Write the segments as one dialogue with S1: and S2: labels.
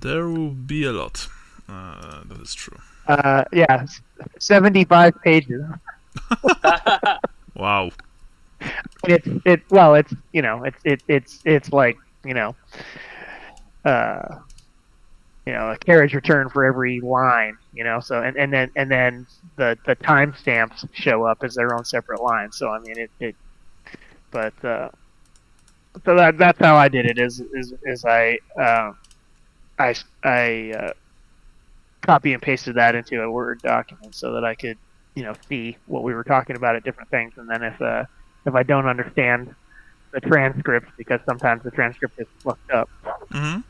S1: There will be a lot. That is true.
S2: Yeah, 75 pages.
S1: Wow.
S2: It's like a carriage return for every line, So and then the timestamps show up as their own separate lines. So I mean but so that's how I did it. Is I copy and pasted that into a Word document so that I could see what we were talking about at different things, and then if I don't understand the transcript, because sometimes the transcript is fucked up.
S1: Mm-hmm.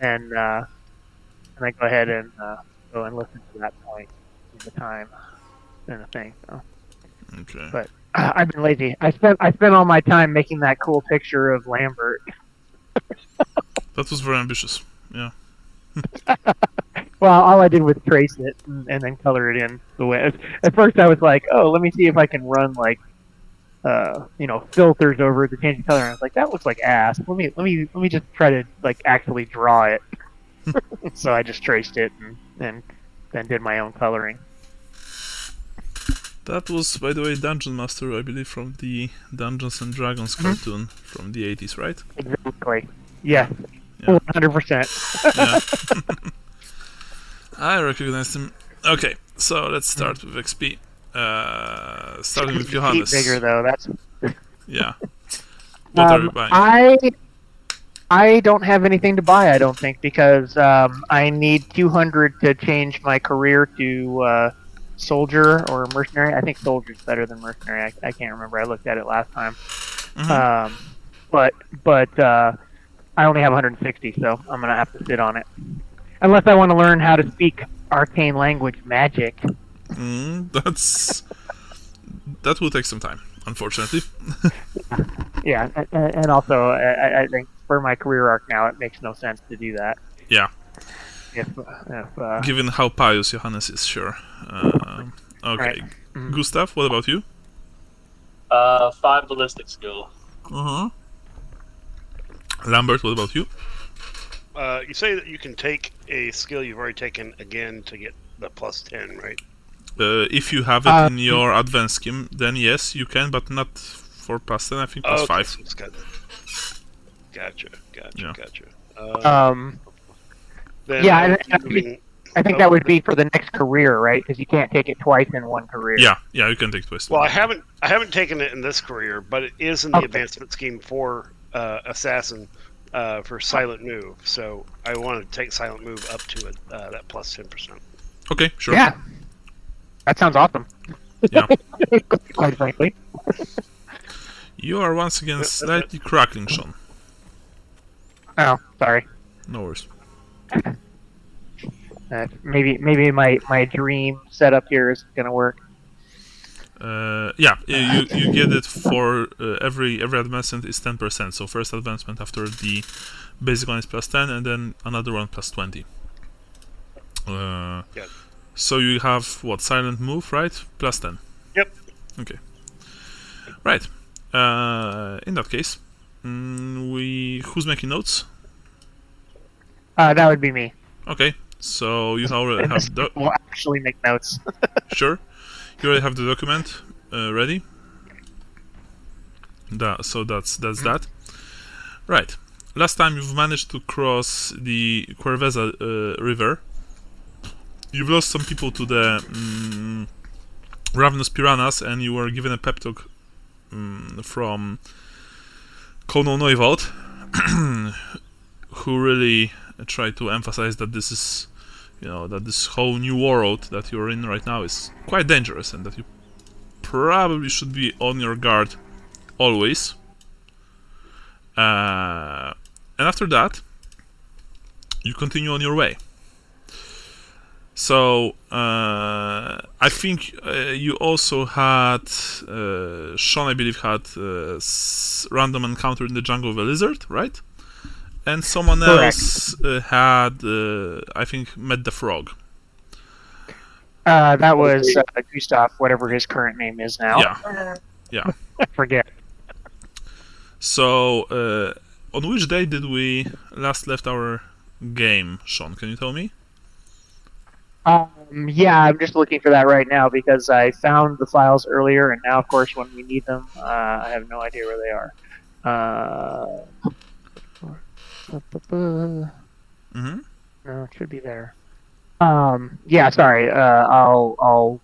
S2: And I go ahead and go and listen to that point in the time and the thing. So.
S1: Okay.
S2: But I've been lazy. I spent all my time making that cool picture of Lambert.
S1: That was very ambitious. Yeah.
S2: Well, all I did was trace it and then color it in the way. At first, I was like, "Oh, let me see if I can run filters over it to change the color." And I was like, "That looks like ass. Let me just try to actually draw it." So I just traced it and then did my own coloring.
S1: That was, by the way, Dungeon Master, I believe, from the Dungeons and Dragons cartoon from the 80s, right?
S2: Exactly. Yeah. 100%.
S1: Yeah. I recognize him. Okay, so let's start with XP. Starting with Johannes.
S2: Bigger though. That's.
S1: Yeah. What are you buying?
S2: I don't have anything to buy. I don't think, because I need 200 to change my career to soldier or mercenary. I think soldier's better than mercenary. I can't remember. I looked at it last time.
S1: Mm-hmm.
S2: But I only have 160, so I'm gonna have to sit on it. Unless I want to learn how to speak arcane language magic.
S1: That will take some time, unfortunately.
S2: Yeah, and also I think for my career arc now, it makes no sense to do that.
S1: Yeah.
S2: If
S1: Given how pious Johannes is, sure. Okay. Right. Gustav, what about you?
S3: 5 ballistic skill.
S1: Lambert, what about you?
S4: You say that you can take a skill you've already taken again to get the plus 10, right?
S1: If you have it in your advanced scheme, then yes, you can, but not for plus 10, I think plus 5.
S4: Gotcha.
S2: Then I think that would be for the next career, right? Because you can't take it twice in one career.
S1: Yeah, you can take it twice.
S4: Well, I haven't taken it in this career, but it is in the advancement scheme for assassin for silent move. So I want to take silent move up to that plus 10%.
S1: Okay, sure.
S2: Yeah, that sounds awesome.
S1: Yeah.
S2: Quite frankly.
S1: You are once again slightly crackling, Sean.
S2: Oh, sorry.
S1: No worries.
S2: Maybe my dream setup here is gonna work.
S1: Yeah, you get it for every advancement is 10%. So first advancement after the basic one is plus 10, and then another one plus 20. So you have silent move, right? Plus 10.
S4: Yep.
S1: Okay. Right. In that case, who's making notes?
S2: That would be me.
S1: Okay. So you already have.
S2: We'll actually make notes.
S1: Sure. You already have the document ready. So that's that. Right. Last time you've managed to cross the Querveza River. You've lost some people to the Ravenous Piranhas, and you were given a pep talk from Colonel Neuwald, who really tried to emphasize that this is, that this whole new world that you're in right now is quite dangerous, and that you probably should be on your guard always. And after that, you continue on your way. So, I think you also had, Sean, I believe, had random encounter in the jungle of a lizard, right? And someone else had, I think, met the frog.
S2: That was Gustav, whatever his current name is now.
S1: Yeah.
S2: I forget.
S1: So, on which day did we last left our game, Sean? Can you tell me?
S2: Yeah, I'm just looking for that right now because I found the files earlier, and now, of course, when we need them, I have no idea where they are.
S1: Mm-hmm.
S2: No, it should be there. Yeah, sorry. I'll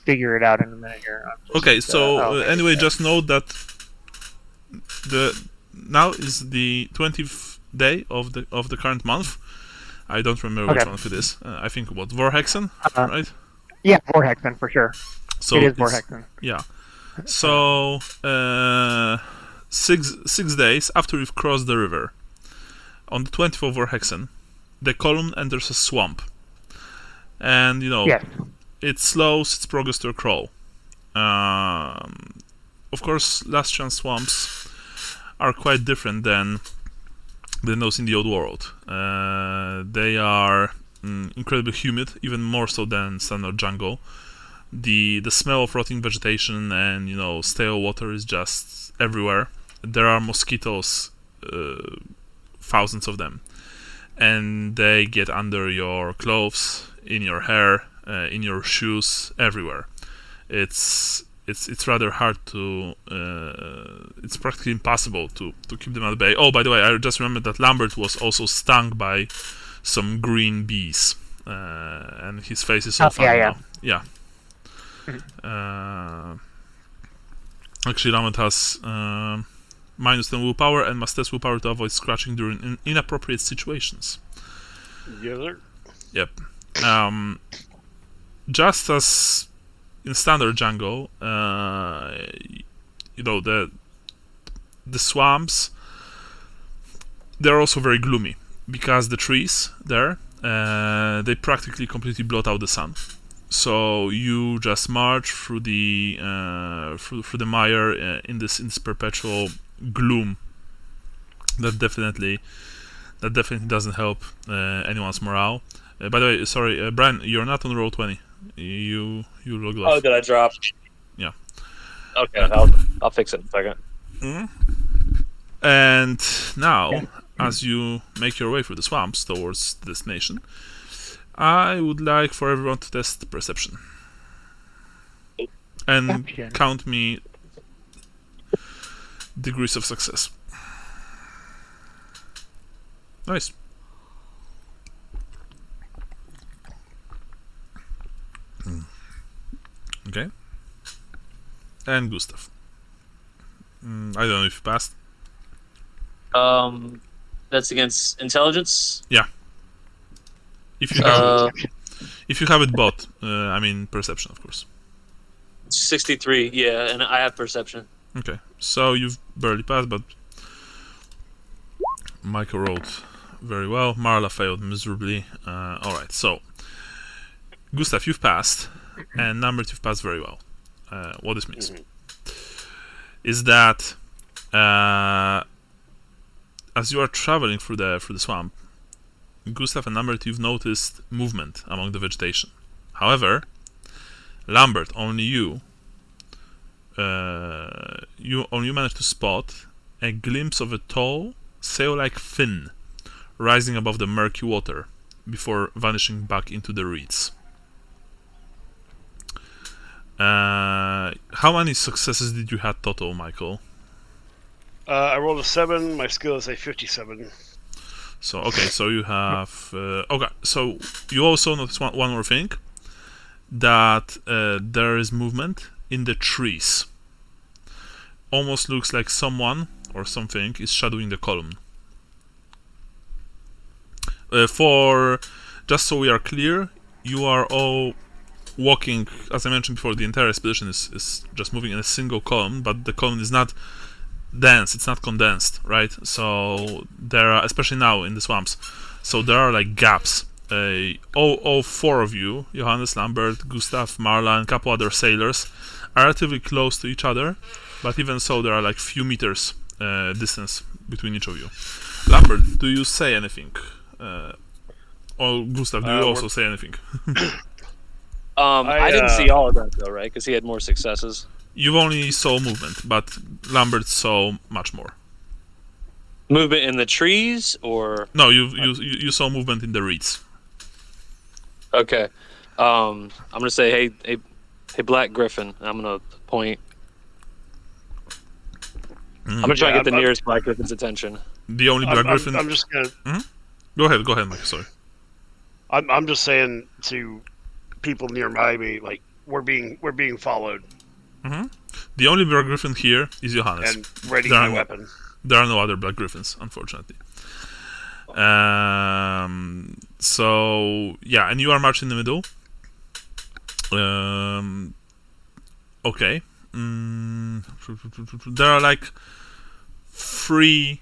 S2: figure it out in a minute here.
S1: Okay, so anyway, just note that now is the 20th day of the current month. I don't remember which month it is. I think what Vorhexen, right?
S2: Yeah, Vorhexen for sure.
S1: So
S2: it is Vorhexen.
S1: Yeah. So 6 days after you've crossed the river, on the 20th of Vorhexen, the column enters a swamp, and
S2: Yes.
S1: it slows its progress to a crawl. Of course, Lustrian swamps are quite different than those in the old world. They are incredibly humid, even more so than standard jungle. The smell of rotting vegetation and stale water is just everywhere. There are mosquitoes, thousands of them, and they get under your clothes, in your hair, in your shoes, everywhere. It's rather hard to. It's practically impossible to keep them at bay. Oh, by the way, I just remembered that Lambert was also stung by some green bees, and his face is all fine now. Yeah. Actually, Lambert has -10 willpower and must test willpower to avoid scratching during inappropriate situations.
S4: Yeah.
S1: Yep. Just as in standard jungle, the swamps, they're also very gloomy because the trees there, they practically completely blot out the sun. So you just march through the mire in this perpetual gloom. That definitely doesn't help anyone's morale. By the way, sorry, Brian, you're not on roll 20. You look like.
S3: Oh, did I drop?
S1: Yeah.
S3: Okay, I'll fix it in a second.
S1: Mm-hmm. And now, as you make your way through the swamps towards the destination, I would like for everyone to test perception. And count me degrees of success. Nice. Okay. And Gustav. I don't know if you passed.
S3: That's against intelligence.
S1: Yeah. If you have it bought, I mean perception, of course.
S3: 63. Yeah, and I have perception.
S1: Okay, so you've barely passed, but Michael rolled very well. Marla failed miserably. All right, so Gustav, you've passed, and Lambert, you've passed very well. What this means is that as you are traveling through the swamp, Gustav and Lambert, you've noticed movement among the vegetation. However, Lambert, only you managed to spot a glimpse of a tall, sail-like fin rising above the murky water before vanishing back into the reeds. How many successes did you have total, Michael?
S4: I rolled a 7. My skill is a 57.
S1: So okay, so you have okay. So you also notice one more thing, that there is movement in the trees. Almost looks like someone or something is shadowing the column. Just so we are clear, you are all walking, as I mentioned before, the entire expedition is just moving in a single column, but the column is not dense, it's not condensed, right? So there are, especially now in the swamps, so there are like gaps. All four of you, Johannes, Lambert, Gustav, Marla, and a couple other sailors, are relatively close to each other, but even so, there are like few meters distance between each of you. Lambert, do you say anything? Or Gustav, do you also say anything?
S3: I didn't see all of that though, right? Because he had more successes.
S1: You only saw movement, but Lambert saw much more.
S3: Movement in the trees, or
S1: No, you saw movement in the reeds.
S3: okay. I'm gonna say, hey, Black Griffin. I'm gonna point. I'm gonna try and get the nearest Black Griffin's attention.
S1: The only Black Griffin.
S4: I'm just gonna.
S1: Go ahead, Mike. Sorry.
S4: I'm just saying to people nearby me, like we're being followed.
S1: The only Black Griffin here is Johannes.
S4: And ready my weapon.
S1: There are no other Black Griffins, unfortunately. So yeah, and you are marching in the middle. Okay. There are like 3.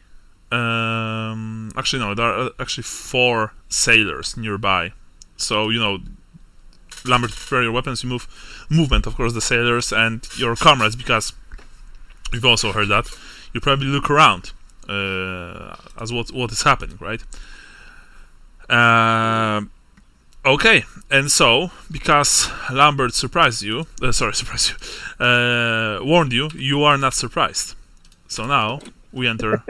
S1: Actually, no. There are actually 4 sailors nearby. So Lambert, prepare your weapons. You movement, of course, the sailors and your comrades, because you've also heard that. You probably look around as what is happening, right? Okay, and so because Lambert warned you, you are not surprised. So now we enter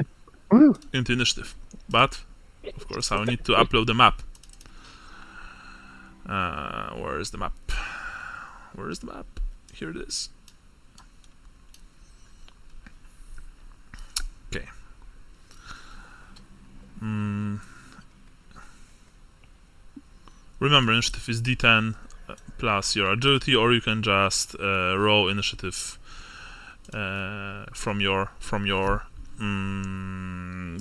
S1: into initiative. But of course, I will need to upload the map. Where is the map? Where is the map? Here it is. Okay. Remember, initiative is D10 plus your agility, or you can just roll initiative from your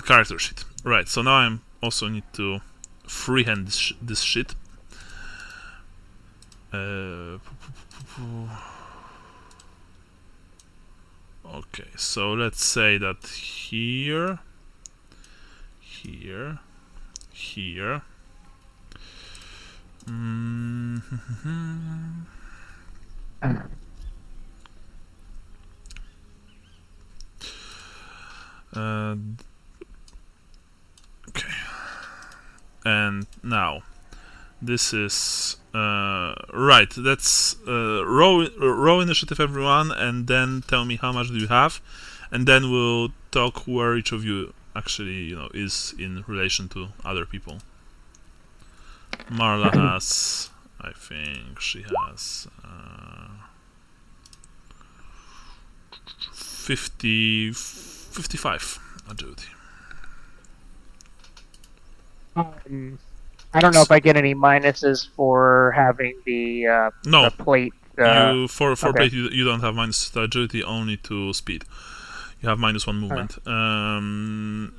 S1: character sheet. Right. So now I also need to freehand this shit. Okay, so let's say that here, okay, and now this is right. That's roll initiative, everyone, and then tell me how much do you have, and then we'll talk where each of you actually is in relation to other people. Marla has, I think she has 55 agility.
S2: I don't know if I get any minuses for having the
S1: No.
S2: the plate.
S1: For
S2: okay.
S1: plate, you don't have minus to agility, only to speed. You have -1 movement.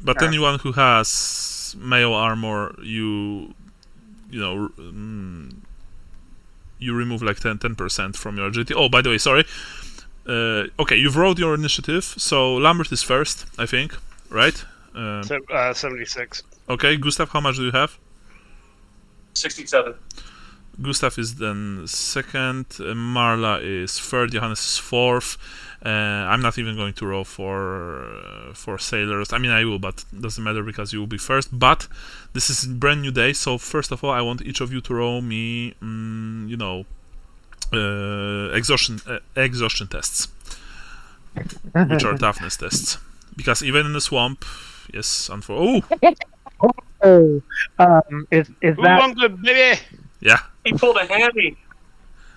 S1: But anyone who has mail armor, you remove like 10% from your agility. Oh, by the way, sorry. Okay, you've rolled your initiative, so Lambert is first, I think, right?
S4: 76.
S1: Okay, Gustav, how much do you have?
S3: 67.
S1: Gustav is then second, Marla is third, Johannes is fourth. I'm not even going to roll for sailors. I mean, I will, but it doesn't matter because you will be first. But this is a brand new day, so first of all, I want each of you to roll me, exhaustion tests, which are toughness tests. Because even in the swamp, yes, is
S2: that?
S4: I'm good, baby.
S1: Yeah.
S3: He pulled a hammy.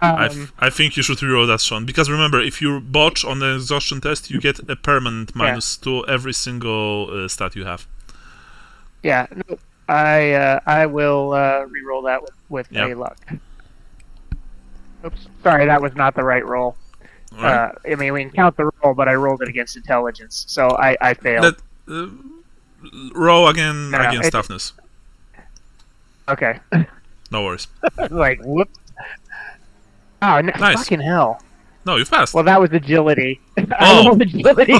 S1: I think you should reroll that, Sean. Because remember, if you botch on the exhaustion test, you get a permanent minus to every single stat you have.
S2: Yeah, no, I will re-roll that with a luck. Oops, sorry, that was not the right roll.
S1: Right.
S2: I mean, we can count the roll, but I rolled it against intelligence, so I failed.
S1: Roll again against toughness.
S2: Okay.
S1: No worries.
S2: Like, whoops. Oh,
S1: Nice.
S2: Fucking hell.
S1: No, you passed.
S2: Well, that was agility.
S1: Oh.
S2: I rolled agility.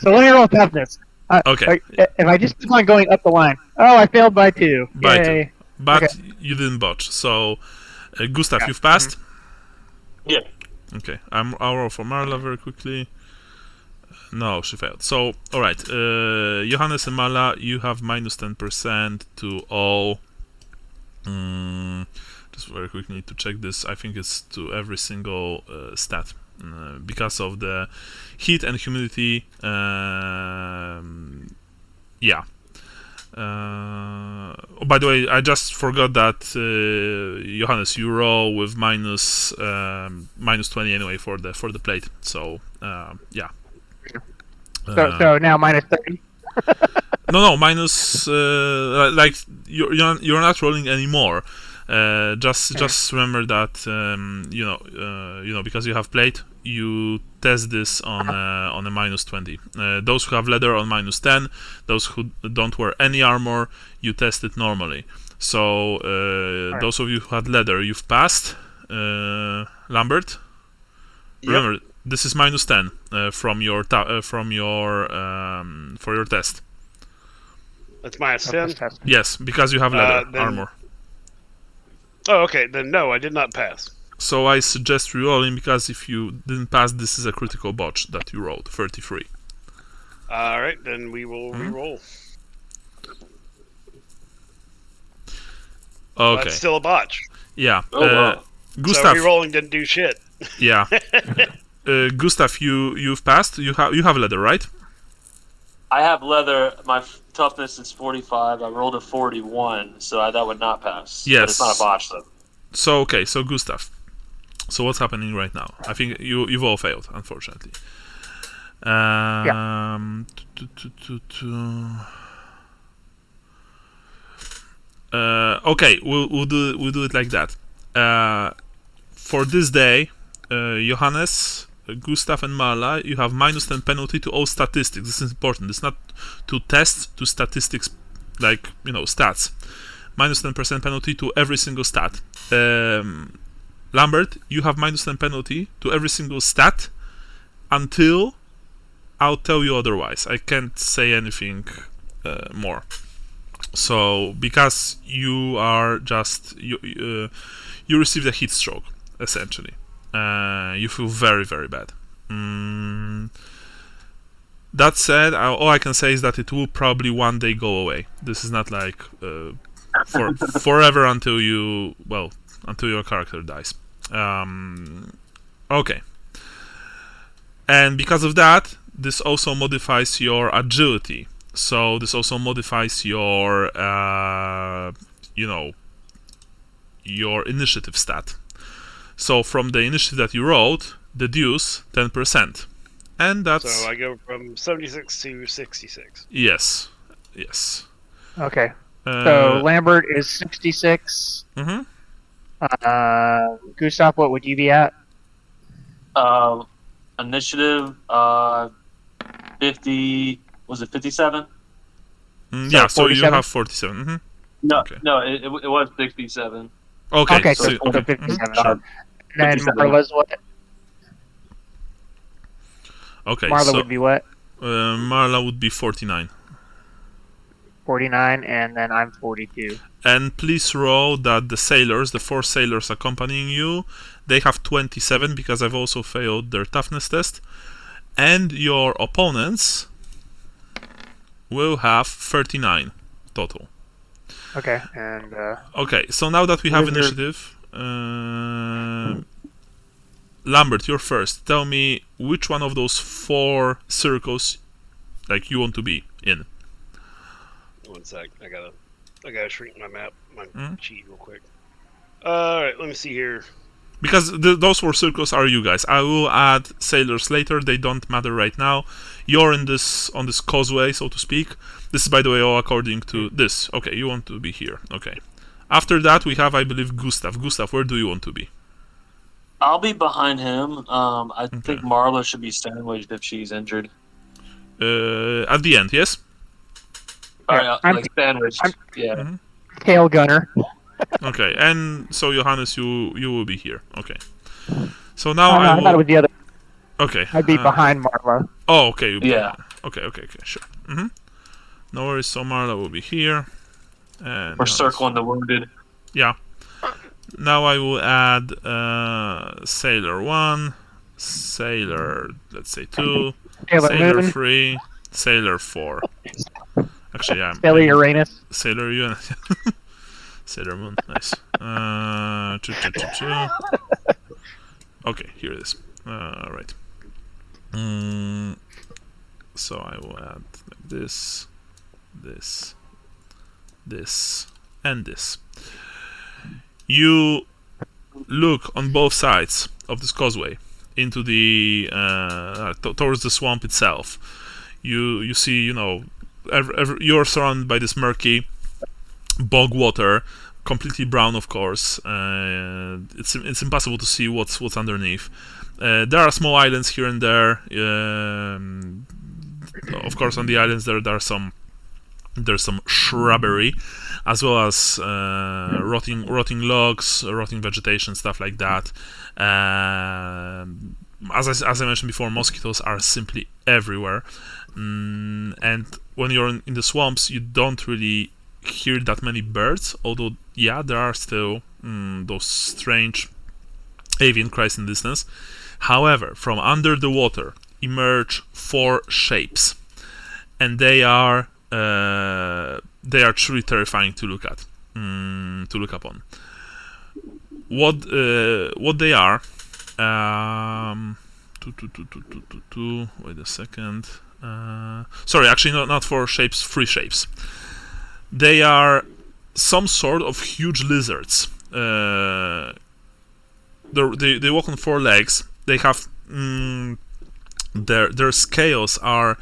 S2: So let me roll toughness.
S1: Okay.
S2: If I just keep on going up the line. Oh, I failed by 2.
S1: By
S2: Yay.
S1: 2. But
S2: Okay.
S1: you didn't botch. So, Gustav, you've passed?
S3: Yeah.
S1: Okay. I'll roll for Marla very quickly. No, she failed. So, alright. Johannes and Marla, you have minus 10% to all. Just very quickly need to check this. I think it's to every single stat. Because of the heat and humidity, Yeah. By the way, I just forgot that Johannes, you roll with minus 20 anyway for the plate. So yeah.
S2: So now minus 30.
S1: No, minus like you're not rolling anymore. Just remember that because you have plate, you test this on a minus 20. Those who have leather on minus 10. Those who don't wear any armor, you test it normally. So those of you who had leather, you've passed. Lambert, remember this is minus 10 for your test.
S4: That's minus 10.
S1: Yes, because you have leather armor.
S4: Oh, okay. Then no, I did not pass.
S1: So I suggest re-rolling, because if you didn't pass, this is a critical botch that you rolled, 33.
S4: All right, then we will re-roll.
S1: Okay.
S4: That's still a botch.
S1: Yeah.
S3: Wow.
S1: Gustav.
S4: So re-rolling didn't do shit.
S1: Yeah. Gustav, you've passed. You have leather, right?
S3: I have leather. My toughness is 45. I rolled a 41, so that would not pass.
S1: Yes.
S3: But it's not a botch, though.
S1: So okay. So Gustav. So what's happening right now? I think you've all failed, unfortunately. Okay, we'll do it like that. For this day, Johannes, Gustav, and Marla, you have minus 10 penalty to all statistics. This is important. It's not to tests, to statistics, like stats. Minus 10% penalty to every single stat. Lambert, you have minus 10 penalty to every single stat until I'll tell you otherwise. I can't say anything more. So because you are just you received a heat stroke, essentially. You feel very, very bad. That said, all I can say is that it will probably one day go away. This is not like for forever until your character dies. Okay. And because of that, this also modifies your agility. So this also modifies your your initiative stat. So from the initiative that you rolled, deduce 10%. And that's...
S4: So I go from 76 to 66.
S1: Yes.
S2: Okay. So Lambert is 66.
S1: Mm-hmm.
S2: Gustav, what would you be at?
S3: Initiative, 50... Was it 57?
S1: Yeah, so you
S2: 47?
S1: have 47. Mm-hmm.
S3: No,
S1: Okay.
S3: no, it was 67.
S2: Okay,
S1: so
S2: so 57.
S1: Sure.
S2: And then
S3: 57.
S2: Marla's what?
S1: Okay,
S2: Marla
S1: so
S2: would be what?
S1: Marla would be 49.
S2: 49, and then I'm 42.
S1: And please roll that the 4 sailors accompanying you, they have 27 because I've also failed their toughness test. And your opponents will have 39 total.
S2: Okay, and
S1: Okay, so now that we have
S2: Wizard.
S1: initiative, Lambert, you're first. Tell me which one of those 4 circles you want to be in.
S4: 1 sec. I gotta shrink my map, my sheet real quick. All right, let me see here.
S1: Because those 4 circles are you guys. I will add sailors later. They don't matter right now. You're on this causeway, so to speak. This is, by the way, all according to this. Okay, you want to be here. Okay. After that, we have, I believe, Gustav. Gustav, where do you want to be?
S3: I'll be behind him. I think Marla should be sandwiched if she's injured.
S1: At the end, yes?
S2: Yeah,
S3: Like sandwiched. Yeah.
S1: Mm-hmm.
S2: tail gunner.
S1: Okay, and so Johannes, you will be here. Okay. So now
S2: I thought it was the other.
S1: Okay.
S2: I'd be behind Marla.
S1: Oh, okay.
S3: Yeah.
S1: Okay, sure. Mm-hmm. No worries. So Marla will be here. And
S3: We're circling the wounded.
S1: Yeah. Now I will add Sailor 1, Sailor, let's say 2, Sailor
S2: Moon.
S1: 3, Sailor 4. Actually, yeah.
S2: Sailor Uranus.
S1: Sailor Uranus. Sailor Moon, nice. Okay, here it is. Right. So I will add like this. this, this, and this. You look on both sides of this causeway into the towards the swamp itself. You see, you're surrounded by this murky bog water, completely brown, of course. It's impossible to see what's underneath. There are small islands here and there. Of course, on the islands there's some shrubbery, as well as rotting logs, rotting vegetation, stuff like that. As I mentioned before, mosquitoes are simply everywhere. And when you're in the swamps, you don't really hear that many birds, although, yeah, there are still those strange avian cries in the distance. However, from under the water emerge 4 shapes, and they are truly terrifying to look at, to look upon. What they are? Wait a second. Sorry, actually, not 4 shapes, 3 shapes. They are some sort of huge lizards. They walk on 4 legs. They have their scales are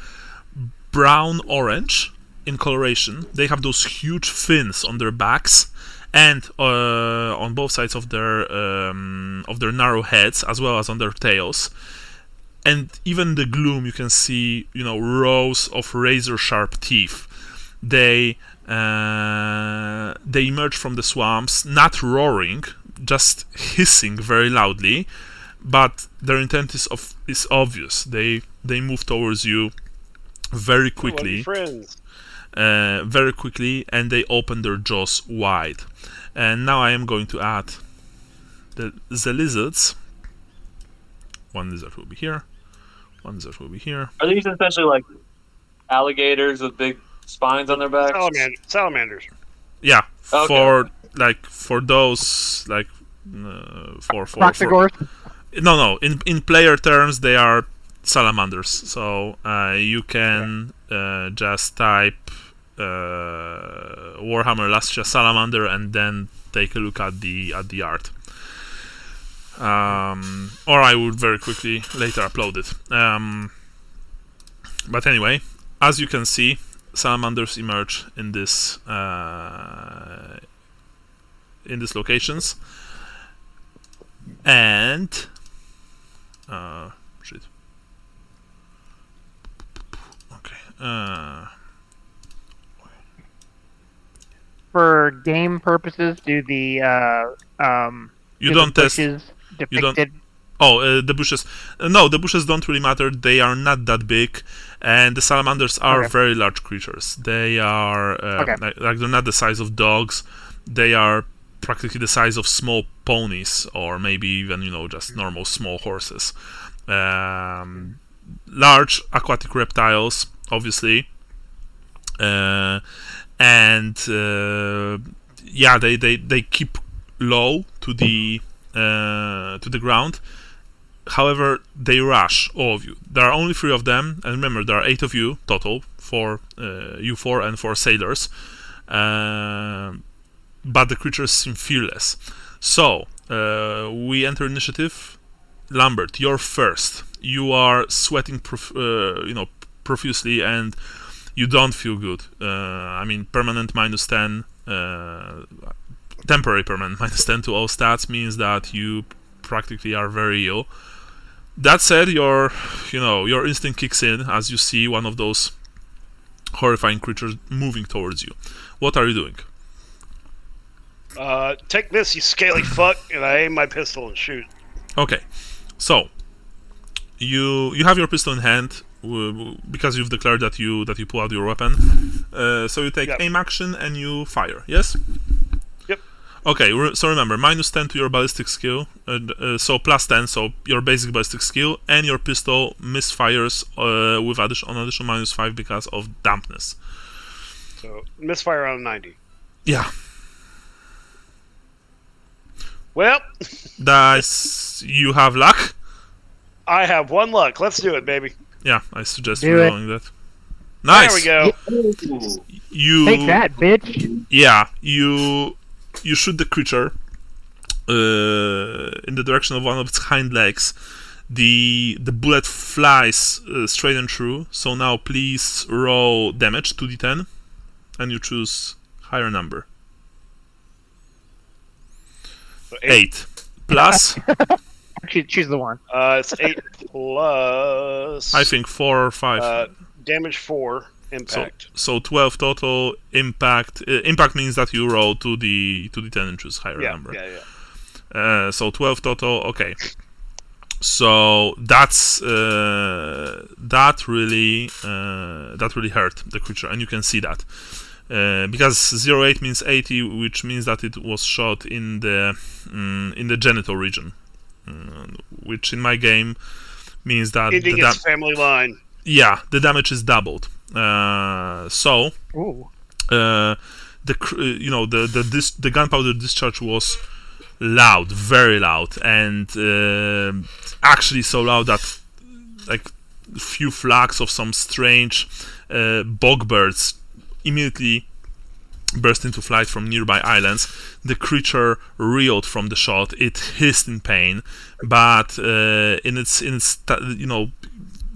S1: brown orange in coloration. They have those huge fins on their backs and on both sides of their narrow heads, as well as on their tails. And even in the gloom, you can see rows of razor sharp teeth. They emerge from the swamps, not roaring, just hissing very loudly, but their intent is obvious. They move towards you very quickly, and they open their jaws wide. And now I am going to add the lizards. One lizard will be here. One lizard will be here.
S3: Are these essentially like alligators with big spines on their backs?
S4: Salamanders.
S1: Yeah,
S3: Okay.
S1: for those
S2: Proctogors?
S1: No. In player terms, they are salamanders. So you can just type Warhammer Lustria salamander and then take a look at the art. Or I would very quickly later upload it. But anyway, as you can see, salamanders emerge in these locations, and shit. Okay.
S2: For game purposes, do the
S1: You don't test.
S2: bushes depicted?
S1: The bushes. No, the bushes don't really matter. They are not that big, and the salamanders are very large creatures. They are like they're not the size of dogs. They are practically the size of small ponies, or maybe even just normal small horses. Large aquatic reptiles, obviously, and they keep low to the ground. However, they rush all of you. There are only 3 of them, and remember, there are 8 of you total, 4 you 4 and 4 sailors. But the creatures seem fearless. So we enter initiative. Lambert, you're first. You are sweating, profusely, and you don't feel good. Permanent -10, temporary permanent -10 to all stats means that you practically are very ill. That said, your instinct kicks in as you see one of those horrifying creatures moving towards you. What are you doing?
S4: Take this, you scaly fuck, and I aim my pistol and shoot.
S1: Okay, so you have your pistol in hand because you've declared that you pull out your weapon. So you take aim action and you fire. Yes.
S4: Yep.
S1: Okay. So remember, -10 to your ballistic skill. So +10. So your basic ballistic skill, and your pistol misfires with additional -5 because of dampness.
S4: So misfire on 90.
S1: Yeah.
S4: Well,
S1: you have luck.
S4: I have 1 luck. Let's do it, baby.
S1: Yeah, I suggest
S2: Do it.
S1: rerolling that. Nice.
S4: There we go.
S1: You
S2: Take that, bitch.
S1: Yeah, you shoot the creature in the direction of one of its hind legs. The bullet flies straight and true. So now please roll damage 2d10, and you choose higher number.
S4: So
S1: 8 plus.
S2: Choose the one.
S4: It's 8 plus.
S1: I think 4 or 5.
S4: Damage 4. Impact.
S1: So 12 total impact. Impact means that you roll 2d10 and choose higher number.
S4: Yeah.
S1: So 12 total. Okay. So that's that really hurt the creature, and you can see that because 08 means 80, which means that it was shot in the genital region, which in my game means that
S4: Ending its family line.
S1: Yeah, the damage is doubled. So
S2: Ooh.
S1: the gunpowder discharge was loud, very loud, and actually so loud that like a few flags of some strange bog birds immediately burst into flight from nearby islands. The creature reeled from the shot. It hissed in pain, but in its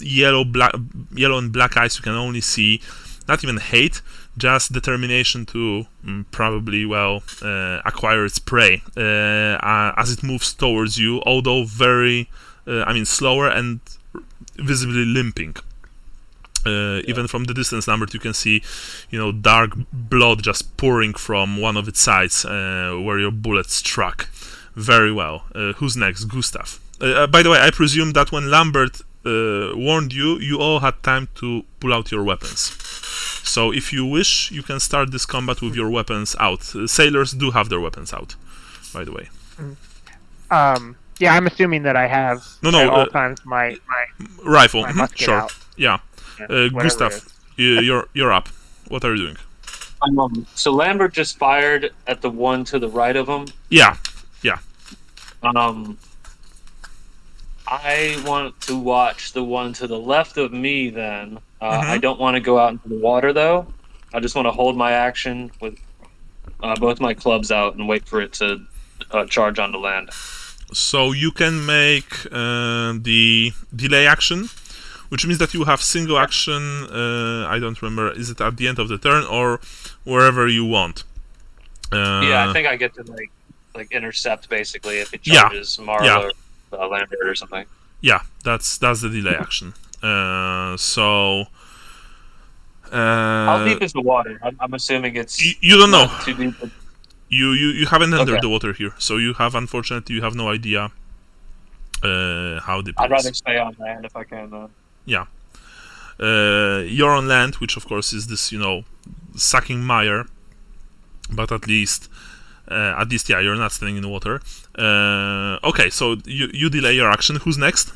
S1: yellow and black eyes, you can only see not even hate, just determination to probably acquire its prey as it moves towards you, although very slower and visibly limping. Even from the distance numbered, you can see dark blood just pouring from one of its sides where your bullet struck. Very well. Who's next? Gustav. By the way, I presume that when Lambert warned you, you all had time to pull out your weapons. So if you wish, you can start this combat with your weapons out. Sailors do have their weapons out, by the way.
S2: Yeah, I'm assuming that I have at all times my
S1: rifle.
S2: my musket
S1: Sure.
S2: out.
S1: Yeah. Gustav, you're up. What are you doing?
S3: So Lambert just fired at the one to the right of him.
S1: Yeah.
S3: I want to watch the one to the left of me then. I don't want to go out into the water, though. I just want to hold my action with both my clubs out and wait for it to charge onto land.
S1: So you can make the delay action, which means that you have single action. I don't remember. Is it at the end of the turn or wherever you want?
S3: Yeah, I think I get to like intercept basically if it charges Marla or Lambert or something.
S1: Yeah, that's the delay action.
S3: How deep is the water? I'm assuming it's.
S1: You don't know.
S3: Too deep.
S1: You haven't entered the water here, so unfortunately you have no idea how deep.
S3: I'd rather stay on land if I can, though.
S1: Yeah. You're on land, which of course is this sucking mire, but at least you're not standing in the water. Okay, so you delay your action. Who's next?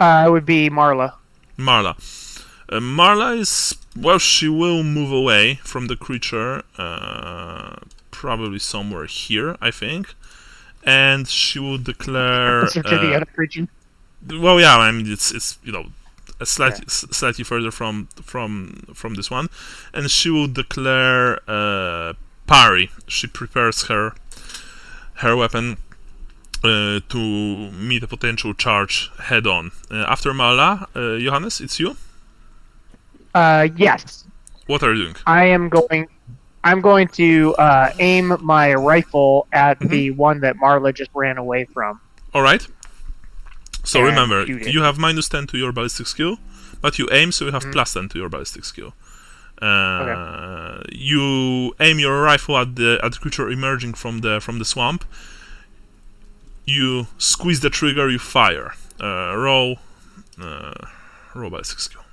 S2: It would be Marla.
S1: Marla. Marla is she will move away from the creature, probably somewhere here, I think, and she will declare.
S2: To the other region.
S1: Well, yeah, I mean it's slightly further from this one, and she will declare parry. She prepares her weapon to meet a potential charge head on. After Marla, Johannes, it's you.
S2: Yes.
S1: What are you doing?
S2: I'm going to aim my rifle at the one that Marla just ran away from.
S1: All right. So
S2: And
S1: remember,
S2: shoot it.
S1: you have -10 to your ballistic skill, but you aim, so you have +10 to your ballistic skill. You aim your rifle at the creature emerging from the swamp. You squeeze the trigger. You fire. Roll ballistic skill.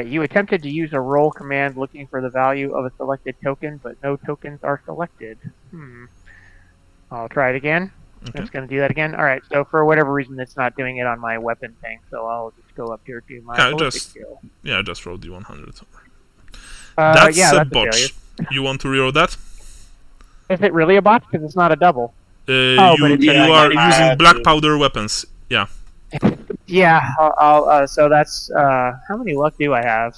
S2: You attempted to use a roll command looking for the value of a selected token, but no tokens are selected. I'll try it again.
S1: Okay.
S2: It's going to do that again. All right. So for whatever reason, it's not doing it on my weapon thing. So I'll just go up here to my ballistic skill.
S1: Yeah, just roll D100. That's a botch. You want to reroll that?
S2: Is it really a botch? Because it's not a double.
S1: You
S2: but it's
S1: are using black powder weapons. Yeah.
S2: Yeah, I'll so that's how many luck do I have?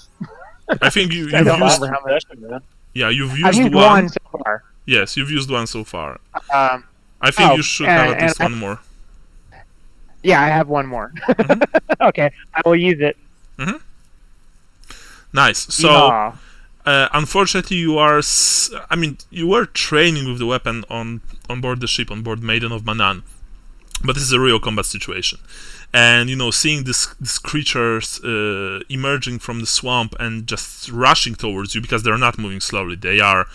S1: I think you've
S2: I don't
S1: used.
S2: remember how many.
S1: Yeah, you've
S2: I've
S1: used
S2: used
S1: one.
S2: one so far.
S1: Yes, you've used one so far.
S2: Um,
S1: I think
S2: Oh,
S1: you should have at
S2: and
S1: least one more.
S2: yeah, I have one more.
S1: Mhm.
S2: Okay, I will use it.
S1: Nice. So,
S2: Yeehaw.
S1: unfortunately, you are. I mean, you were training with the weapon on board the ship, on board Maiden of Manann, but this is a real combat situation. And seeing these creatures emerging from the swamp and just rushing towards you, because they're not moving slowly, they are,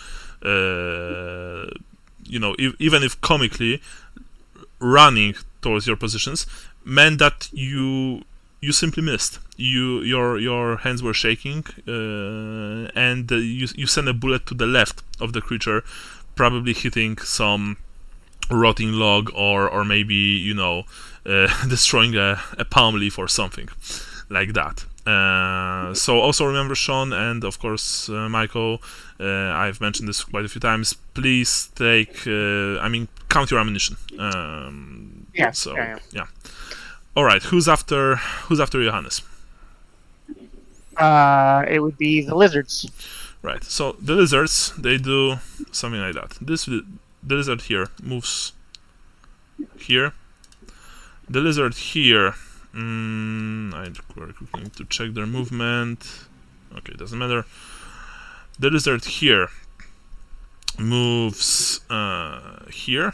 S1: even if comically running towards your positions, meant that you simply missed. Your hands were shaking, and you sent a bullet to the left of the creature, probably hitting some rotting log or maybe destroying a palm leaf or something like that. So also remember, Sean, and of course Michael, I've mentioned this quite a few times, please take count your ammunition.
S2: Yeah.
S1: So
S2: yeah.
S1: All right, who's after Johannes?
S2: It would be the lizards.
S1: Right. So the lizards, they do something like that. The lizard here moves here. The lizard here. I quickly need to check their movement. Okay, doesn't matter. The lizard here moves here.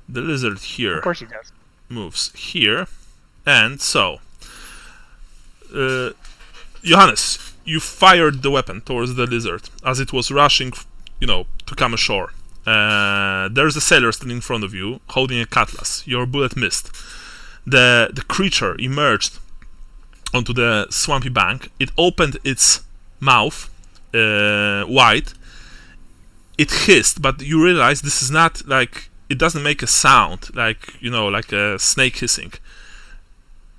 S1: The lizard here
S2: Of course he does.
S1: moves here, and so Johannes, you fired the weapon towards the lizard as it was rushing, to come ashore. There's a sailor standing in front of you, holding a cutlass. Your bullet missed. The creature emerged onto the swampy bank. It opened its mouth wide. It hissed, but you realize this is not like, it doesn't make a sound like like a snake hissing.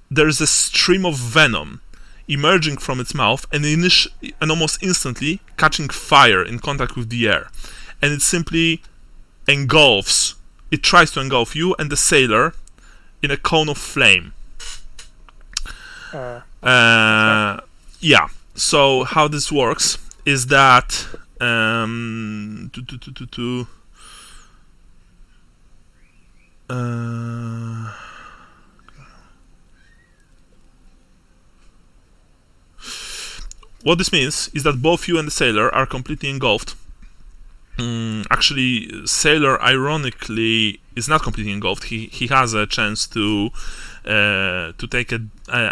S1: There's a stream of venom emerging from its mouth and almost instantly catching fire in contact with the air, and it simply engulfs. It tries to engulf you and the sailor in a cone of flame. Yeah. So how this works is that what this means is that both you and the sailor are completely engulfed. Actually, sailor, ironically, is not completely engulfed. He has a chance to take a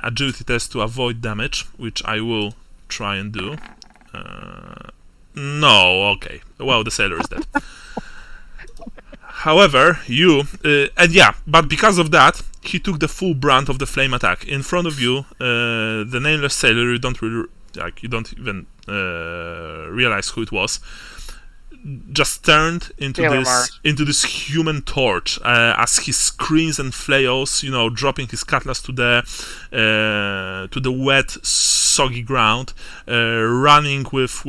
S1: agility test to avoid damage, which I will try and do. No, okay. Well, the sailor is dead. However, but because of that, he took the full brunt of the flame attack. In front of you, the nameless sailor, you don't even realize who it was, just turned into this human torch as he screams and flails, dropping his cutlass to the wet, soggy ground, running with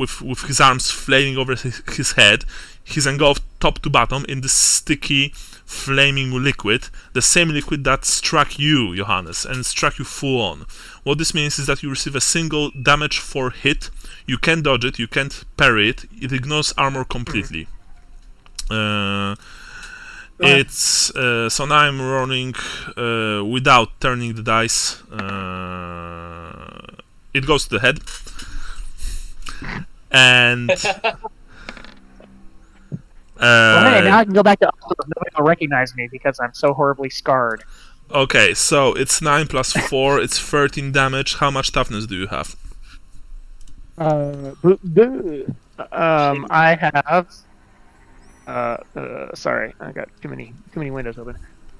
S1: his arms flailing over his head. He's engulfed top to bottom in this sticky, flaming liquid, the same liquid that struck you, Johannes, and struck you full on. What this means is that you receive a single damage 4 hit. You can't dodge it, you can't parry it. It ignores armor completely. It's so now I'm rolling without turning the dice. It goes to the head, and
S2: Well, hey, now I can go back to nobody will recognize me because I'm so horribly scarred.
S1: Okay, so it's 9 plus 4, it's 13 damage. How much toughness do you have?
S2: I have. Sorry, I got too many windows open.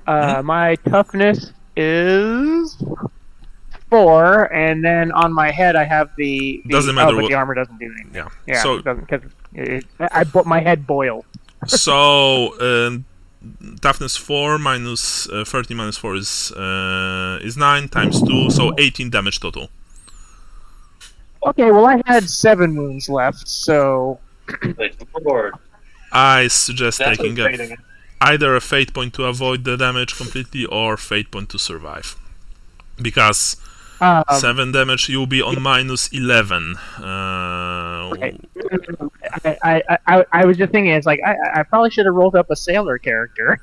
S2: My toughness is 4, and then on my head I have the
S1: doesn't matter
S2: but
S1: what
S2: the armor doesn't do anything.
S1: Yeah. So
S2: it doesn't, because my head boils.
S1: So toughness 4 minus 13 minus 4 is 9 times 2, so 18 damage total.
S2: Okay, well I had 7 wounds left, so
S3: Lord.
S1: I suggest
S3: That's
S1: taking
S3: what's
S1: either a fate point to avoid the damage completely or fate point to survive. Because 7 damage, you'll be on minus 11.
S2: Okay. I was just thinking, it's like I probably should have rolled up a sailor character.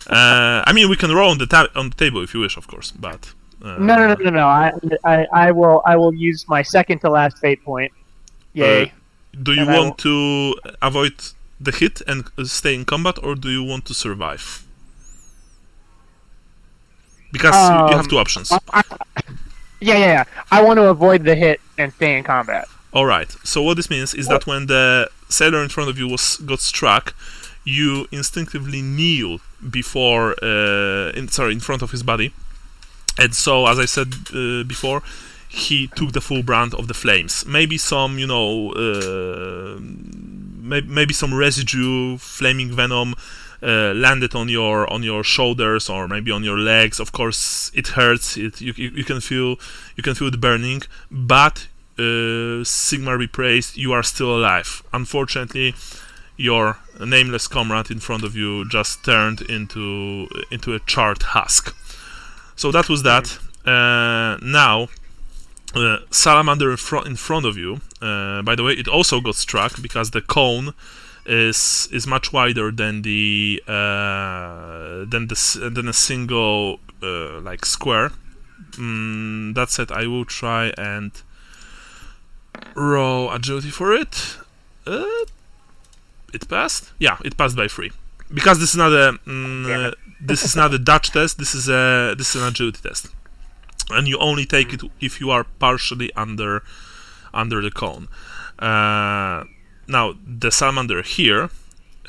S1: I mean, we can roll on the table if you wish, of course, but
S2: No. I will use my second to last fate point. Yay!
S1: Do you
S2: And I
S1: want to avoid the hit and stay in combat, or do you want to survive? Because you have two options.
S2: Yeah. I want to avoid the hit and stay in combat.
S1: All right. So what this means is that when the sailor in front of you got struck, you instinctively kneel before, in front of his body, and so, as I said before, he took the full brunt of the flames. Maybe some, maybe some residue, flaming venom, landed on your shoulders or maybe on your legs. Of course, it hurts. You can feel the burning, but Sigmar be praised, you are still alive. Unfortunately, your nameless comrade in front of you just turned into a charred husk. So that was that. Now, salamander in front of you. By the way, it also got struck because the cone is much wider than a single like square. That said, I will try and roll agility for it. It passed. Yeah, it passed by 3. Because this is not a Dutch test. This is an agility test, and you only take it if you are partially under the cone. Now, the salamander here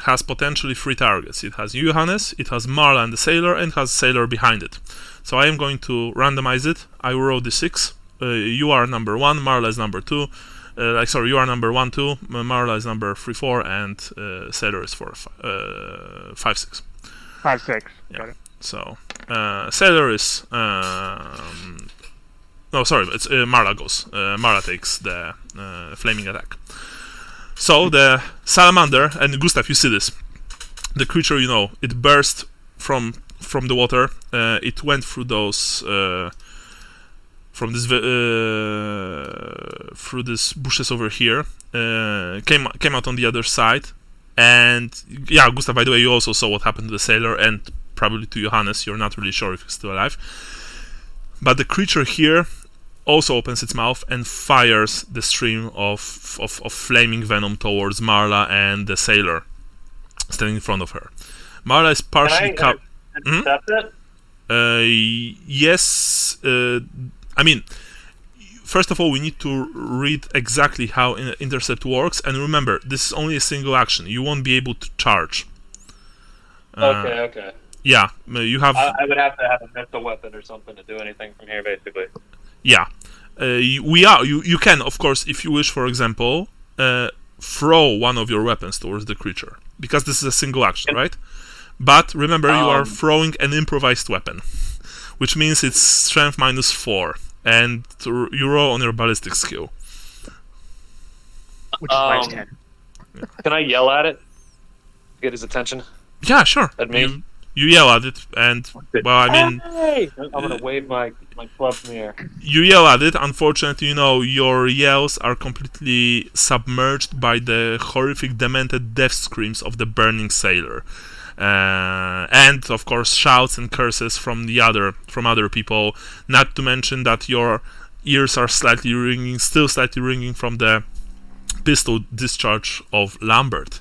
S1: has potentially 3 targets. It has Johannes, it has Marla and the sailor, and has sailor behind it. So I am going to randomize it. I will roll d6. You are number 1, Marla is number 2. You are number 1, 2, Marla is number 3, 4, and sailor is 4, 5, 6.
S2: 5, 6.
S1: Yeah.
S2: Got it.
S1: So, sailor is... no, sorry, it's Marla goes. Marla takes the flaming attack. So, the salamander, and Gustav, you see this. The creature, it burst from the water. It went through those... through these bushes over here. Came out on the other side. And, yeah, Gustav, by the way, you also saw what happened to the sailor, and probably to Johannes. You're not really sure if he's still alive. But the creature here also opens its mouth and fires the stream of flaming venom towards Marla and the sailor standing in front of her. Marla is partially...
S3: Can I accept it?
S1: Yes. I mean, first of all, we need to read exactly how intercept works, and remember, this is only a single action. You won't be able to charge.
S3: Okay.
S1: Yeah, you have...
S3: I would have to have a missile weapon or something to do anything from here, basically.
S1: Yeah. You can, of course, if you wish, for example, throw one of your weapons towards the creature, because this is a single action, right? But remember, you are throwing an improvised weapon, which means it's strength minus 4, and you roll on your ballistic skill.
S2: Which is minus 10.
S3: Can I yell at it to get his attention?
S1: Yeah, sure.
S3: At me?
S1: You yell at it, and, well, I mean...
S3: Hey! I'm going to wave my club in the air.
S1: You yell at it. Unfortunately, your yells are completely submerged by the horrific, demented death screams of the burning sailor. And, of course, shouts and curses from other people. Not to mention that your ears are still slightly ringing from the pistol discharge of Lambert.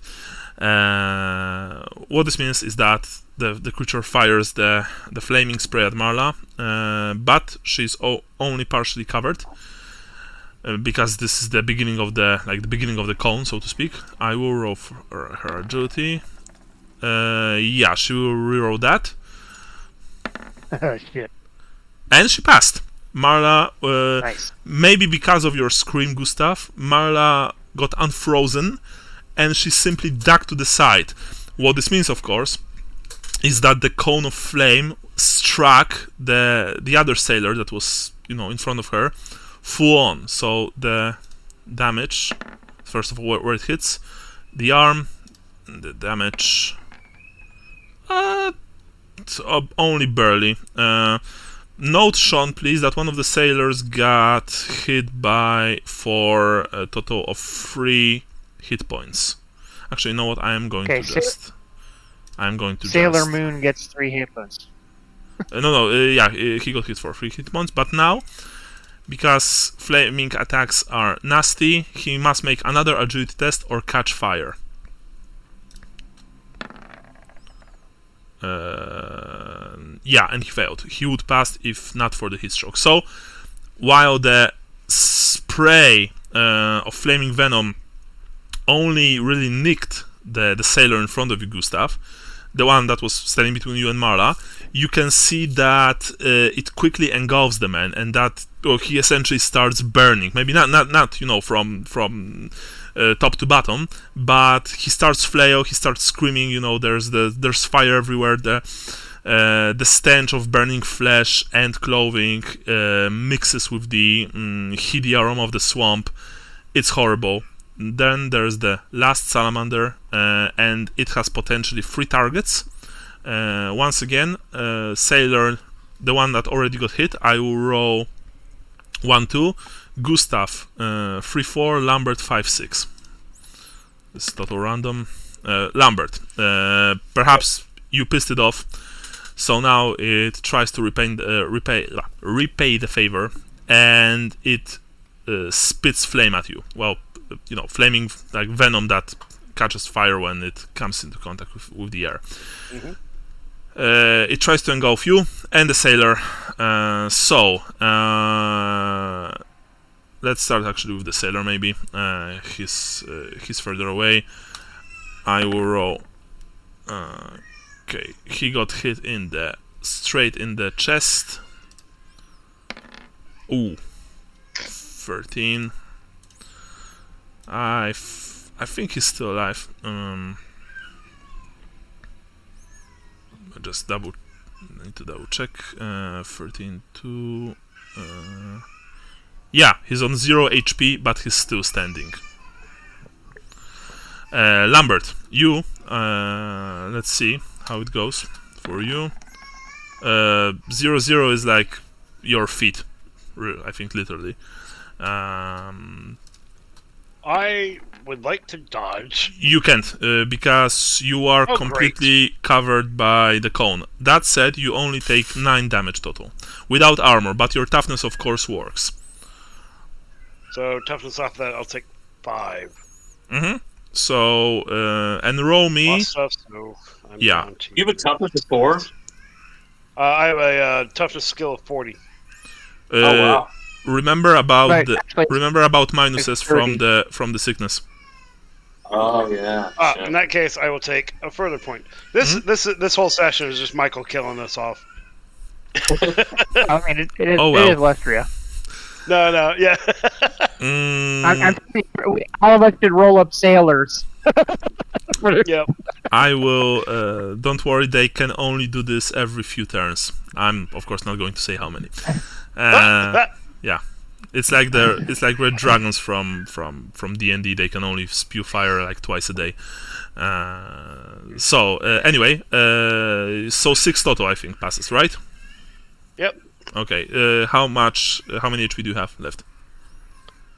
S1: What this means is that the creature fires the flaming spray at Marla, but she's only partially covered, because this is the beginning of the cone, so to speak. I will roll for her agility. Yeah, she will reroll that.
S2: Oh, shit.
S1: And she passed. Marla,
S2: Nice.
S1: maybe because of your scream, Gustav, Marla got unfrozen, and she simply ducked to the side. What this means, of course, is that the cone of flame struck the other sailor that was, in front of her, full on. So the damage, first of all, where it hits, the arm, the damage Only barely. Note, Sean, please, that one of the sailors got hit by for a total of 3 hit points. Actually, you know what? I'm going to just.
S2: Sailor Moon gets 3 hit points.
S1: Yeah, he got hit for 3 hit points, but now, because flaming attacks are nasty, he must make another agility test or catch fire. Yeah, and he failed. He would pass if not for the heat stroke. So, while the spray of flaming venom only really nicked the sailor in front of you, Gustav, the one that was standing between you and Marla, you can see that it quickly engulfs the man, and that he essentially starts burning. Maybe not from top to bottom, but he starts flail. He starts screaming. There's fire everywhere. The stench of burning flesh and clothing mixes with the heady aroma of the swamp. It's horrible. Then there's the last salamander, and it has potentially 3 targets. Once again, sailor, the one that already got hit, I will roll 1-2. Gustav 3-4, Lambert 5-6. This is total random. Lambert, perhaps you pissed it off, so now it tries to repay the favor, and it spits flame at you. Well, flaming like venom that catches fire when it comes into contact with the air. Mm-hmm. It tries to engulf you and the sailor. Let's start actually with the sailor. Maybe he's further away. I will roll. Okay, he got hit straight in the chest. Ooh, 13. I think he's still alive. I just need to double check. 13, 2. Yeah, he's on 0 HP, but he's still standing. Lambert, you. Let's see how it goes for you. 0-0 is like your feet. I think literally.
S4: I would like to dodge.
S1: You can't, because you are completely covered by the cone. That said, you only take 9 damage total. Without armor, but your toughness, of course, works.
S4: So, toughness off that, I'll take 5.
S1: Mm-hmm. So, and roll me...
S4: Stuff, so I'm
S1: yeah.
S4: down to...
S3: You have a toughness of 4?
S4: I have a toughness skill of 40.
S3: Oh, wow.
S1: Remember about minuses from the sickness.
S3: Oh yeah.
S4: In that case, I will take a further point. This whole session is just Michael killing us off.
S2: I mean, it is Lustria.
S4: No, yeah.
S2: I'm thinking all of us should roll up sailors.
S4: Yep.
S1: I will. Don't worry, they can only do this every few turns. I'm, of course, not going to say how many. Yeah, it's like red dragons from D&D. They can only spew fire like twice a day. Anyway, so 6 total, I think, passes, right?
S4: Yep.
S1: Okay. How many HP do you have left?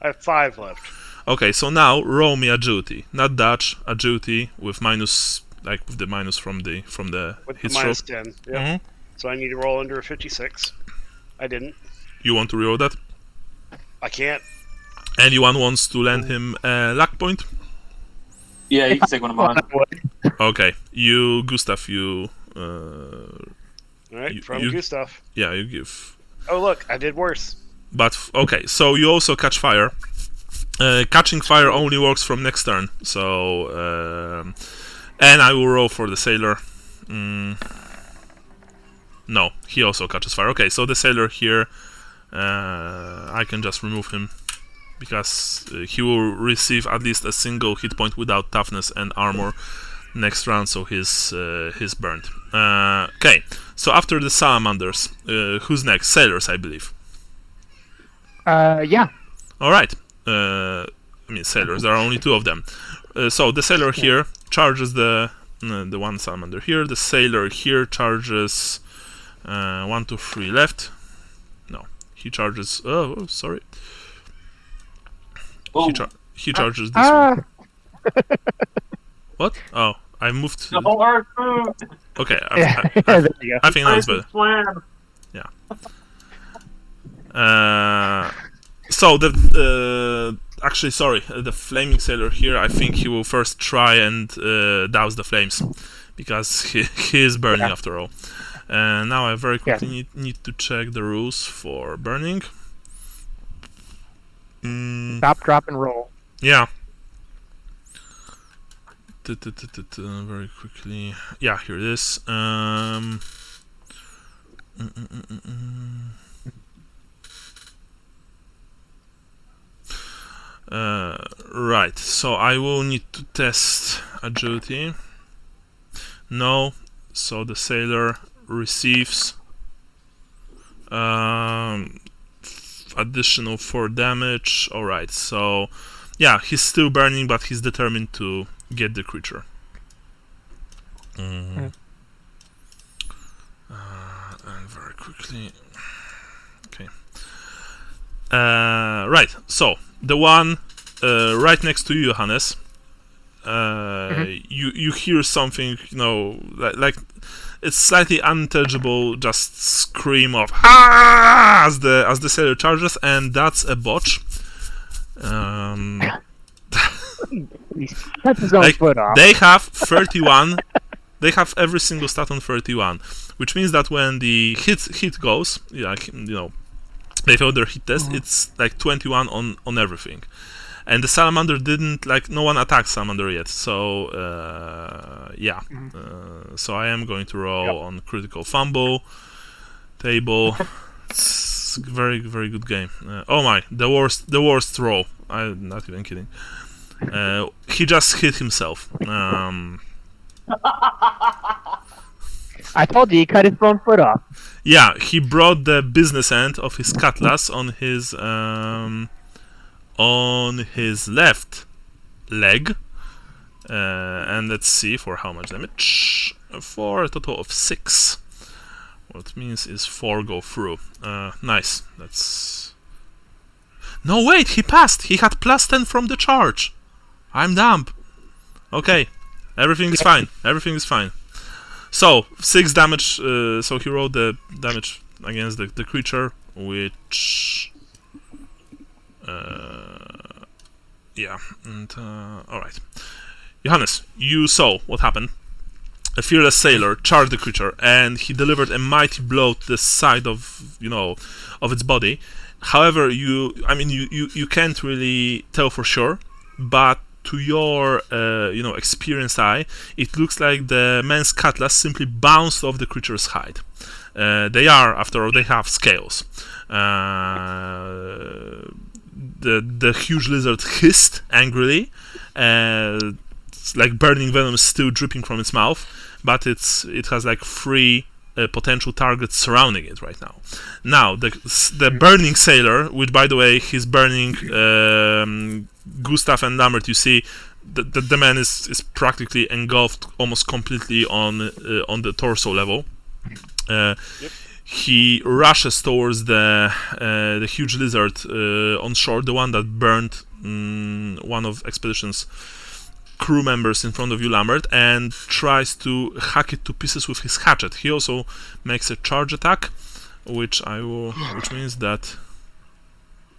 S4: I have 5 left.
S1: Okay, so now roll me agility, not dodge, agility with minus, like with the minus from the
S4: with
S1: hit
S4: the minus
S1: stroke.
S4: 10. Yep.
S1: Mm-hmm.
S4: So I need to roll under a 56. I didn't.
S1: You want to reroll that?
S4: I can't.
S1: Anyone wants to lend him a luck point?
S3: Yeah, you can take one of mine.
S1: Okay, Gustav,
S4: Alright, from Gustav.
S1: Yeah, you give.
S4: Oh look, I did worse.
S1: But, okay, so you also catch fire. Catching fire only works from next turn, so... and I will roll for the sailor. No, he also catches fire. Okay, so the sailor here, I can just remove him, because he will receive at least a single hit point without toughness and armor next round, so he's burned. Okay, so after the salamanders, who's next? Sailors, I believe.
S2: Yeah.
S1: Alright. I mean, sailors, there are only 2 of them. So the sailor here charges the the one salamander here. The sailor here charges 1, 2, 3 left. No, he charges. Oh, sorry.
S3: Oh,
S1: He charges this one. What? Oh, I moved.
S3: the whole arc.
S1: Okay,
S2: There you go.
S1: I think that was better.
S3: Slam.
S1: So the actually, sorry, the flaming sailor here. I think he will first try and douse the flames because he is burning after all. Now I very quickly need to check the rules for burning.
S2: Stop, drop, and roll.
S1: Yeah. Very quickly. Yeah, here it is. Right, so I will need to test agility. No, so the sailor receives additional 4 damage. Alright, so yeah, he's still burning, but he's determined to get the creature. And very quickly. Okay. Right, so the one right next to you, Johannes. You hear something, like it's slightly unintelligible, just scream of "Ah!" as the sailor charges, and that's a botch.
S2: He cuts his own foot off.
S1: They have 31. They have every single stat on 31, which means that when the hit goes, they fail their hit test. It's like 21 on everything. And the salamander didn't, no one attacked salamander yet, so so I am going to roll on critical fumble table. It's a very, very good game. Oh my, the worst roll. I'm not even kidding. He just hit himself.
S2: I told you, he cut his own foot off.
S1: Yeah, he brought the business end of his cutlass on his left leg, and let's see for how much damage. For a total of 6. What it means is 4 go through. Nice. That's. No, wait, he passed. He had +10 from the charge. I'm dumb. Okay, everything is fine. Everything is fine. So 6 damage. So he rolled the damage against the creature, which. Yeah, and alright. Johannes, you saw what happened. A fearless sailor charged the creature, and he delivered a mighty blow to the side of its body. However, you can't really tell for sure, but to your experienced eye, it looks like the man's cutlass simply bounced off the creature's hide. They have scales. The huge lizard hissed angrily, it's like burning venom is still dripping from its mouth, but it has 3 potential targets surrounding it right now. Now the burning sailor, which by the way he's burning Gustav and Lambert. You see the man is practically engulfed almost completely on the torso level. He rushes towards the huge lizard on shore, the one that burned one of Expedition's crew members in front of you, Lambert, and tries to hack it to pieces with his hatchet. He also makes a charge attack, which means that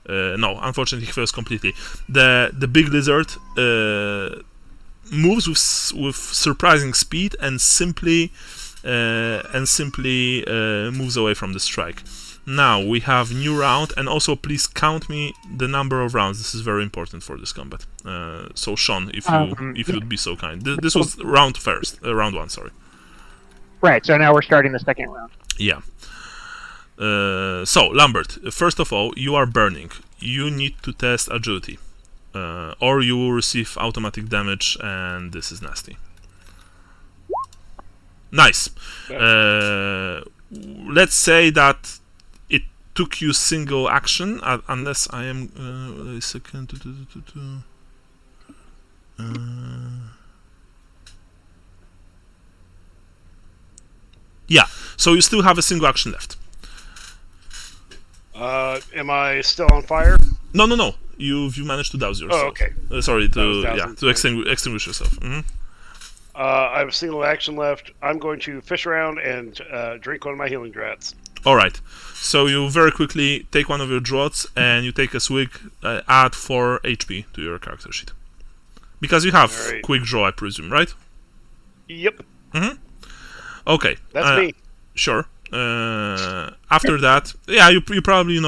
S1: no, unfortunately he fails completely. The big lizard moves with surprising speed and simply moves away from the strike. Now we have new round, and also please count me the number of rounds. This is very important for this combat. So Sean, if you'd be so kind. This was round 1, sorry.
S2: Right. So now we're starting the second round.
S1: Yeah. So Lambert, first of all, you are burning. You need to test agility, or you will receive automatic damage, and this is nasty. Nice. Let's say that it took you single action, unless I am. A second. Yeah. So you still have a single action left.
S4: Am I still on fire?
S1: No. You managed to douse yourself.
S4: Oh, okay.
S1: Sorry to
S4: dousing,
S1: to extinguish yourself.
S4: I have a single action left. I'm going to fish around and drink one of my healing draughts.
S1: All right. So you very quickly take one of your draughts and you take a swig. Add 4 HP to your character sheet because you have quick draw, I presume, right?
S4: Yep.
S1: Okay.
S4: That's me.
S1: Sure. After that, yeah, you probably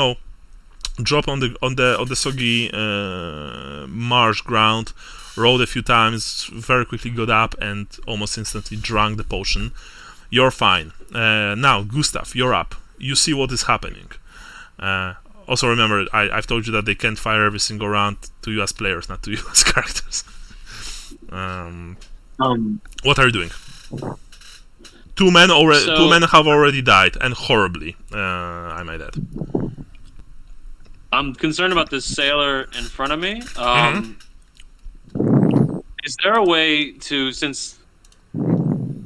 S1: drop on the soggy marsh ground, rolled a few times, very quickly got up and almost instantly drank the potion. You're fine. Now, Gustav, you're up. You see what is happening. Also remember, I've told you that they can't fire every single round to you as players, not to you as characters. What are you doing? Two men have already died, and horribly, I might add.
S3: I'm concerned about this sailor in front of me. Is there a way to,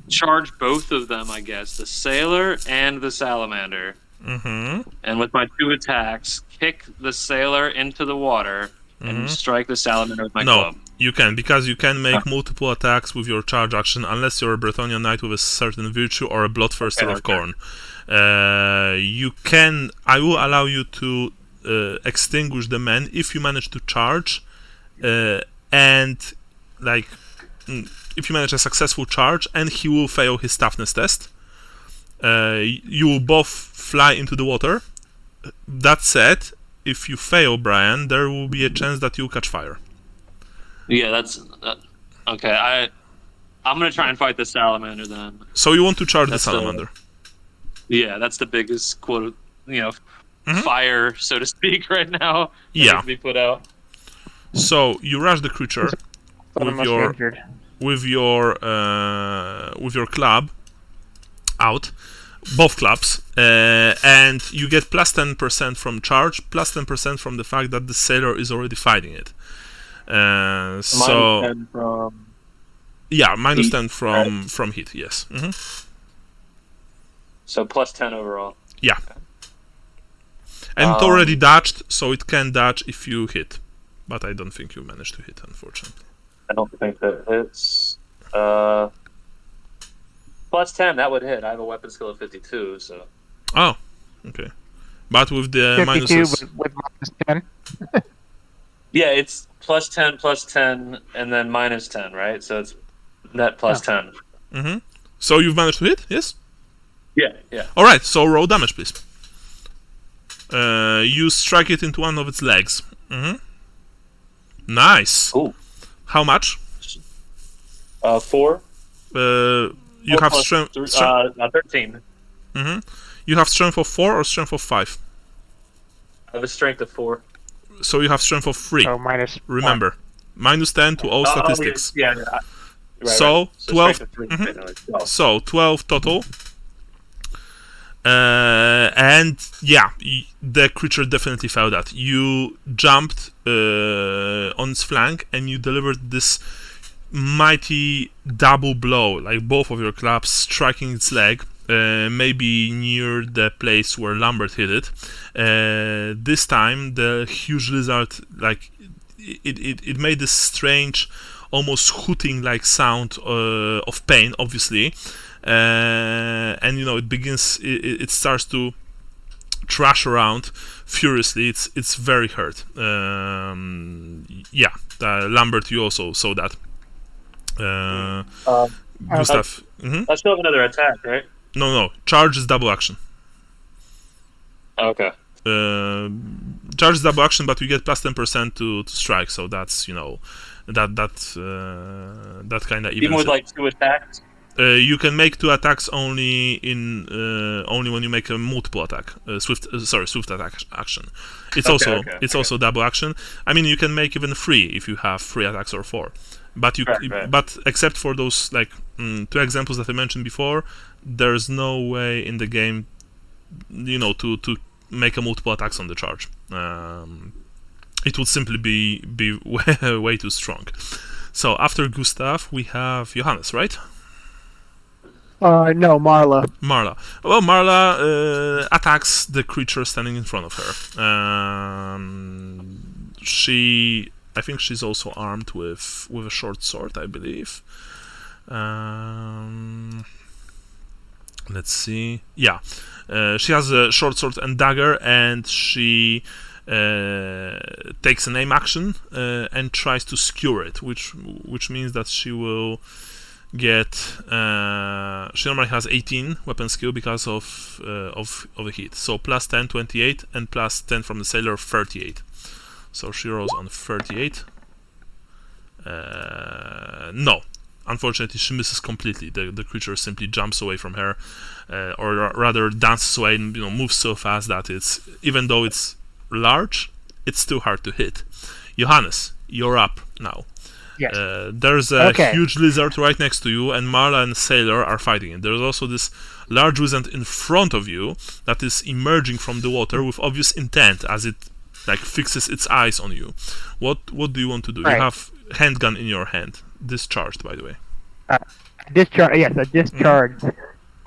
S3: charge both of them, I guess, the sailor and the salamander, and with my 2 attacks, kick the sailor into the water and strike the salamander with my club?
S1: No, you can, because you can make multiple attacks with your charge action unless you're a Bretonnian knight with a certain virtue or a bloodthirster of Khorne. You can. I will allow you to extinguish the man if you manage to charge, and if you manage a successful charge, and he will fail his toughness test. You will both fly into the water. That said, if you fail, Brian, there will be a chance that you'll catch fire.
S3: Yeah, that's okay. I'm gonna try and fight the salamander then.
S1: So you want to charge the salamander?
S3: Yeah, that's the biggest quote, fire, so to speak, right now.
S1: Yeah.
S3: Needs to be put out.
S1: So you rush the creature with your club out, both clubs, and you get plus 10% from charge, plus 10% from the fact that the sailor is already fighting it. So
S3: -10 from
S1: minus
S3: heat,
S1: 10 from hit. Yes.
S3: So plus 10 overall.
S1: Yeah. And it already dodged, so it can dodge if you hit. But I don't think you managed to hit, unfortunately.
S3: I don't think that hits. Plus 10, that would hit. I have a weapon skill of 52, so.
S1: Oh, okay. But with the
S2: 52
S1: minuses.
S2: with minus 10.
S3: Yeah, it's plus 10, and then minus 10, right? So it's net plus 10.
S1: So you've managed to hit, yes?
S3: Yeah.
S1: Alright, so roll damage, please. You strike it into one of its legs. Nice.
S3: Cool.
S1: How much?
S3: 4.
S1: You have strength.
S3: 13.
S1: You have strength of 4 or strength of 5?
S3: I have a strength of 4.
S1: So you have strength of 3.
S2: So minus.
S1: Remember, minus 10 to all statistics.
S3: Yeah. Right,
S1: So 12.
S3: strength of 3, 12.
S1: So 12 total. And yeah, the creature definitely felt that. You jumped on its flank and you delivered this mighty double blow, like both of your clubs striking its leg, maybe near the place where Lambert hit it. This time, the huge lizard, like it made this strange, almost hooting-like sound of pain, obviously. And it starts to thrash around furiously. It's very hurt. Lambert, you also saw that. Gustav.
S3: I still have another attack, right?
S1: No. Charge is double action.
S3: Okay.
S1: Charge is double action, but we get plus 10% to strike. So that's that kind of
S3: even with like 2 attacks.
S1: You can make 2 attacks only when you make a multiple attack, swift attack action. It's also double action. I mean, you can make even 3 if you have 3 attacks or 4. But but except for those 2 examples that I mentioned before, there's no way in the game, to make a multiple attacks on the charge. It would simply be way too strong. So after Gustav, we have Johannes, right?
S2: No, Marla.
S1: Marla. Well, Marla attacks the creature standing in front of her. I think she's also armed with a short sword, I believe. Let's see. Yeah, she has a short sword and dagger, and she takes an aim action and tries to skewer it, which means that she will get. She normally has 18 weapon skill because of a hit. So plus 10, 28, and plus 10 from the sailor, 38. So she rolls on 38. No. Unfortunately, she misses completely. The creature simply jumps away from her, or rather dances away and moves so fast that even though it's large, it's still hard to hit. Johannes, you're up now.
S2: Yes.
S1: There's a huge lizard right next to you, and Marla and Sailor are fighting it. There's also this large wizard in front of you that is emerging from the water with obvious intent as it fixes its eyes on you. What do you want to do?
S2: Right.
S1: You have handgun in your hand. Discharged, by the way.
S2: Discharge. Yes, a discharged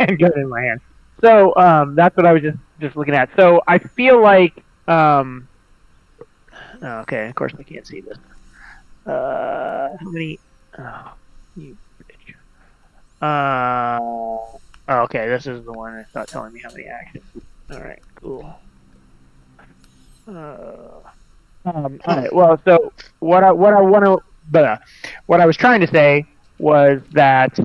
S2: handgun in my hand. So that's what I was just looking at. So I feel like okay, of course I can't see this. How many? Oh, you bitch. Okay, this is the one that's not telling me how many actions. All right, cool. All right. Well, so what I was trying to say was that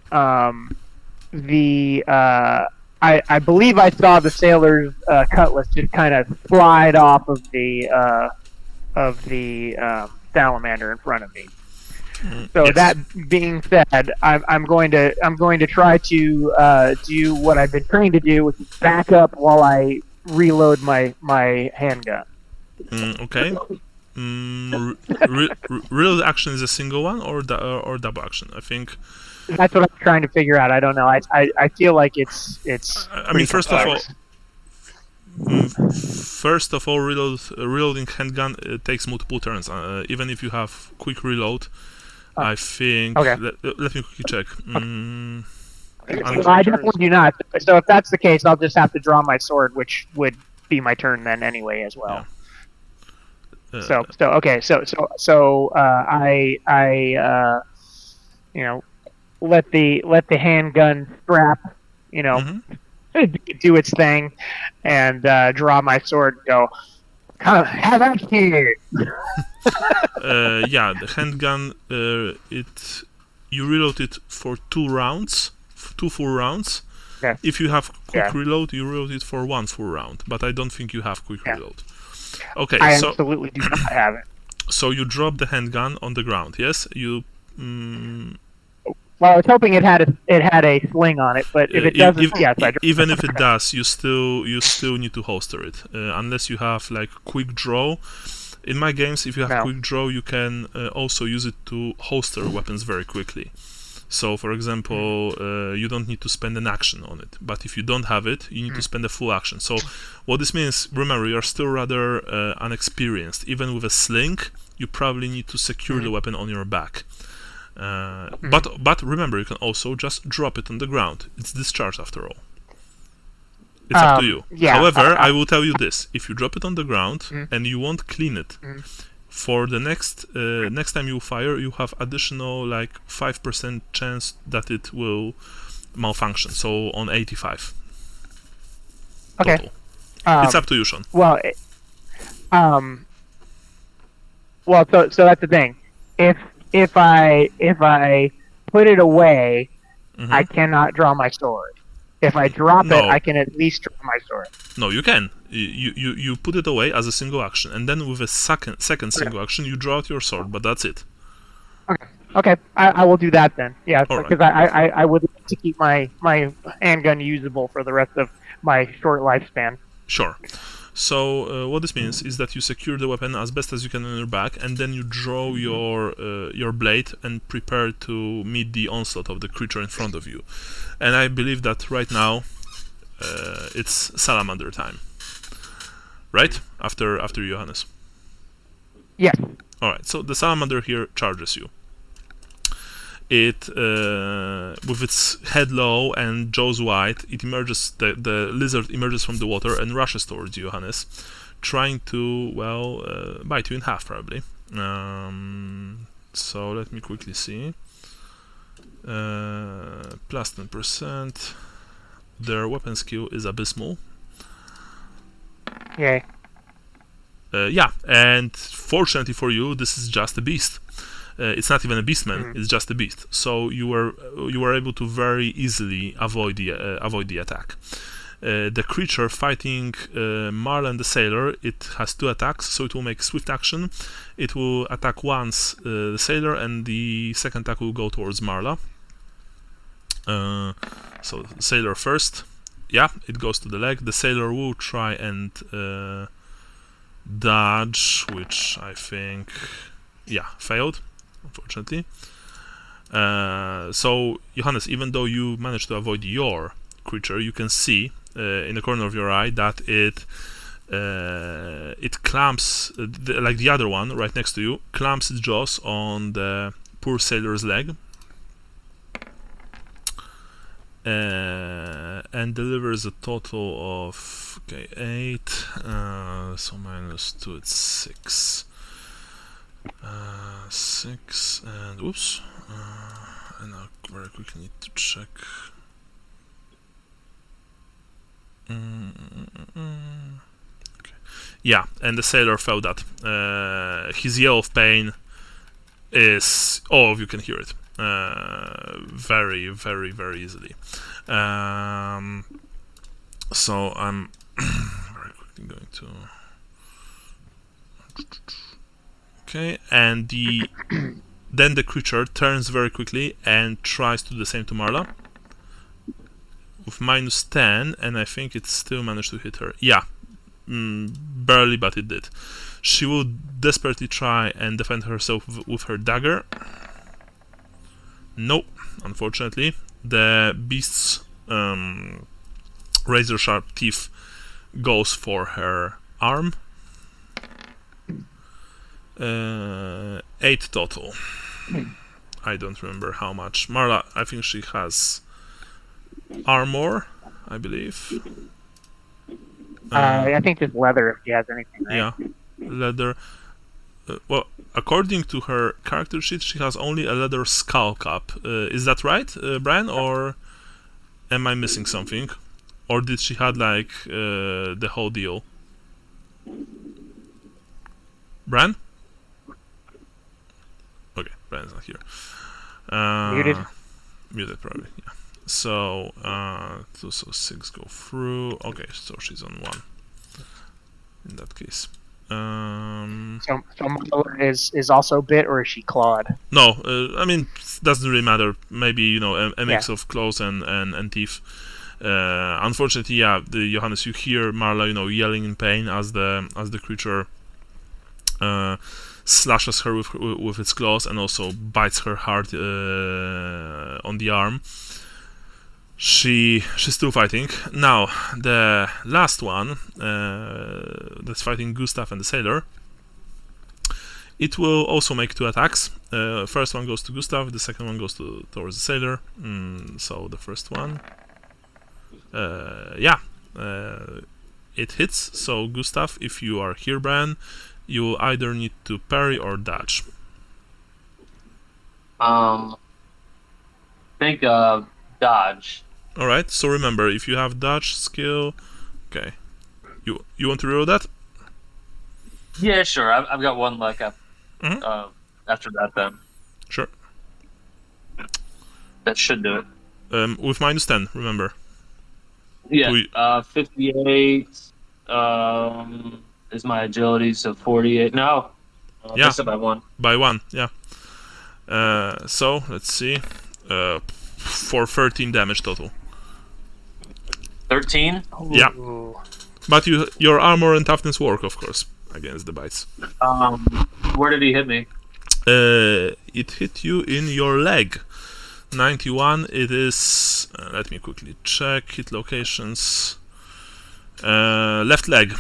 S2: I believe I saw the sailor's cutlass just kind of slide off of the salamander in front of me. So
S1: yes.
S2: That being said, I'm going to try to do what I've been trained to do, which is back up while I reload my handgun.
S1: Okay. Real action is a single one or double action? I think
S2: that's what I'm trying to figure out. I don't know. I feel like it's.
S1: I mean, first of all, reloading handgun takes multiple turns. Even if you have quick reload, I think.
S2: Okay.
S1: Let me quickly check.
S2: I definitely do not. So if that's the case, I'll just have to draw my sword, which would be my turn then anyway as well.
S1: Yeah.
S2: Okay. So I let the handgun strap do its thing, and draw my sword and go. Have at here.
S1: Yeah, the handgun. You reload it for 2 rounds, 2 full rounds.
S2: Okay.
S1: If you have quick reload, you reload it for 1 full round. But I don't think you have quick reload. Okay,
S2: I absolutely do not have it.
S1: So you drop the handgun on the ground. Yes, you.
S2: Well, I was hoping it had a sling on it, but if it doesn't, yes, I drop
S1: even if it does, you still need to holster it unless you have quick draw. In my games, if you have quick draw, you can also use it to holster weapons very quickly. So, for example, you don't need to spend an action on it. But if you don't have it, you need to spend a full action. So, what this means, remember, you are still rather unexperienced. Even with a sling, you probably need to secure the weapon on your back. But remember, you can also just drop it on the ground. It's discharged after all. It's up to you.
S2: Yeah,
S1: However, I will tell you this: if you drop it on the ground and you won't clean it, for the next time you fire, you have additional 5% chance that it will malfunction. So on 85.
S2: Okay.
S1: Total. It's up to you, Sean.
S2: Well, so that's the thing. If I put it away, I cannot draw my sword. If I drop it, I can at least draw my sword.
S1: No, you can. You put it away as a single action, and then with a second single action, you draw out your sword. But that's it.
S2: Okay. I will do that then. Yeah,
S1: All
S2: because I would like to keep my handgun usable for the rest of my short lifespan.
S1: Sure. So what this means is that you secure the weapon as best as you can on your back, and then you draw your blade and prepare to meet the onslaught of the creature in front of you. And I believe that right now it's salamander time. Right? After Johannes.
S2: Yes.
S1: Alright, so the salamander here charges you. it with its head low and jaws wide, it emerges. The lizard emerges from the water and rushes towards you, Johannes, trying to bite you in half probably. So let me quickly see. Plus 10%. Their weapon skill is abysmal.
S2: Yay.
S1: Yeah, and fortunately for you, this is just a beast. It's not even a beastman; it's just a beast. So you were able to very easily avoid the attack. The creature fighting Marla and the sailor, it has 2 attacks, so it will make swift action. It will attack once the sailor, and the second attack will go towards Marla. So sailor first. Yeah, it goes to the leg. The sailor will try and dodge, which I think, yeah, failed, unfortunately. So, Johannes, even though you managed to avoid your creature, you can see in the corner of your eye that it clamps, like the other one right next to you, clamps its jaws on the poor sailor's leg. And delivers a total of 8, so minus 2, it's 6. 6, and whoops, and I very quickly need to check. Okay. Yeah, and the sailor felt that. His yell of pain is, all of you can hear it. Very, very, very easily. So I'm very quickly going to. Okay, and then the creature turns very quickly and tries to do the same to Marla with minus 10, and I think it still managed to hit her. Yeah, barely, but it did. She will desperately try and defend herself with her dagger. Nope, unfortunately. The beast's razor-sharp teeth goes for her arm. 8 total. I don't remember how much. Marla, I think she has armor, I believe.
S2: I think just leather if she has anything, right?
S1: Yeah, leather. Well, according to her character sheet, she has only a leather skull cap. Is that right, Brian, or am I missing something? Or did she have like the whole deal? Brian? Okay, Brian's not here.
S2: Muted?
S1: Muted, probably, yeah. So, 2, so 6 go through. Okay, so she's on 1. In that case.
S2: So Marla is also bit, or is she clawed?
S1: No, I mean, it doesn't really matter. Maybe, a mix of claws and teeth. Unfortunately, yeah, Johannes, you hear Marla, yelling in pain as the creature slashes her with its claws and also bites her hard on the arm. She's still fighting. Now, the last one that's fighting Gustav and the sailor, it will also make 2 attacks. First one goes to Gustav, the second one goes towards the sailor. So the first one, it hits. So Gustav, if you are here, Brian, you will either need to parry or dodge.
S3: Think dodge.
S1: All right. So remember, if you have dodge skill, okay. You want to reroll that?
S3: Yeah, sure. I've got 1 luck up. After that, then.
S1: Sure.
S3: That should do it.
S1: With minus 10, remember.
S3: Yeah. 58 is my agility, so 48. No.
S1: Yeah.
S3: By 1.
S1: By 1, yeah. So let's see. For 13 damage total.
S3: 13?
S1: Yeah. But your armor and toughness work, of course, against the bites.
S3: Where did he hit me?
S1: It hit you in your leg. 91. It is. Let me quickly check hit locations. Left leg.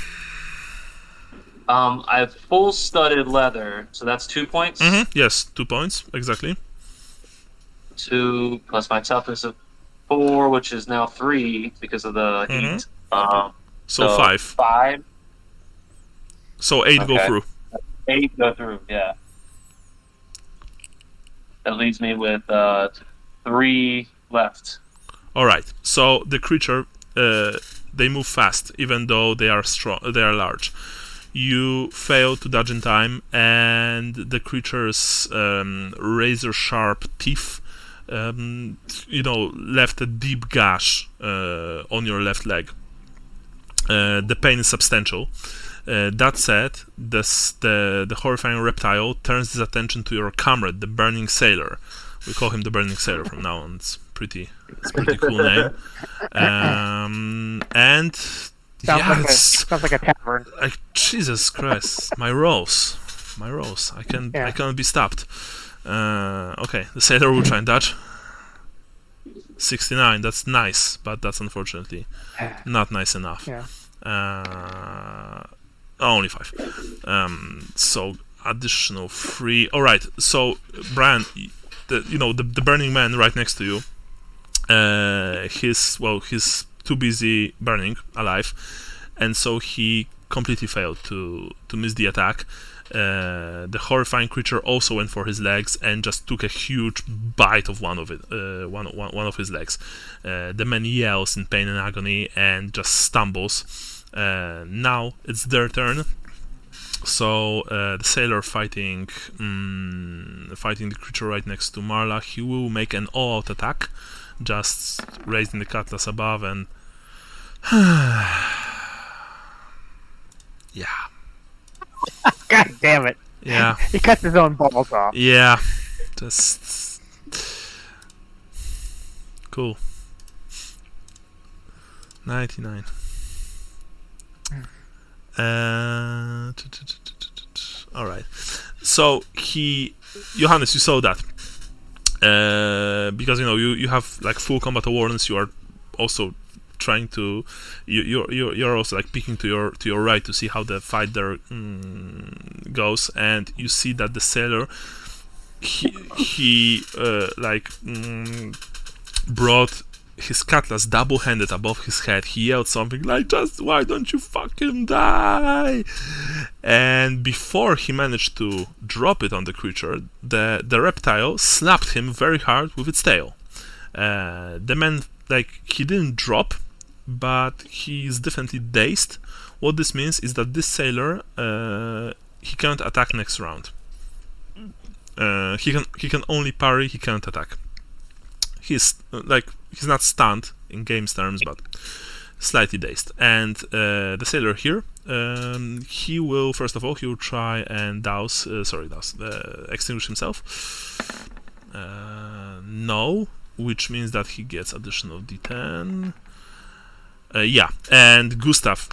S3: I have full studded leather, so that's 2 points.
S1: Yes, 2 points exactly.
S3: 2 plus my toughness of 4, which is now 3 because of the heat.
S1: So 5.
S3: 5.
S1: So 8 go
S3: Okay.
S1: through.
S3: 8 go through, yeah. That leaves me with 3 left.
S1: All right. So the creature, they move fast, even though they are strong. They are large. You fail to dodge in time, and the creature's razor-sharp teeth, left a deep gash on your left leg. The pain is substantial. That said, the horrifying reptile turns his attention to your comrade, the Burning Sailor. We call him the Burning Sailor from now on. It's pretty cool name. And
S2: Sounds like a tavern.
S1: like Jesus Christ, my rose. I cannot be stopped. Okay, the sailor will try and dodge. 69. That's nice, but that's unfortunately not nice enough.
S2: Yeah.
S1: Only 5. So additional 3. All right. So Brian, the burning man right next to you. He's too busy burning alive, and so he completely failed to miss the attack. The horrifying creature also went for his legs and just took a huge bite of one of his legs. The man yells in pain and agony and just stumbles. Now it's their turn. So the sailor fighting the creature right next to Marla, he will make an all-out attack, just raising the cutlass above and yeah.
S2: God damn it.
S1: Yeah.
S2: He cuts his own balls off.
S1: Yeah. Just cool. 99. All right. So Johannes, you saw that. Because you have like full combat awareness. You are also trying to you're also like peeking to your right to see how the fight there goes, and you see that the sailor he brought his cutlass double-handed above his head. He yelled something like, "Just why don't you fucking die?" And before he managed to drop it on the creature, the reptile slapped him very hard with its tail. The man, he didn't drop, but he's definitely dazed. What this means is that this sailor, he can't attack next round. He can only parry. He can't attack. He's not stunned in game's terms, but slightly dazed. And the sailor here, he will try and extinguish himself. No, which means that he gets additional D10. Yeah, and Gustav,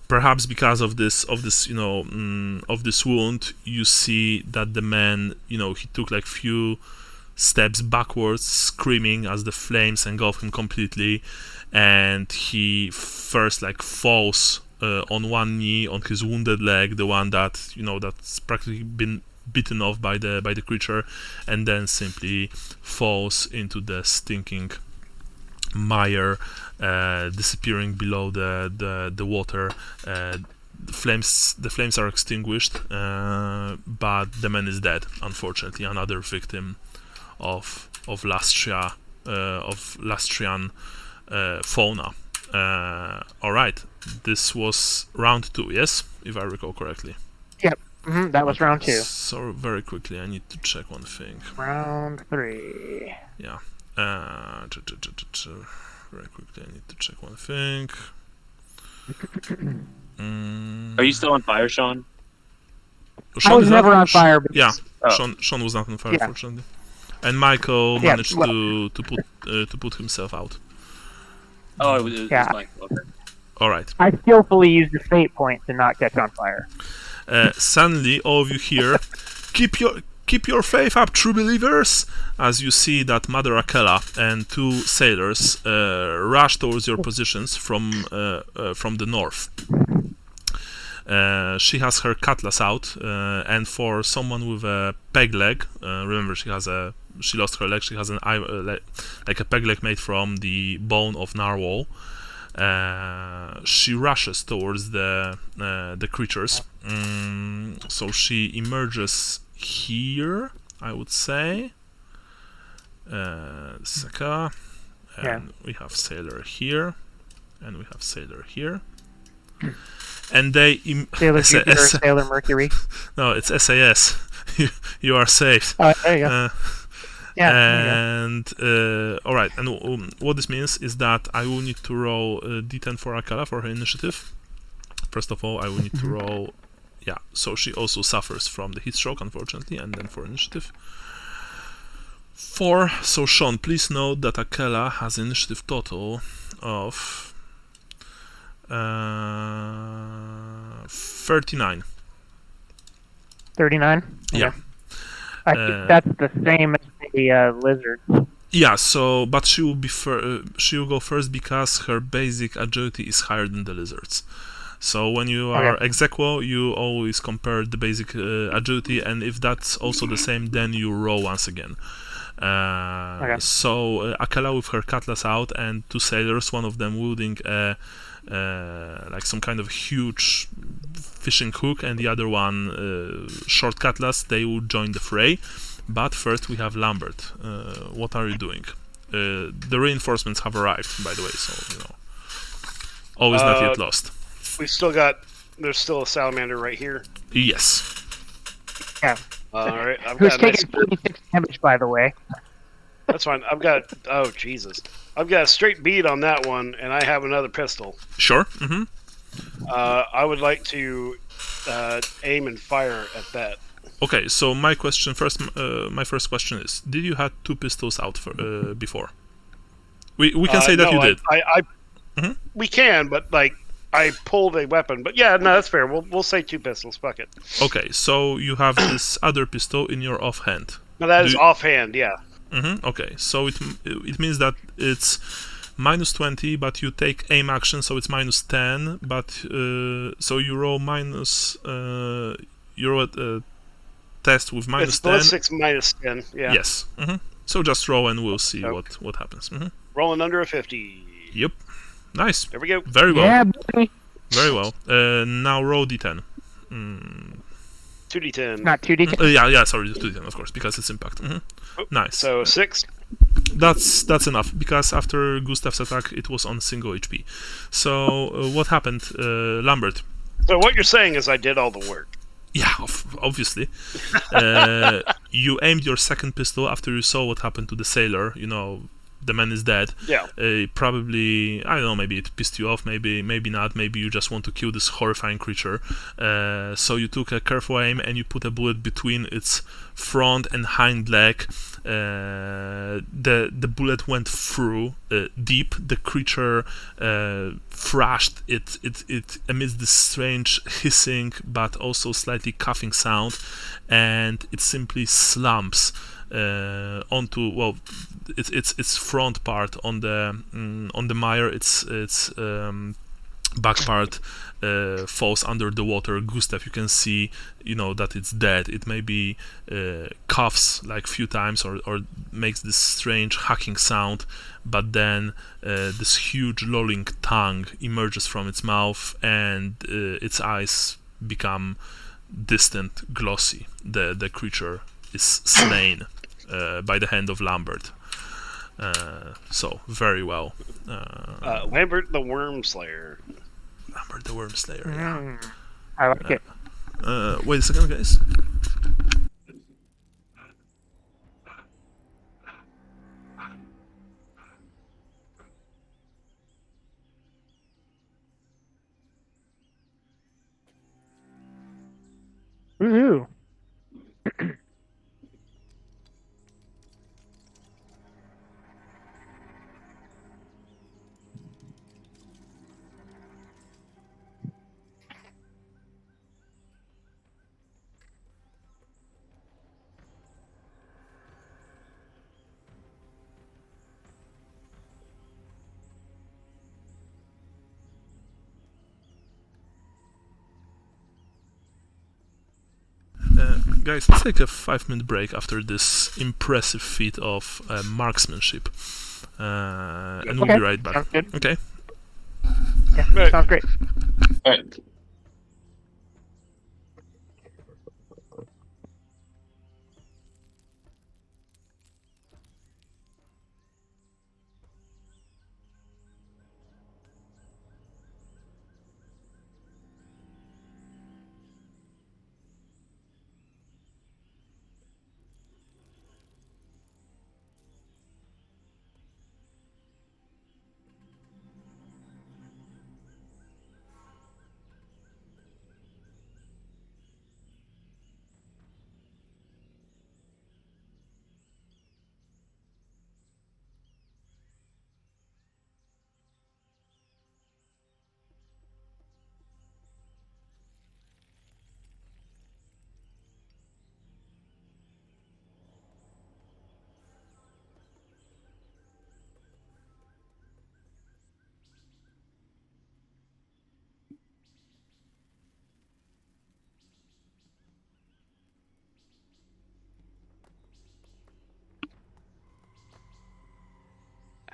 S1: perhaps because of this wound, you see that the man, he took few steps backwards, screaming as the flames engulf him completely, and he first falls on one knee on his wounded leg, the one that that's practically been bitten off by the creature, and then simply falls into the stinking mire, disappearing below the water. The flames are extinguished, but the man is dead, unfortunately. Another victim of Lustria, of Lustrian fauna. All right, this was round 2, yes, if I recall correctly.
S2: Yep, that was round 2.
S1: So very quickly, I need to check one thing.
S2: Round 3.
S1: Yeah. Very quickly, I need to check one thing.
S3: Are you still on fire, Sean?
S2: I was never on fire.
S1: Yeah,
S3: Oh.
S1: Sean was not on fire,
S2: Yeah.
S1: fortunately. And Michael
S2: Yeah,
S1: managed to put himself out.
S3: Oh, it was
S2: Yeah.
S3: Mike. Okay.
S1: All right.
S2: I skillfully used the fate point to not catch on fire.
S1: Suddenly, all of you here, keep your faith up, true believers, as you see that Mother Akela and 2 sailors rush towards your positions from the north. She has her cutlass out, and for someone with a peg leg, remember she has a she lost her leg. She has an eye, like a peg leg made from the bone of narwhal. She rushes towards the creatures. So she emerges here, I would say. Saka, and we have Sailor here, and we have Sailor here. And they
S2: Sailor Jupiter, Sailor Mercury.
S1: No, it's SAS. You are saved.
S2: Oh, there you go.
S1: And all right. And what this means is that I will need to roll D10 for Akala for her initiative. First of all, I will need to roll. Yeah. So she also suffers from the heat stroke, unfortunately, and then for initiative. 4. So Sean, please note that Akela has initiative total of 39.
S2: 39?
S1: Yeah.
S2: I think that's the same as the lizard.
S1: Yeah, so, but she will be she will go first because her basic agility is higher than the lizard's. So when you are ex aequo, you always compare the basic agility, and if that's also the same, then you roll once again. So Akela with her cutlass out and 2 sailors, one of them wielding like some kind of huge fishing hook, and the other one short cutlass. They will join the fray. But first we have Lambert. What are you doing? The reinforcements have arrived, by the way, so always not yet lost.
S4: There's still a salamander right here.
S1: Yes.
S2: Yeah.
S4: Alright, I've
S2: Who's
S4: got a nice...
S2: taking 36 damage, by the way.
S4: That's fine. Oh, Jesus. I've got a straight bead on that one, and I have another pistol.
S1: Sure.
S4: I would like to aim and fire at that.
S1: Okay, so my first question is: did you had 2 pistols out before? We can say that you did.
S4: We can, but like I pulled a weapon. But yeah, no, that's fair. We'll say 2 pistols. Fuck it.
S1: Okay, so you have this other pistol in your offhand.
S4: No, that is offhand. Yeah.
S1: Okay, so it means that it's -20, but you take aim action, so it's -10. But so you roll minus. You roll a test with -10.
S4: It's ballistics -10. Yeah.
S1: Yes. So just roll and we'll see what happens.
S4: Rolling under a 50.
S1: Yep. Nice.
S4: There we go.
S1: Very well.
S2: Yeah, buddy.
S1: Very well. Now roll D10.
S4: 2d10.
S2: Not 2d10.
S1: Yeah. Sorry, 2d10, of course, because it's impact. Nice.
S4: So 6.
S1: That's enough, because after Gustav's attack, it was on single HP. So what happened, Lambert?
S4: So what you're saying is I did all the work.
S1: Yeah, obviously. You aimed your second pistol after you saw what happened to the sailor. The man is dead.
S4: Yeah.
S1: Probably, I don't know, maybe it pissed you off, maybe not, maybe you just want to kill this horrifying creature. So you took a careful aim and you put a bullet between its front and hind leg. The bullet went through deep. The creature thrashed. It emits this strange hissing but also slightly coughing sound, and it simply slumps onto its front part on the mire. Its back part falls under the water. Gustav, you can see that it's dead. It maybe coughs like a few times or makes this strange hacking sound, but then this huge lolling tongue emerges from its mouth, and its eyes become distant, glossy. The creature is slain by the hand of Lambert. So very well.
S4: Lambert the Worm Slayer.
S1: Lambert the Worm Slayer. Yeah.
S2: I like it.
S1: Wait a second, guys.
S2: Ooh.
S1: guys, let's take a 5-minute break after this impressive feat of marksmanship. And we'll be right back.
S2: Sounds good.
S1: Okay.
S2: Yeah,
S4: Right.
S2: sounds great.
S3: All right.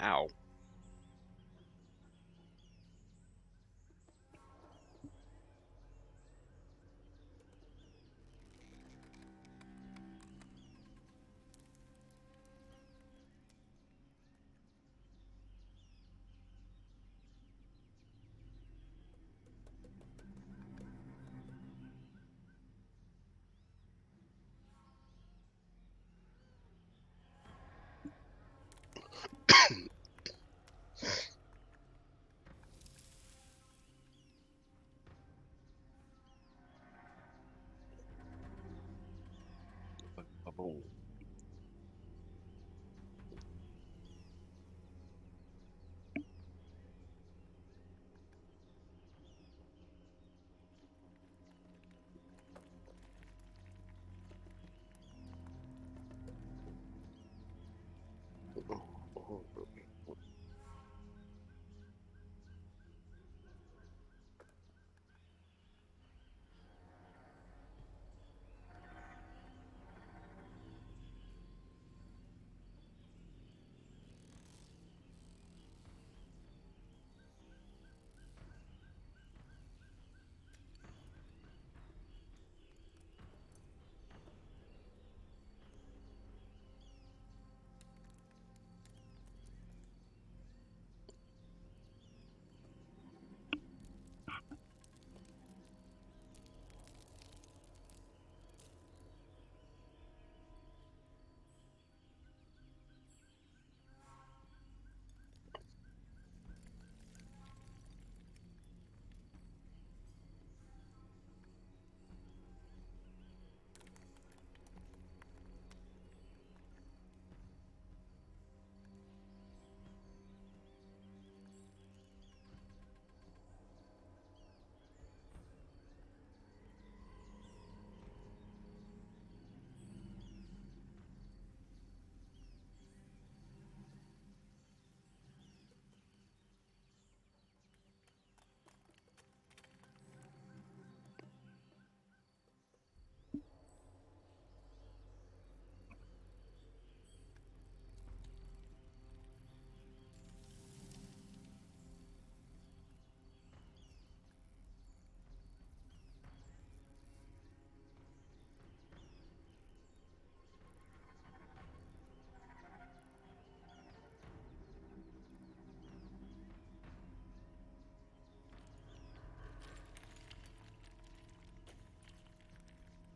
S4: Ow.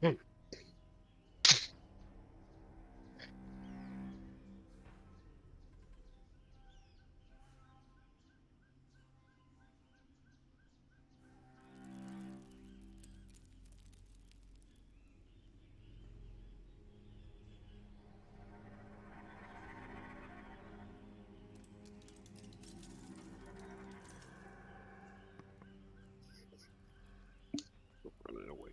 S4: Boom. Running away.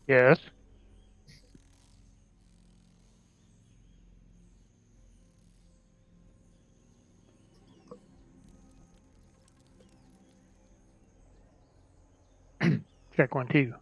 S2: Yes. Check 1, 2.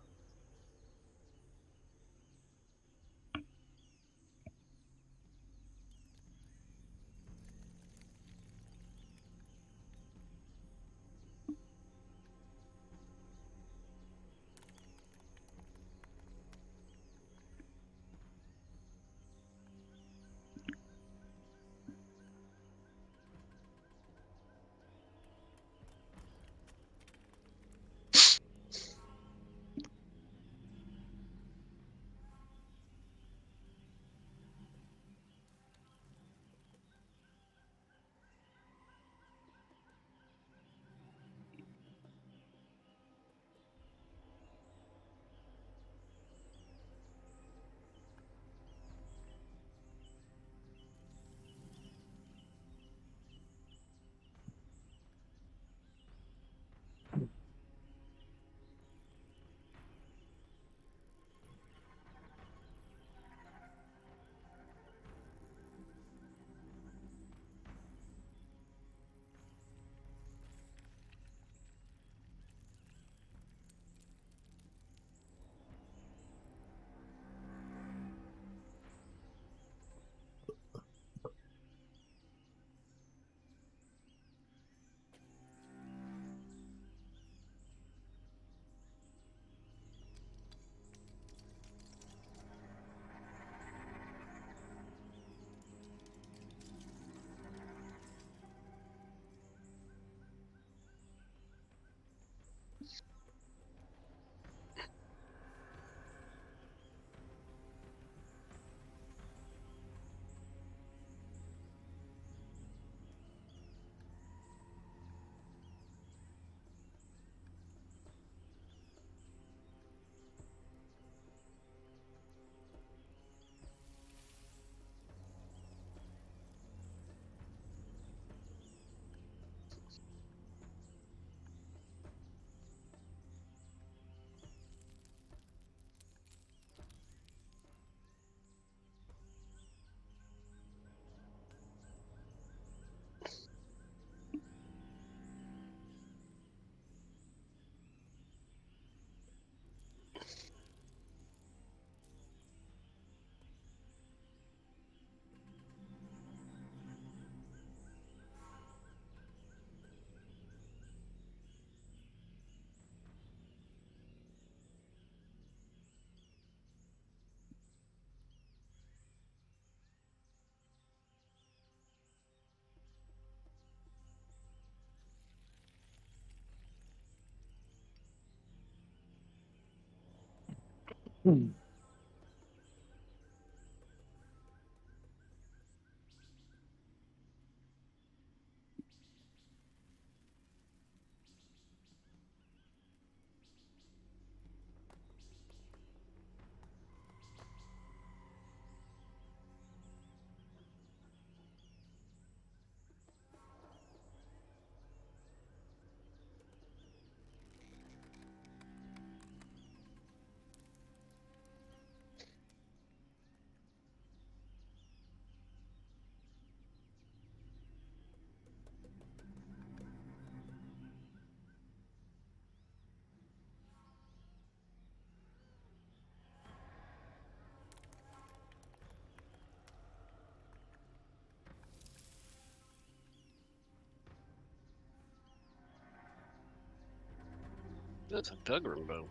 S4: That's a Dugrum bow.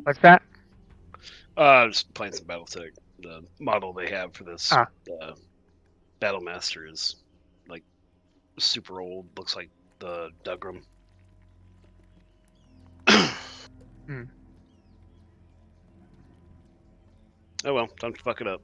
S2: What's that?
S4: Just playing some BattleTech. The model they have for this Battlemaster is like super old. Looks like the Dugrum. Oh well, time to fuck it up.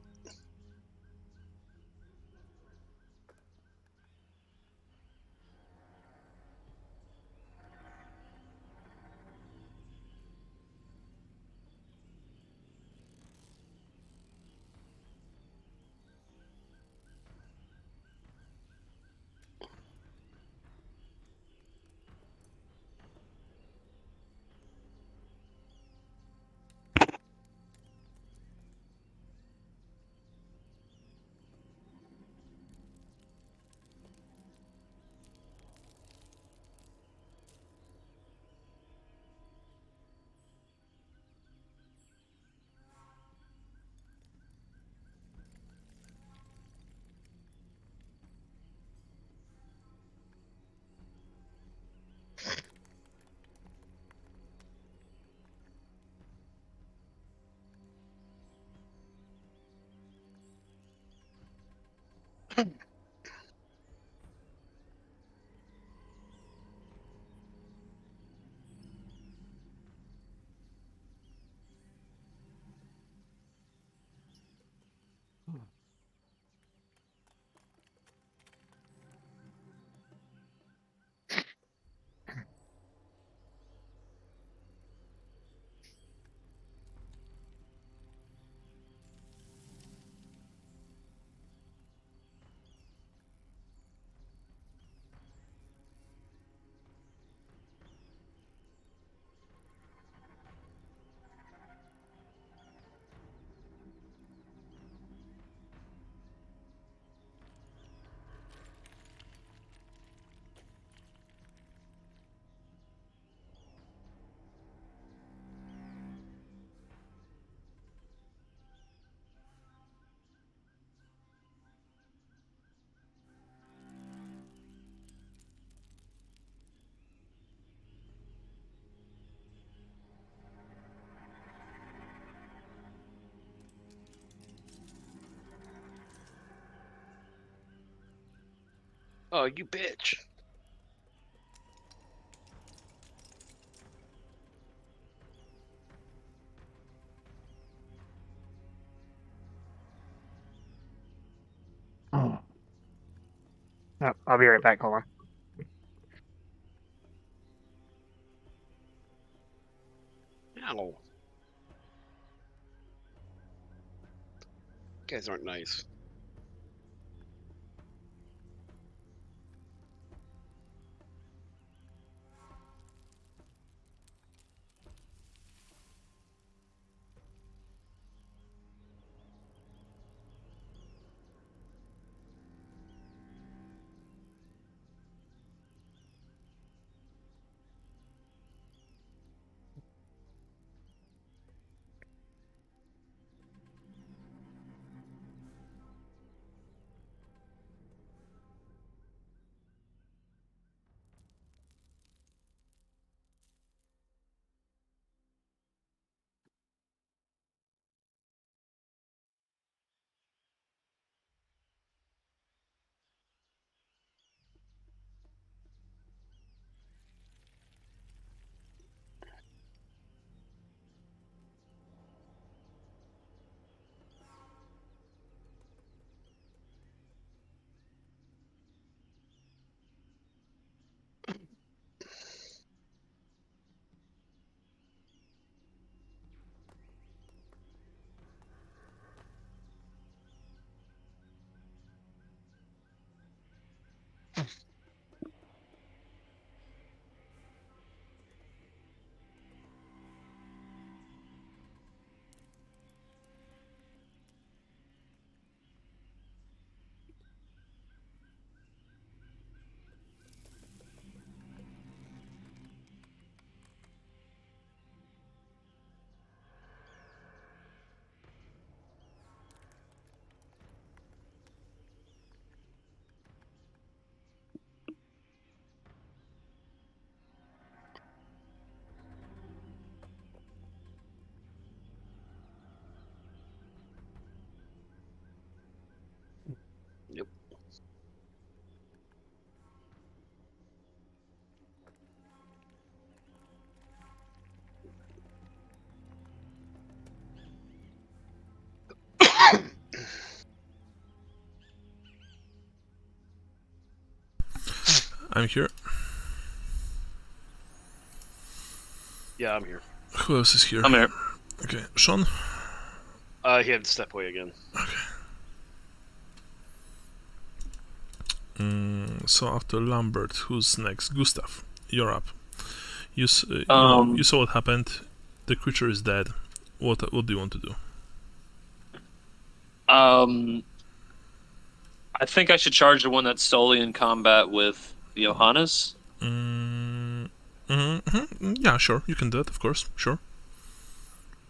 S4: Oh, you bitch.
S2: Oh, I'll be right back. Hold on.
S4: Ow. You guys aren't nice.
S5: Yep.
S1: I'm here.
S5: Yeah, I'm here.
S1: Who else is here?
S3: I'm here.
S1: Okay, Sean?
S5: He had to step away again.
S1: So after Lambert, who's next? Gustav, you're up. You saw what happened. The creature is dead. What do you want to do?
S3: I think I should charge the one that's solely in combat with Johannes.
S1: Yeah, sure. You can do it, of course. Sure.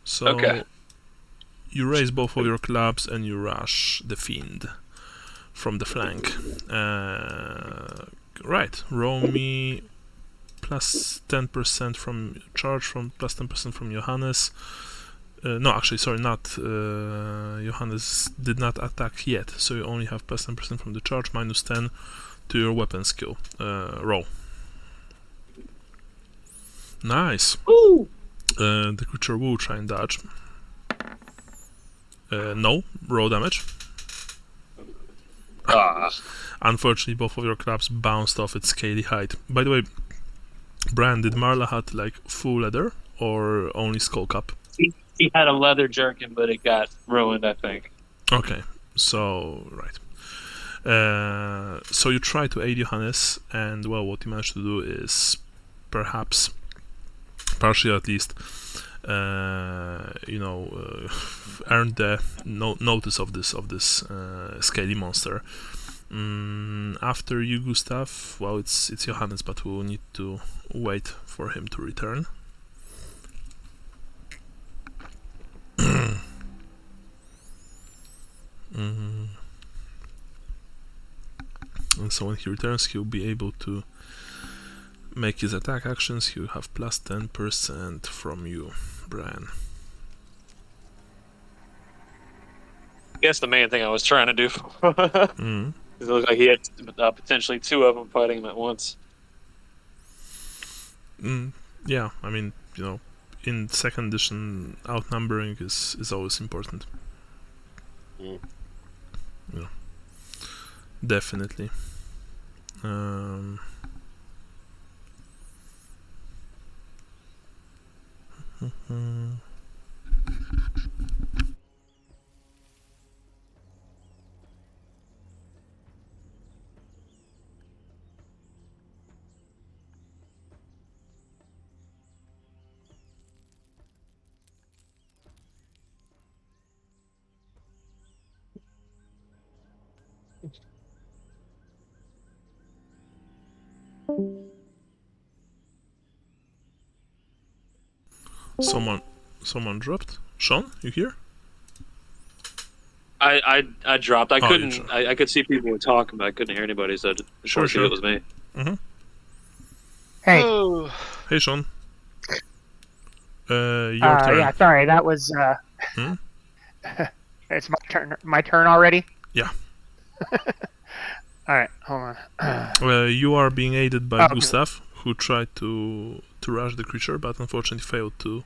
S1: So
S3: Okay.
S1: you raise both of your clubs and you rush the fiend from the flank. Right. Roll me plus 10% from charge, from plus 10% from Johannes. No, actually, sorry, not Johannes did not attack yet, so you only have plus 10% from the charge, minus 10 to your weapon skill. Roll. Nice.
S3: Woo!
S1: The creature will try and dodge. No, roll damage. Unfortunately, both of your clubs bounced off its scaly height. By the way, Bran, did Marla had like full leather or only skull cap?
S3: He had a leather jerkin, but it got ruined, I think.
S1: Okay, so right. So you try to aid Johannes, and well, what you manage to do is perhaps, partially at least, earn the notice of this scaly monster. After you, Gustav, well, it's Johannes, but we'll need to wait for him to return. And so when he returns, he'll be able to make his attack actions. He'll have plus 10% from you, Brian.
S3: I guess the main thing I was trying to do. It looked like he had potentially two of them fighting him at once.
S1: Yeah, I mean, in second edition, outnumbering is always important. Definitely. Someone dropped. Sean, you here?
S3: I dropped. I couldn't.
S1: Dropped.
S3: I could see people were talking, but I couldn't hear anybody. So I just
S1: Sure.
S3: it was me.
S2: Hey.
S5: Oh,
S1: Hey, Sean. Your turn.
S2: Yeah, sorry, that was. It's my turn. My turn already.
S1: Yeah.
S2: All right, hold on.
S1: You are being aided by
S2: Okay.
S1: Gustav, who tried to rush the creature, but unfortunately failed to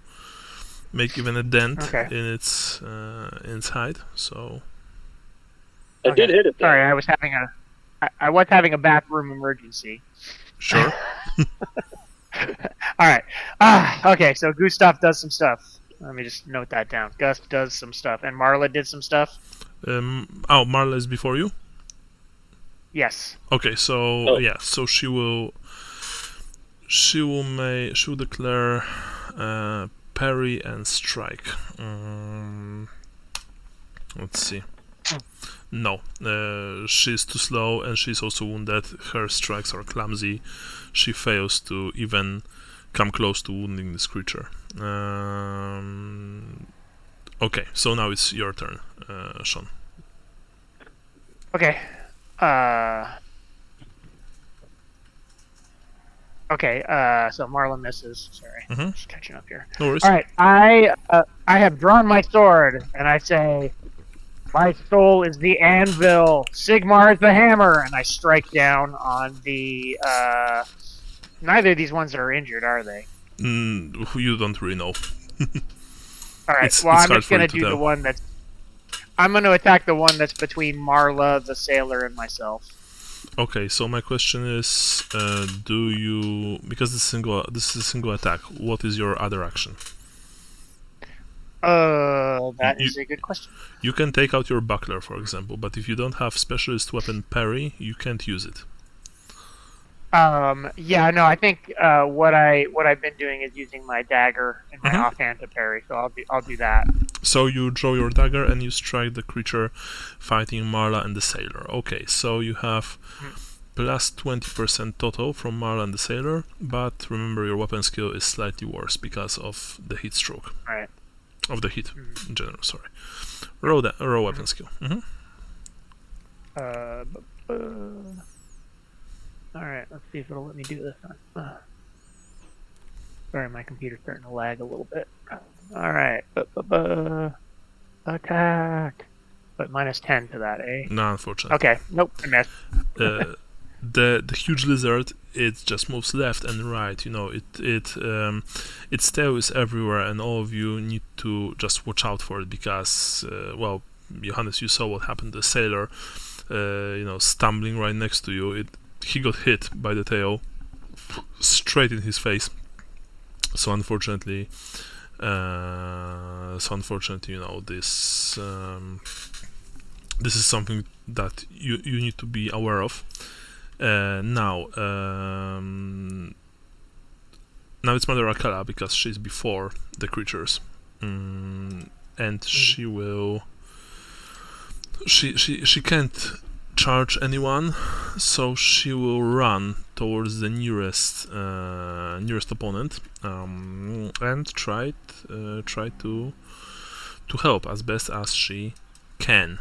S1: make even a dent in its hide. So
S3: I did hit it. Though.
S2: Sorry, I was having a bathroom emergency.
S1: sure.
S2: All right. Okay, so Gustav does some stuff. Let me just note that down. Gus does some stuff, and Marla did some stuff.
S1: Marla is before you.
S2: Yes.
S1: Okay, so yeah, so she will declare parry and strike. Let's see. No, she's too slow and she's also wounded. Her strikes are clumsy. She fails to even come close to wounding this creature. Okay, so now it's your turn, Sean.
S2: Okay. So Marla misses. Sorry, just catching up here.
S1: No worries.
S2: All right, I have drawn my sword, and I say, "My soul is the anvil. Sigmar is the hammer," and I strike down on the. Neither of these ones are injured, are they?
S1: You don't really know.
S2: All right.
S1: It's
S2: I'm
S1: hard
S2: just
S1: for you
S2: gonna
S1: to
S2: do
S1: tell.
S2: the one that's. I'm gonna attack the one that's between Marla, the sailor, and myself.
S1: Okay, so my question is, do you, because this is a single attack, what is your other action?
S2: That is a good question.
S1: You can take out your buckler, for example, but if you don't have specialist weapon parry, you can't use it.
S2: Yeah, no, I think what I've been doing is using my dagger and my offhand to parry, so I'll do that.
S1: So you draw your dagger and you strike the creature fighting Marla and the sailor. Okay, so you have plus 20% total from Marla and the sailor, but remember your weapon skill is slightly worse because of the heat stroke.
S2: Right.
S1: Of the heat in general, sorry. Roll weapon skill.
S2: Alright, let's see if it'll let me do this one. Sorry, my computer's starting to lag a little bit. Alright. Attack. But minus 10 to that, eh?
S1: No, unfortunately.
S2: Okay, nope, I missed.
S1: The huge lizard, it just moves left and right. You know, its tail is everywhere, and all of you need to just watch out for it because, well, Johannes, you saw what happened to the sailor. Stumbling right next to you. He got hit by the tail straight in his face. So unfortunately, this is something that you need to be aware of. Now it's Mother Akala because she's before the creatures, and she will. She can't charge anyone, so she will run towards the nearest opponent and try to help as best as she can.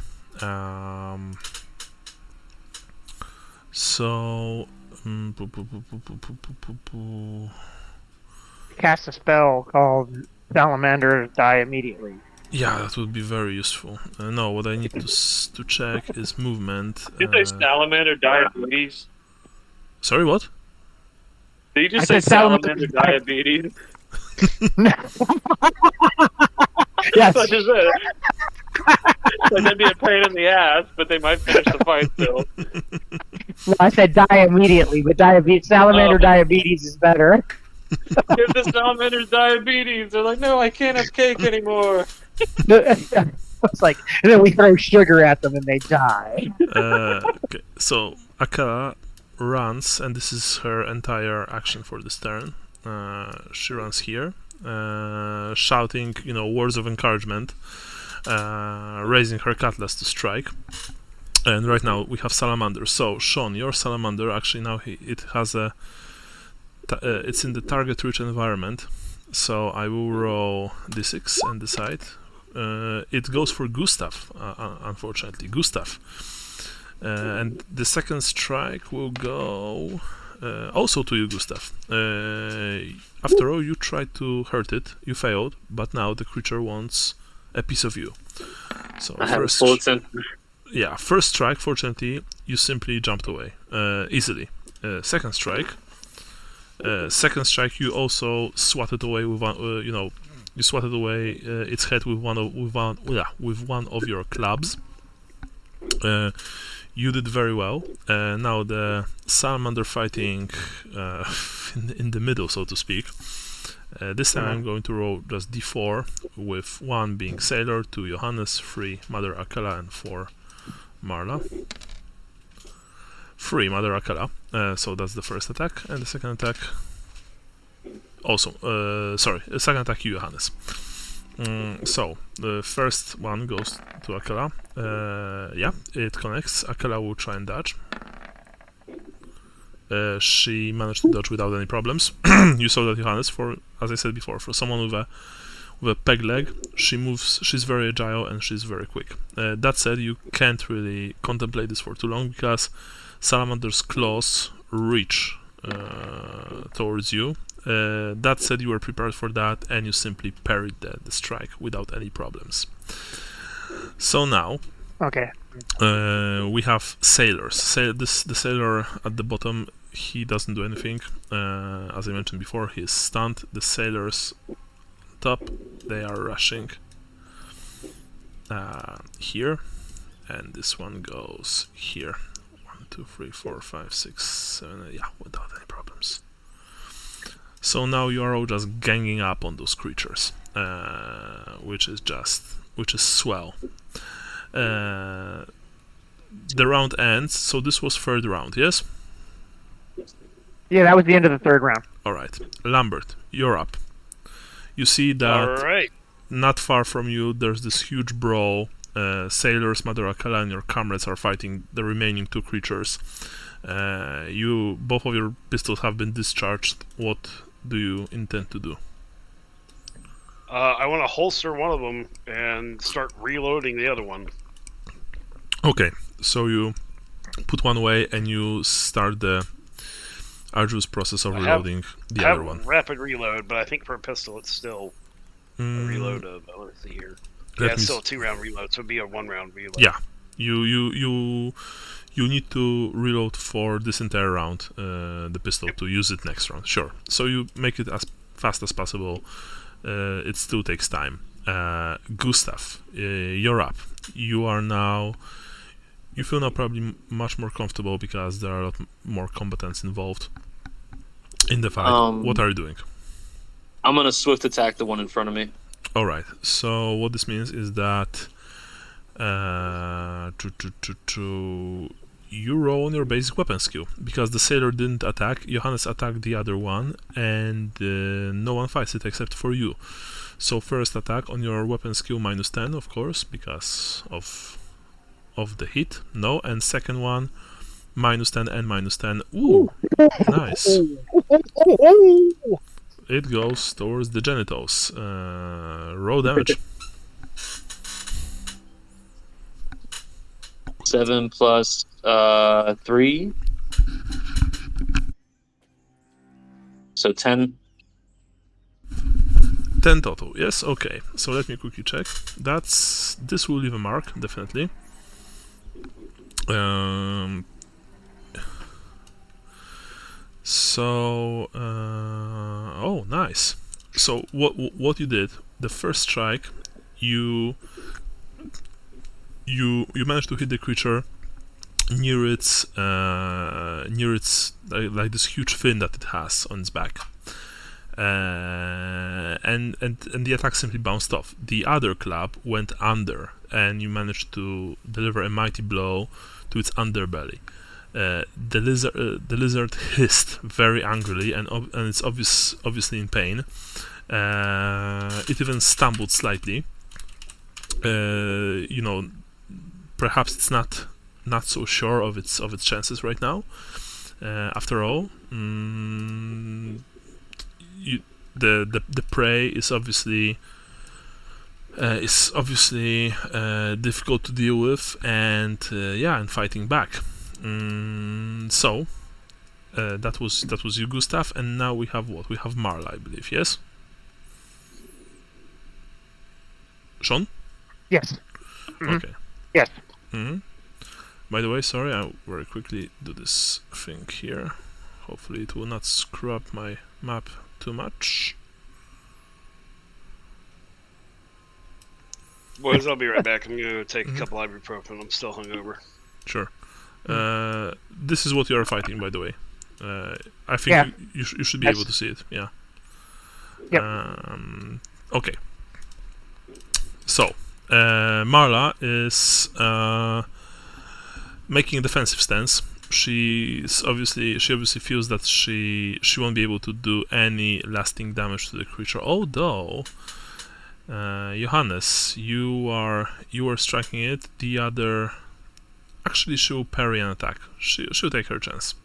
S2: Cast a spell called Salamander Die Immediately.
S1: Yeah, that would be very useful. No, what I need to check is movement.
S3: Did you say salamander diabetes?
S1: Sorry, what?
S3: Did you just say salamander diabetes?
S2: Yes.
S3: Such as it. Like, that'd be a pain in the ass, but they might finish the fight still.
S2: No, I said die immediately, but salamander diabetes is better.
S3: Give the salamanders diabetes. They're like, no, I can't have cake anymore.
S2: It's like, and then we throw sugar at them and they die.
S1: Okay, so Akala runs, and this is her entire action for this turn. She runs here, shouting, words of encouragement, raising her cutlass to strike. And right now we have salamander. So Sean, your salamander actually now it has a. It's in the target-rich environment. So I will roll d6 and decide. It goes for Gustav, unfortunately. Gustav. And the second strike will go also to you, Gustav. After all, you tried to hurt it, you failed, but now the creature wants a piece of you. So
S3: I have full sense.
S1: Yeah, first strike, fortunately, you simply jumped away easily. Second strike, you also swatted away with one, you swatted away its head with one of your clubs. You did very well. Now the salamander fighting in the middle, so to speak. This time I'm going to roll just d4, with 1 being Sailor, 2 Johannes, 3 Mother Akala, and 4 Marla. 3 Mother Akela. So that's the first attack, and the second attack. Also, the second attack you, Johannes. So the first one goes to Akela. Yeah, it connects. Akela will try and dodge. She managed to dodge without any problems. You saw that, Johannes, as I said before, for someone with a peg leg, she moves. She's very agile and she's very quick. That said, you can't really contemplate this for too long because Salamander's claws reach towards you. That said, you were prepared for that, and you simply parried the strike without any problems. So now,
S2: Okay.
S1: we have sailors. The sailor at the bottom, he doesn't do anything. As I mentioned before, he is stunned. The sailors on top, they are rushing here, and this one goes here. 1, 2, 3, 4, 5, 6, 7. Yeah, without any problems. So now you are all just ganging up on those creatures, which is swell. The round ends, so this was third round, yes?
S2: Yeah, that was the end of the third round.
S1: Alright, Lambert, you're up. You see that
S4: All right.
S1: not far from you there's this huge brawl. Sailors, Mother Akela, and your comrades are fighting the remaining 2 creatures. Both of your pistols have been discharged. What do you intend to do?
S4: I want to holster one of them and start reloading the other one.
S1: Okay, so you put one away and you start the arduous process of reloading the
S4: I
S1: other
S4: have
S1: one.
S4: rapid reload, but I think for a pistol it's still a reload of. Let's see here.
S1: Let
S4: Yeah, it's
S1: me
S4: still a 2-round reload, so it'd be a 1-round reload.
S1: Yeah, you need to reload for this entire round the pistol to use it next round. Sure. So you make it as fast as possible. It still takes time. Gustav, you're up. You feel now probably much more comfortable because there are a lot more combatants involved in the fight. What are you doing?
S3: I'm gonna swift attack the one in front of me.
S1: Alright, so what this means is that you roll on your basic weapon skill, because the sailor didn't attack, Johannes attacked the other one, and no one fights it except for you. So first attack on your weapon skill -10, of course, because of the hit. No, and second one -10 and -10. Ooh, nice. It goes towards the genitals. Roll damage.
S3: 7 plus 3. So 10.
S1: 10 total. Yes, okay. So let me quickly check. This will leave a mark, definitely. Oh, nice. So what you did, the first strike, you managed to hit the creature near its like this huge fin that it has on its back, and the attack simply bounced off. The other club went under, and you managed to deliver a mighty blow to its underbelly. The lizard hissed very angrily, and it's obviously in pain. It even stumbled slightly. Perhaps it's not so sure of its chances right now. After all, the prey is obviously difficult to deal with, and fighting back. So that was you, Gustav, and now we have what? We have Marla, I believe. Yes. Sean?
S2: Yes. Mm-hmm.
S1: Okay.
S2: Yes.
S1: Mm-hmm. By the way, sorry, I'll very quickly do this thing here. Hopefully it will not screw up my map too much.
S4: Boys, I'll be right back. I'm going to take a couple ibuprofen. I'm still hungover.
S1: Sure. This is what you are fighting, by the way. I think you should be able to see it. Yeah.
S2: Yep.
S1: Okay. So, Marla is making a defensive stance. she obviously feels that she won't be able to do any lasting damage to the creature. Although, Johannes, you are striking it. The other, actually, she will parry an attack. She'll take her chance.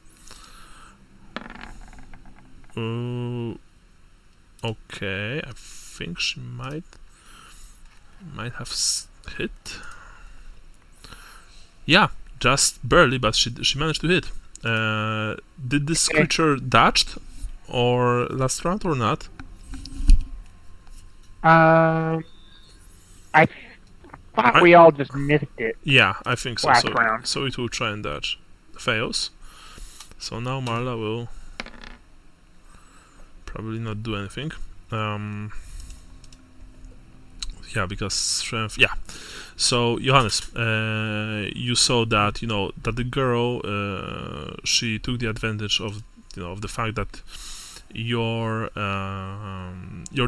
S1: Okay, I think she might have hit. Yeah, just barely, but she managed to hit. Did this creature dodged or last round or not?
S2: I thought we all just missed it.
S1: Yeah, I think so.
S2: Last round.
S1: So it will try and dodge. Fails. So now Marla will probably not do anything. Yeah, because strength. Yeah. So Johannes, you saw that that the girl she took the advantage of of the fact that you're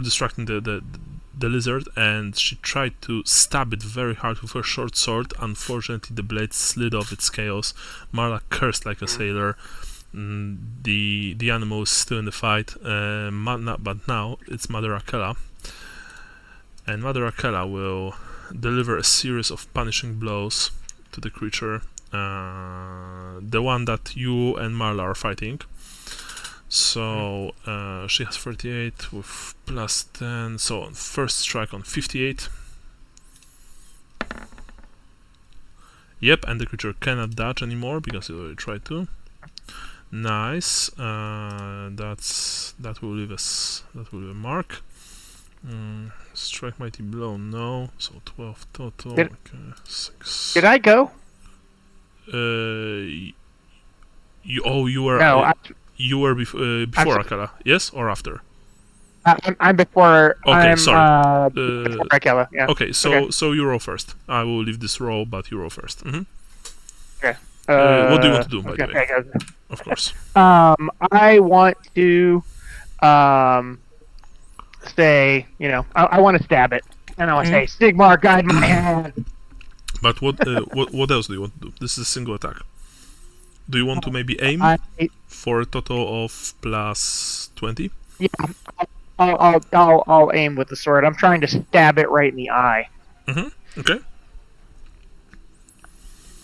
S1: distracting the lizard, and she tried to stab it very hard with her short sword. Unfortunately, the blade slid off its scales. Marla cursed like a sailor. The animal is still in the fight, but now it's Mother Akela, and Mother Akela will deliver a series of punishing blows to the creature, the one that you and Marla are fighting. So she has 38 with plus 10, so on first strike on 58. Yep, and the creature cannot dodge anymore because it already tried to. Nice. That will leave a mark. Strike mighty blow, no. So 12 total. Okay, 6.
S2: Did I go?
S1: You were.
S2: No,
S1: you were before Akela, yes, or after?
S2: I'm before.
S1: Okay,
S2: I'm,
S1: sorry.
S2: Before Akela, yeah.
S1: Okay, so you roll first. I will leave this roll, but you roll first.
S2: Okay.
S1: What do you want to do, by the way?
S2: Okay.
S1: Of course.
S2: I want to say, I want to stab it, and I want to say, Sigmar, guide my hand.
S1: But what else do you want to do? This is a single attack. Do you want to maybe aim for a total of plus 20?
S2: Yeah, I'll aim with the sword. I'm trying to stab it right in the eye.
S1: Okay.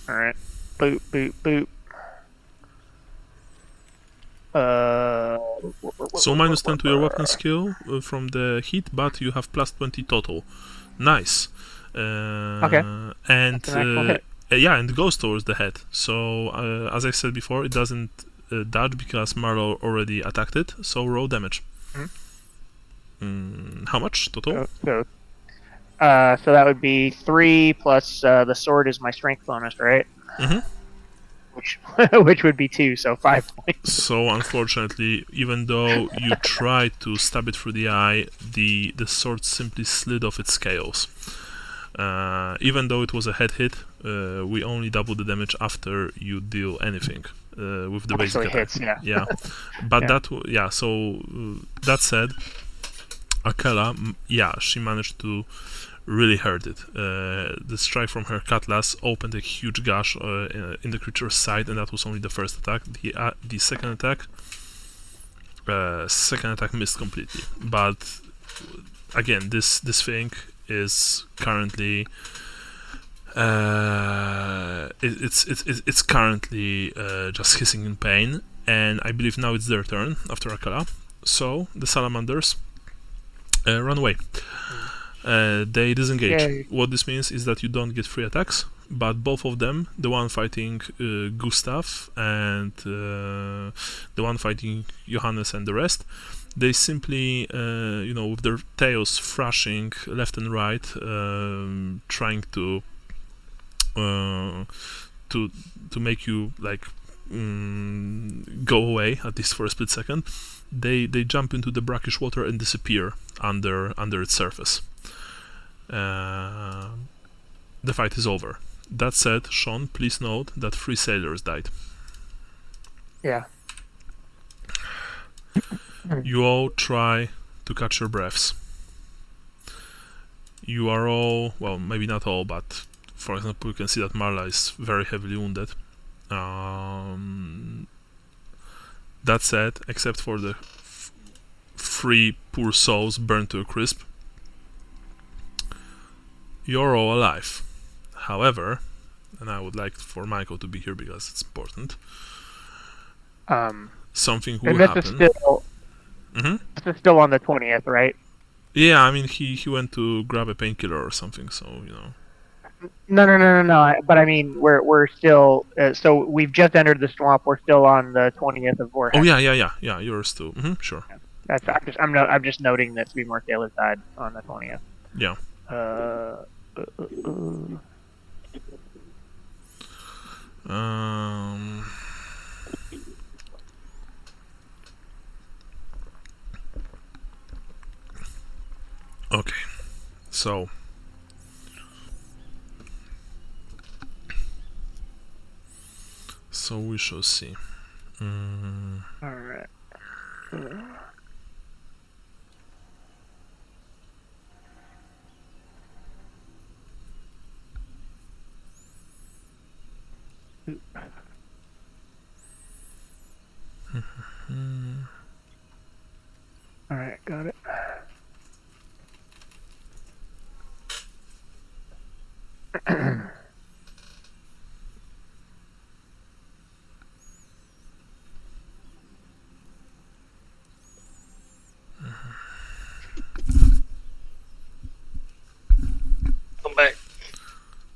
S2: All right. Boop, boop, boop.
S1: So minus 10 to your weapon skill from the hit, but you have plus 20 total. Nice.
S2: Okay.
S1: And yeah, and it goes towards the head. So as I said before, it doesn't dodge because Marlo already attacked it. So roll damage. How much total?
S2: So that would be 3 plus the sword is my strength bonus, right? Which would be 2, so 5 points.
S1: So unfortunately, even though you tried to stab it through the eye, the sword simply slid off its scales. Even though it was a head hit, we only double the damage after you deal anything with the basic attack.
S2: Hits, yeah.
S1: But that said, Akela, she managed to really hurt it. The strike from her cutlass opened a huge gash in the creature's side, and that was only the first attack. The second attack missed completely. But again, this thing is currently it's currently just hissing in pain, and I believe now it's their turn after Akela. So the salamanders run away. They disengage.
S2: Yay.
S1: What this means is that you don't get free attacks, but both of them, the one fighting Gustav and the one fighting Johannes and the rest, they simply, with their tails thrashing left and right, trying to make you go away, at least for a split second. They jump into the brackish water and disappear under its surface. The fight is over. That said, Sean, please note that 3 sailors died.
S2: Yeah.
S1: You all try to catch your breaths. You are all, well, maybe not all, but for example, you can see that Marla is very heavily wounded. That said, except for the three poor souls burned to a crisp, you're all alive. However, and I would like for Michael to be here because it's important, something will
S2: And this
S1: happen.
S2: is still
S1: Mhm.
S2: this is still on the 20th, right?
S1: Yeah, I mean, he went to grab a painkiller or something, so, you know.
S2: No. But I mean, we're still. So we've just entered the swamp. We're still on the 20th of Vortex.
S1: Oh, yeah, yours too. Sure.
S2: That's I'm just noting that Three More Sailors died on the 20th.
S1: Yeah. Okay, so we shall see.
S2: All right. All right, got it.
S5: I'm back.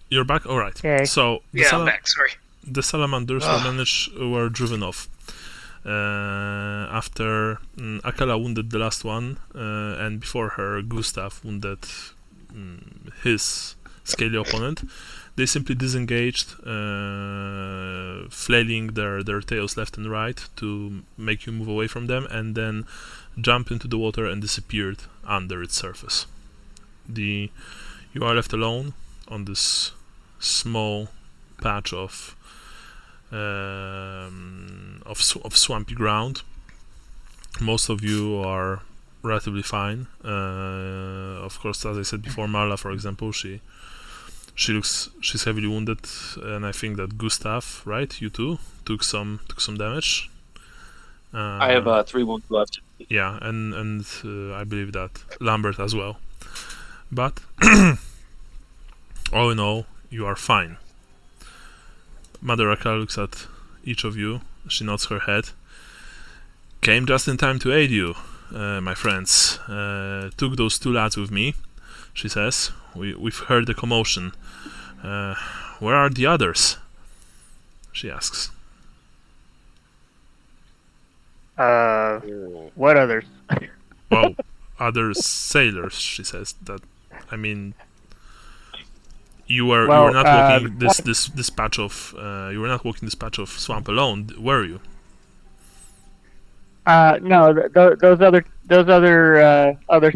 S1: You're back? Alright.
S2: Okay.
S1: So,
S5: I'm back. Sorry.
S1: the salamanders were driven off. After Akala wounded the last one, and before her, Gustav wounded his scaly opponent, they simply disengaged, flailing their tails left and right to make you move away from them, and then jumped into the water and disappeared under its surface. You are left alone on this small patch of swampy ground. Most of you are relatively fine. Of course, as I said before, Marla, for example, she's heavily wounded, and I think that Gustav, right, you too, took some damage.
S3: I have 3 wounds left.
S1: Yeah, and I believe that Lambert as well. But all in all, you are fine. Mother Akala looks at each of you. She nods her head. Came just in time to aid you, my friends. Took those 2 lads with me, she says. We've heard the commotion. Where are the others? She asks.
S2: What others?
S1: Well, other sailors, she says. That, I mean, you were not walking this patch of swamp alone, were you?
S2: No, those other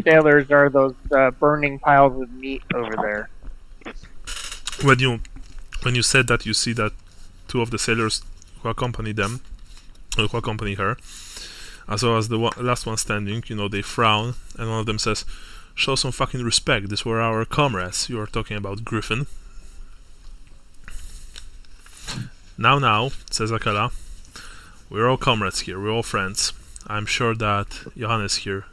S2: sailors are those burning piles of meat over there.
S1: When you said that, you see that 2 of the sailors who accompany her, as well as the last one standing, they frown, and one of them says, "Show some fucking respect. These were our comrades." You are talking about Griffin. Now, says Akala, we're all comrades here. We're all friends. I'm sure that Johannes here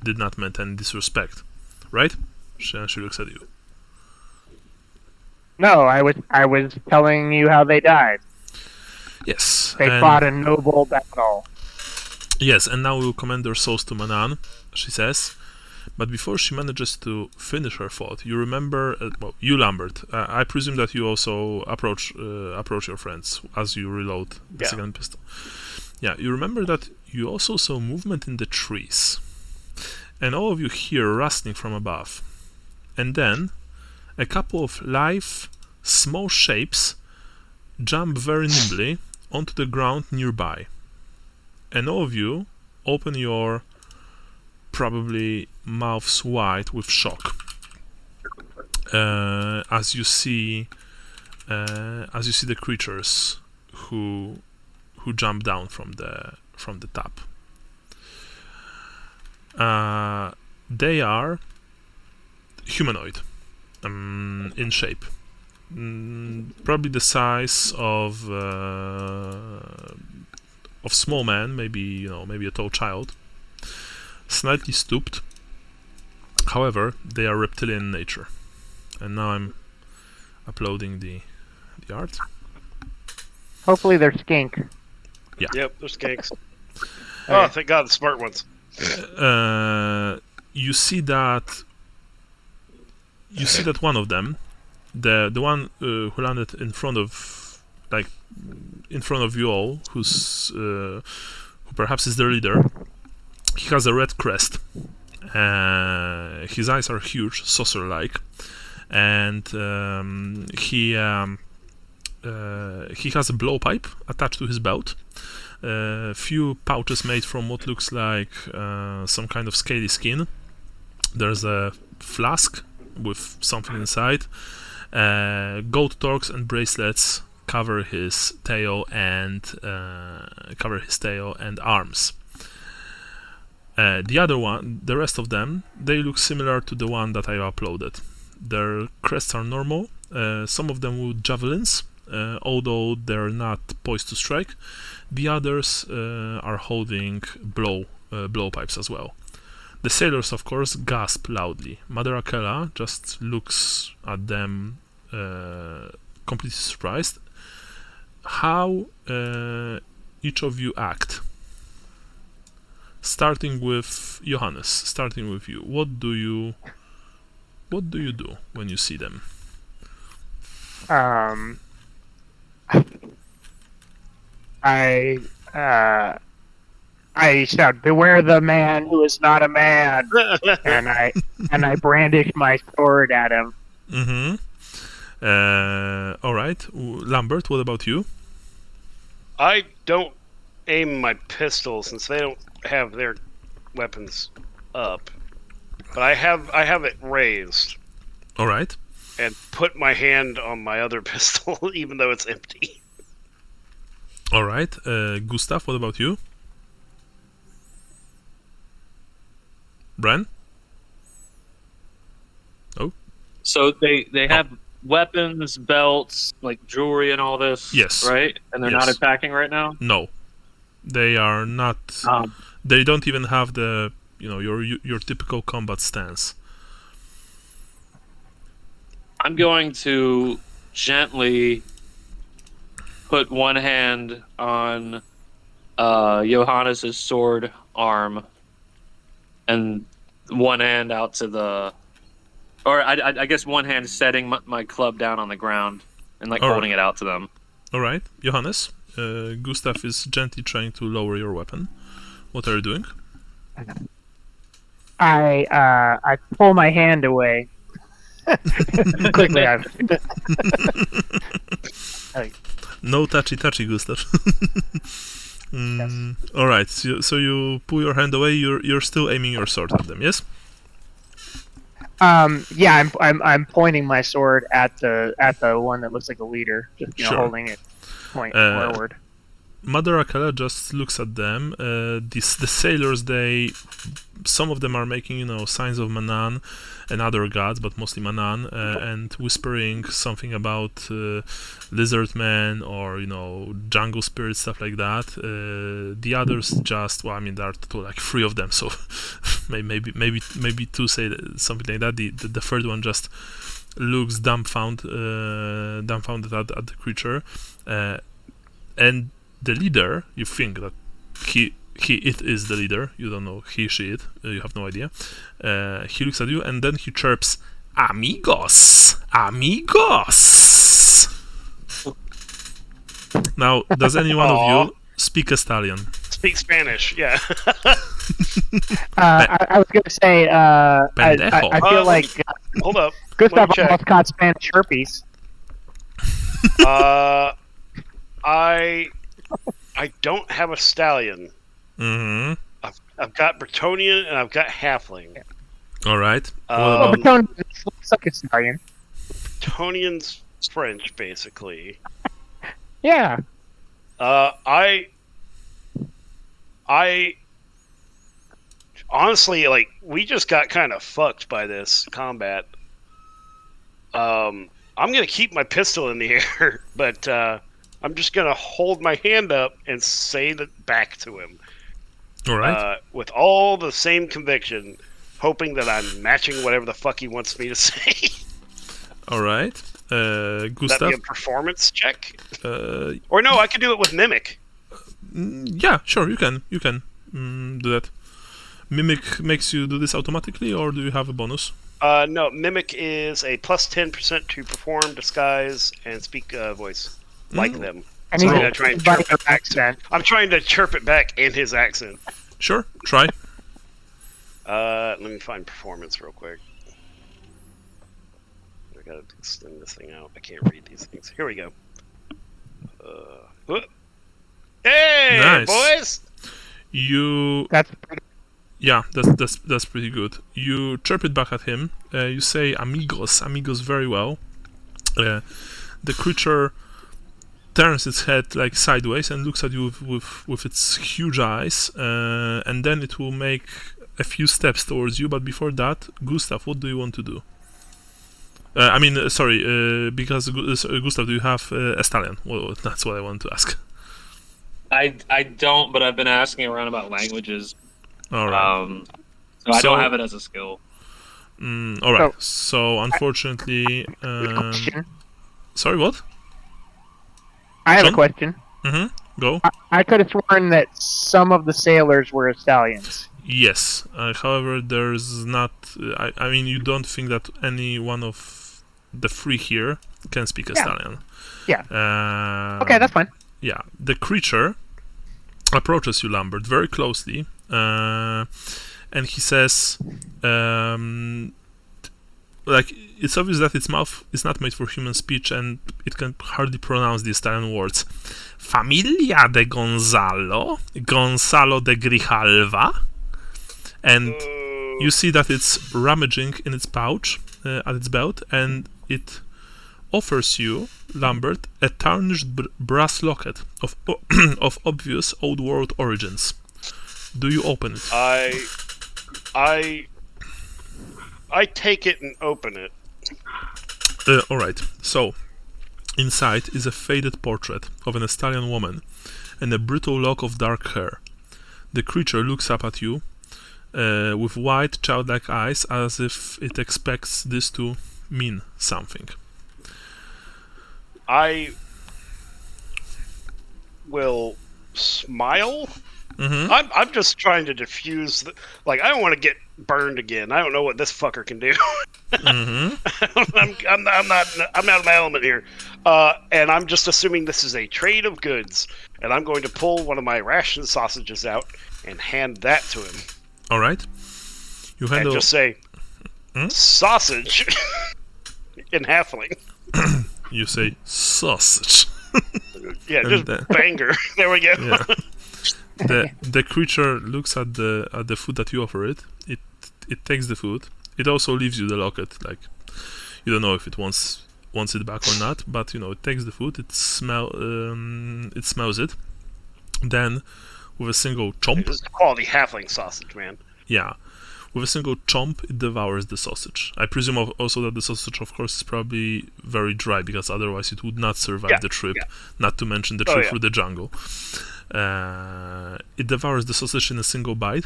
S1: did not mean any disrespect, right? She looks at you.
S2: No, I was telling you how they died.
S1: Yes.
S2: They fought a noble battle.
S1: Yes, and now we will commend their souls to Manann, she says. But before she manages to finish her thought, you remember, you, Lambert, I presume that you also approach your friends as you reload the second pistol. Yeah, you remember that you also saw movement in the trees. And all of you hear rustling from above. And then, a couple of live, small shapes jump very nimbly onto the ground nearby. And all of you open your probably mouths wide with shock as you see the creatures who jump down from the top. They are humanoid in shape. probably the size of small man, maybe maybe a tall child, slightly stooped. However, they are reptilian in nature, and now I'm uploading the art.
S2: Hopefully they're skink.
S4: Yep, they're skanks. Oh, thank God, the smart ones.
S1: You see that one of them, the one who landed in front of you all, who perhaps is the leader. He has a red crest. His eyes are huge, saucer-like, and he has a blowpipe attached to his belt. Few pouches made from what looks like some kind of scaly skin. There's a flask with something inside. Gold torques and bracelets cover his tail and arms. The rest of them, they look similar to the one that I uploaded. Their crests are normal. Some of them with javelins, although they're not poised to strike. The others are holding blowpipes as well. The sailors, of course, gasp loudly. Mother Akela just looks at them, completely surprised. How each of you act? Starting with Johannes. Starting with you. What do you do when you see them?
S2: I shout, "Beware the man who is not a man!" and I brandish my sword at him.
S1: Mm-hmm. All right, Lambert. What about you?
S4: I don't aim my pistol since they don't have their weapons up, but I have it raised.
S1: All right.
S4: And put my hand on my other pistol, even though it's empty.
S1: All right, Gustav. What about you? Bren? Oh.
S3: So they have weapons, belts, like jewelry and all this.
S1: Yes.
S3: Right? And they're not attacking right now?
S1: No. They are not. They don't even have the your typical combat stance.
S3: I'm going to gently put one hand on Johannes's sword arm and one hand out to the... Or I guess one hand setting my club down on the ground and holding it out to them.
S1: All right. Johannes, Gustav is gently trying to lower your weapon. What are you doing?
S2: I pull my hand away. Quickly,
S1: No touchy, Gustav.
S2: Yes.
S1: All right. So you pull your hand away. You're still aiming your sword at them. Yes.
S2: Yeah, I'm pointing my sword at the one that looks like a leader, just
S1: Sure.
S2: holding it point forward.
S1: Mother Akela just looks at them. The sailors, some of them are making signs of Manann and other gods, but mostly Manann, and whispering something about lizard men or jungle spirits, stuff like that. The others just, well, I mean, there are like 3 of them, so maybe 2 say something like that. The third one just looks dumbfounded at the creature, and the leader, you think that it is the leader. You don't know he, she, it. You have no idea. He looks at you and then he chirps, "Amigos, amigos." Now, does any one of you speak Estalian?
S4: Speak Spanish, yeah.
S2: I was gonna say, I feel like
S4: Hold up.
S2: Gustav
S4: Let me check.
S2: almost caught Spanish herpes.
S4: I don't have a stallion.
S1: Mm-hmm.
S4: I've got Bretonian and I've got Halfling.
S1: All right.
S2: Well, Bretonian looks like a stallion.
S4: Bretonian's French, basically.
S2: Yeah.
S4: I honestly, we just got kind of fucked by this combat. I'm gonna keep my pistol in the air, but I'm just gonna hold my hand up and say that back to him.
S1: All right.
S4: With all the same conviction, hoping that I'm matching whatever the fuck he wants me to say.
S1: All right.
S4: That'd
S1: Gustav.
S4: be a performance check.
S1: Uh,
S4: Or no, I could do it with mimic.
S1: yeah, sure. You can do that. Mimic makes you do this automatically, or do you have a bonus?
S4: No, mimic is a plus 10% to perform, disguise, and speak voice like them.
S2: And
S4: So
S2: he's
S4: I'm gonna try and chirp it back.
S2: accent.
S4: I'm trying to chirp it back in his accent.
S1: Sure. Try.
S4: Let me find performance real quick. I gotta extend this thing out. I can't read these things. Here we go. Whoop. Hey,
S1: Nice.
S4: boys!
S1: You.
S2: That's
S1: Yeah, that's pretty good. You chirp it back at him. You say amigos very well. The creature turns its head like sideways and looks at you with its huge eyes, and then it will make a few steps towards you. But before that, Gustav, what do you want to do? Because Gustav, do you have a stallion? Well, that's what I want to ask.
S3: I don't, but I've been asking around about languages.
S1: All right.
S3: So I
S1: So-
S3: don't have it as a skill.
S1: All right. So unfortunately,
S2: question.
S1: sorry, what?
S2: I have
S1: Sean?
S2: a question.
S1: Go.
S2: I could have sworn that some of the sailors were stallions.
S1: Yes. However, there's not. I mean, you don't think that any one of the three here can speak a stallion.
S2: Yeah. Okay, that's fine.
S1: Yeah. The creature approaches you, Lambert, very closely, and he says, like, it's obvious that its mouth is not made for human speech, and it can hardly pronounce the Italian words. Familia de Gonzalo de Grijalva, and you see that it's rummaging in its pouch at its belt, and it offers you, Lambert, a tarnished brass locket of of obvious old world origins. Do you open it?
S4: I take it and open it.
S1: All right. So, inside is a faded portrait of an Estalian woman and a brittle lock of dark hair. The creature looks up at you with wide, childlike eyes, as if it expects this to mean something.
S4: I will smile. I'm just trying to diffuse. I don't want to get burned again. I don't know what this fucker can do. I'm not in my element here, and I'm just assuming this is a trade of goods, and I'm going to pull one of my ration sausages out and hand that to him.
S1: All right. You
S4: And
S1: handle.
S4: just say, sausage in halfling.
S1: You say sausage.
S4: Yeah,
S1: And
S4: just banger. There we go.
S1: Yeah. The creature looks at the food that you offer it. It takes the food. It also leaves you the locket. Like, you don't know if it wants it back or not, but it takes the food. It smells it. Then, with a single chomp,
S4: This is quality halfling sausage, man.
S1: yeah, with a single chomp, it devours the sausage. I presume also that the sausage, of course, is probably very dry, because otherwise it would not survive the trip. Not to mention the trip through the jungle. It devours the sausage in a single bite,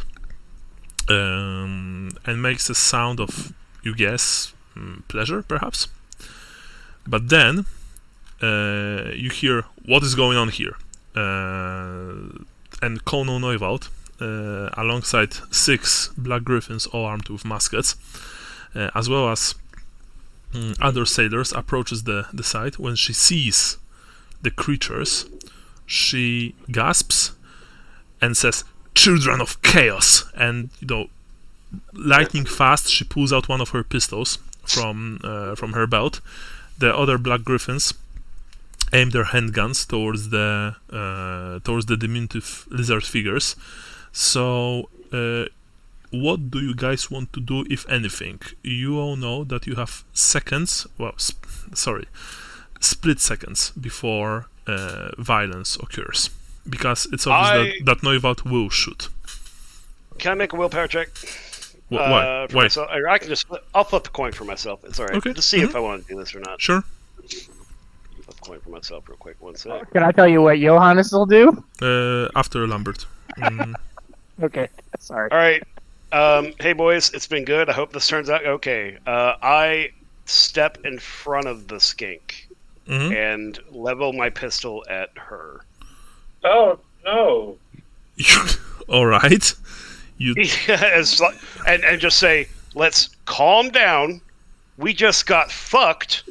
S1: and makes a sound of, you guess, pleasure, perhaps. But then you hear, what is going on here? And Kono Neuwald, alongside 6 black griffins, all armed with muskets, as well as other sailors, approaches the side. When she sees the creatures, she gasps and says, "Children of chaos!" And lightning fast, she pulls out one of her pistols from her belt. The other black griffins aim their handguns towards the diminutive lizard figures. So, what do you guys want to do, if anything? You all know that you have seconds. Well, split seconds before violence occurs, because it's obvious that Neuwald will shoot.
S4: Can I make a willpower check?
S1: Why?
S4: For myself? I can I'll flip a coin for myself. It's all right.
S1: Okay.
S4: Just see if I want to do this or not.
S1: Sure.
S4: I'll coin for myself real quick. 1 sec.
S2: Can I tell you what Johannes will do?
S1: After Lambert.
S2: Okay, sorry.
S4: All right. Hey, boys. It's been good. I hope this turns out okay. I step in front of the skink and level my pistol at her.
S3: Oh no!
S1: All right. You
S4: and just say, let's calm down. We just got fucked.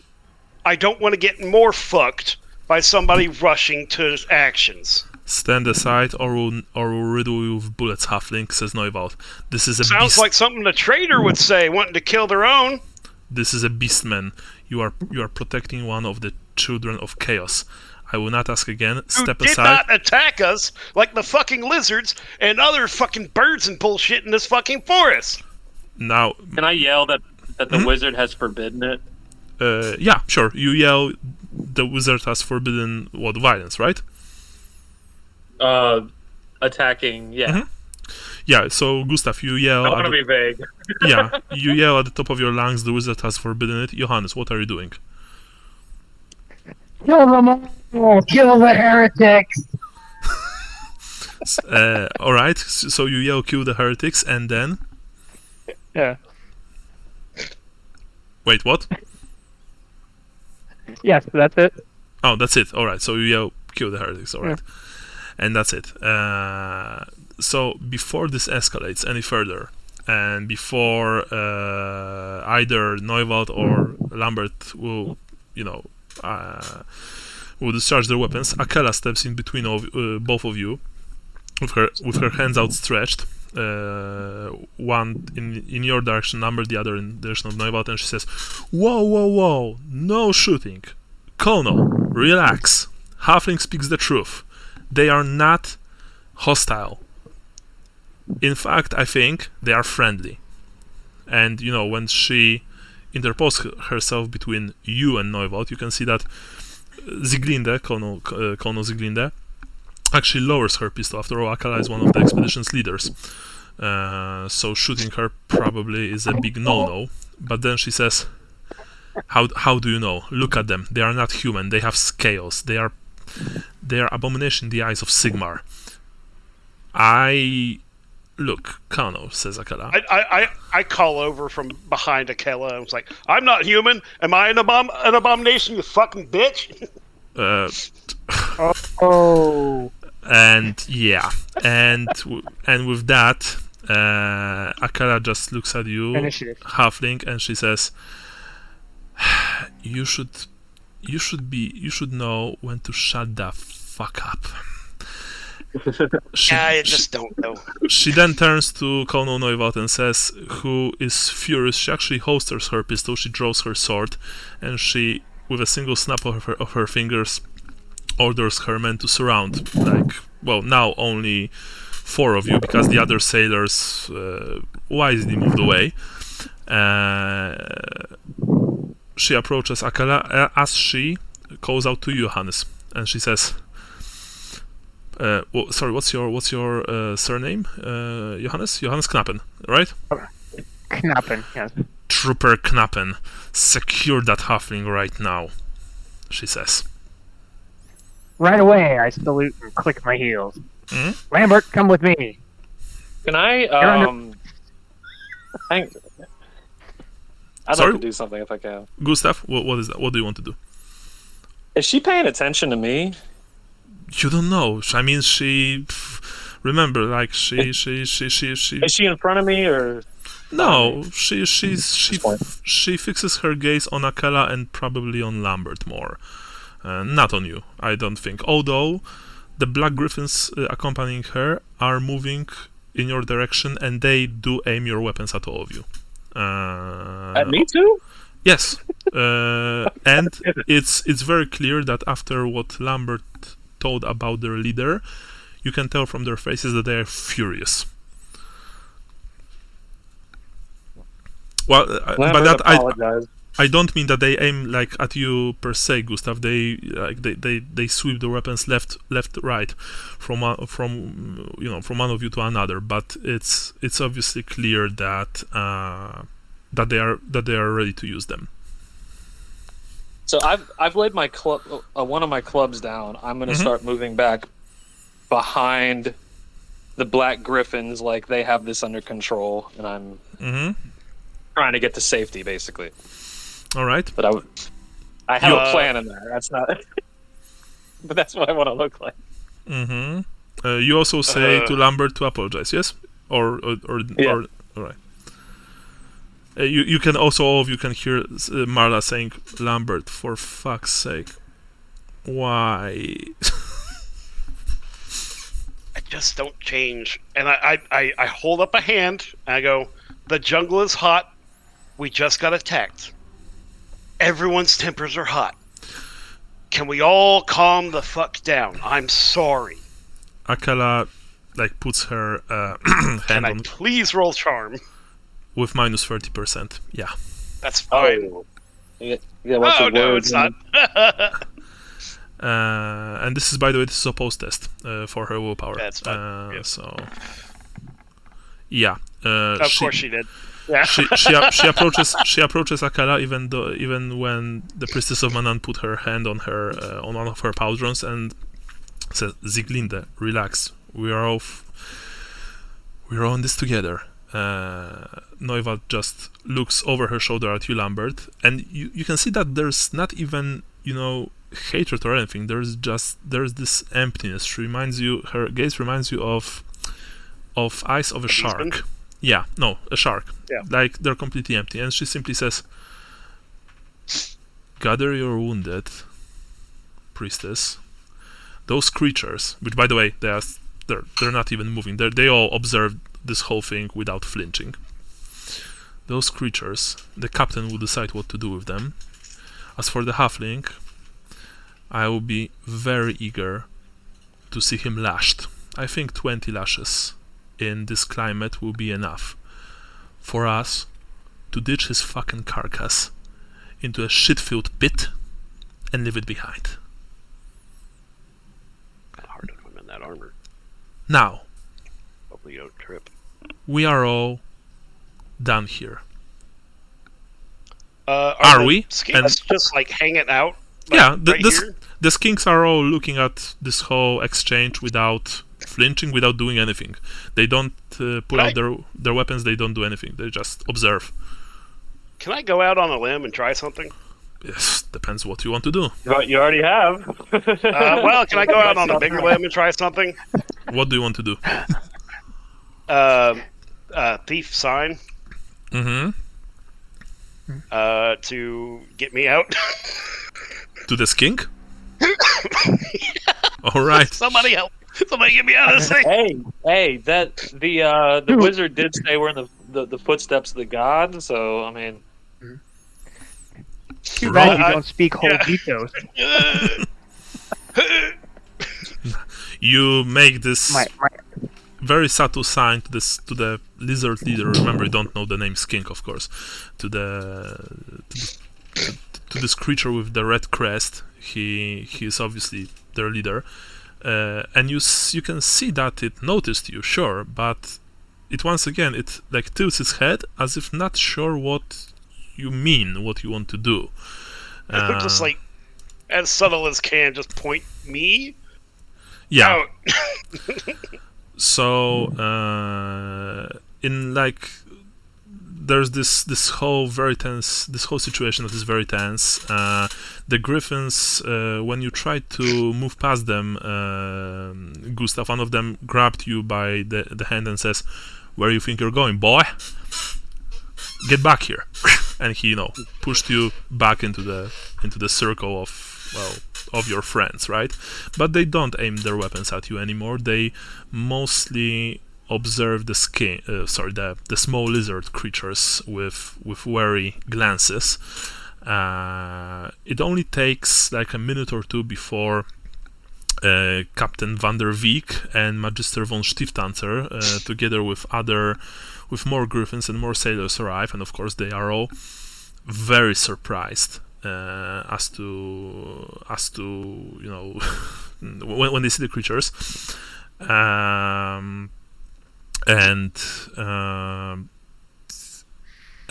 S4: I don't want to get more fucked by somebody rushing to actions.
S1: stand aside, or will riddle you with bullets, halfling, says Neuwald. This is a
S4: Sounds
S1: beast.
S4: like something a traitor would say, wanting to kill their own.
S1: This is a beastman. You are protecting one of the children of chaos. I will not ask again. Step
S4: Who did
S1: aside.
S4: not attack us like the fucking lizards and other fucking birds and bullshit in this fucking forest.
S1: Now,
S3: Can I yell that the wizard has forbidden it?
S1: yeah, sure. You yell, the wizard has forbidden violence, right?
S3: Attacking, yeah.
S1: Yeah. So Gustav, you yell.
S3: I want to be vague.
S1: Yeah, you yell at the top of your lungs. The wizard has forbidden it. Johannes, what are you doing?
S2: Kill them all! Kill the heretics!
S1: All right. So you yell, "Kill the heretics," and then
S2: Yeah.
S1: wait, what?
S2: Yes, that's it.
S1: Oh, that's it. All right. So you yell, "Kill the heretics." All right, and that's it. So before this escalates any further, and before either Neuwald or Lambert will, will discharge their weapons, Akela steps in between both of you, with her hands outstretched. One in your direction, Lambert, the other in the direction of Neuwald, and she says, "Whoa, whoa, whoa! No shooting, Colonel. Relax. Halfling speaks the truth. They are not hostile. In fact, I think they are friendly." And when she interposed herself between you and Neuwald, you can see that Sieglinde, Colonel Sieglinde, actually lowers her pistol. After all, Akala is one of the expedition's leaders, so shooting her probably is a big no-no. But then she says, "How do you know? Look at them. They are not human. They have scales. They are abomination in the eyes of Sigmar." Look, Colonel, says Akela.
S4: I call over from behind Akela and was like, "I'm not human. Am I an abomination, you fucking bitch?"
S2: Oh.
S1: And yeah, and with that, Akela just looks at you,
S2: Initiative.
S1: halfling, and she says, "You should know when to shut the fuck up."
S4: I just don't know.
S1: She then turns to Colonel Neuwald and says, who is furious. She actually holsters her pistol. She draws her sword, and she, with a single snap of her fingers, orders her men to surround. Now only 4 of you, because the other sailors wisely moved away. She approaches Akela as she calls out to you, Johannes, and she says, sorry, what's your surname? Johannes? Johannes Knappen, right?
S2: Knappen, yes.
S1: Trooper Knappen, secure that halfling right now, she says.
S2: Right away, I salute and click my heels.
S1: Hmm?
S2: Lambert, come with me.
S3: Can I? I'd
S1: Sorry?
S3: like to do something if I can.
S1: Gustav, what is that? What do you want to do?
S3: Is she paying attention to me?
S1: You don't know. I mean, remember, she
S3: Is she in front of me or?
S1: no, she fixes her gaze on Akela and probably on Lambert more, not on you. I don't think. Although the Black Griffins accompanying her are moving in your direction, and they do aim your weapons at all of you.
S3: At me too?
S1: Yes, and it's very clear that after what Lambert told about their leader, you can tell from their faces that they are furious. Well, but that I don't mean that they aim at you per se, Gustav. They sweep the weapons left, right, from one of you to another. But it's obviously clear that they are ready to use them.
S3: So I've laid my club, one of my clubs down. I'm going to start moving back behind the Black Griffins, like they have this under control, and I'm trying to get to safety, basically.
S1: All right.
S3: But I have a plan in there. That's not. But that's what I want to look like.
S1: You also say to Lambert to apologize, yes? Or all right. You can also, all of you can hear Marla saying, Lambert, for fuck's sake, why?
S4: I just don't change. And I hold up a hand, and I go, the jungle is hot. We just got attacked. Everyone's tempers are hot. Can we all calm the fuck down? I'm sorry.
S1: Akala, like, puts her hand
S4: Can I
S1: on
S4: please roll charm?
S1: with minus 30%. Yeah.
S4: That's fine.
S3: Yeah, what's your
S4: no,
S3: word?
S4: it's not.
S1: And this is, by the way, this is a post test for her willpower.
S4: That's fine. Yep.
S1: So, yeah.
S4: Of course she did. Yeah.
S1: she approaches Akala even when the priestess of Manann put her hand on her on one of her pauldrons and says, Sieglinde, relax. We're all in this together. Neuva just looks over her shoulder at you, Lambert, and you can see that there's not even, hatred or anything. There's this emptiness. Her gaze reminds you of eyes of a shark. Yeah, no, a shark.
S4: Yeah.
S1: Like, they're completely empty. And she simply says, gather your wounded, priestess. Those creatures, which, by the way, they're not even moving. They all observe this whole thing without flinching. Those creatures, the captain will decide what to do with them. As for the halfling, I will be very eager to see him lashed. I think 20 lashes in this climate will be enough for us to ditch his fucking carcass into a shit-filled pit and leave it behind.
S4: Hard on him in that armor.
S1: Now,
S4: Hopefully you don't trip.
S1: we are all done here.
S4: Are
S1: we?
S4: Skinks just like hanging out?
S1: Yeah,
S4: right here?
S1: the skinks are all looking at this whole exchange without flinching, without doing anything. They don't pull out their weapons, they don't do anything. They just observe.
S4: Can I go out on a limb and try something?
S1: Yes, depends what you want to do.
S3: You already have.
S4: Well, can I go out on a bigger limb and try something?
S1: What do you want to do?
S4: Thief sign.
S1: Mm-hmm.
S4: To get me out.
S1: To the skink? All right.
S4: Somebody help! Somebody get me out of this thing!
S3: Hey, that the wizard did say we're in the footsteps of the god. So I mean,
S2: Too bad you don't speak whole Githos.
S1: You make this very subtle sign to the lizard leader. Remember, you don't know the name skink, of course. To this creature with the red crest. He is obviously their leader, and you can see that it noticed you, sure, but it once again like tilts its head as if not sure what you mean, what you want to do.
S4: Just like as subtle as can, just point me.
S1: Yeah.
S4: Out.
S1: So in like there's this whole situation that is very tense. The griffins, when you tried to move past them, Gustav, one of them grabbed you by the hand and says, "Where you think you're going, boy? Get back here!" And he, pushed you back into the circle of your friends, right? But they don't aim their weapons at you anymore. They mostly observe the small lizard creatures with wary glances. It only takes like a minute or two before Captain van der Wiek and Magister von Stieftanzer, together with more griffins and more sailors, arrive, and of course they are all very surprised as to when they see the creatures.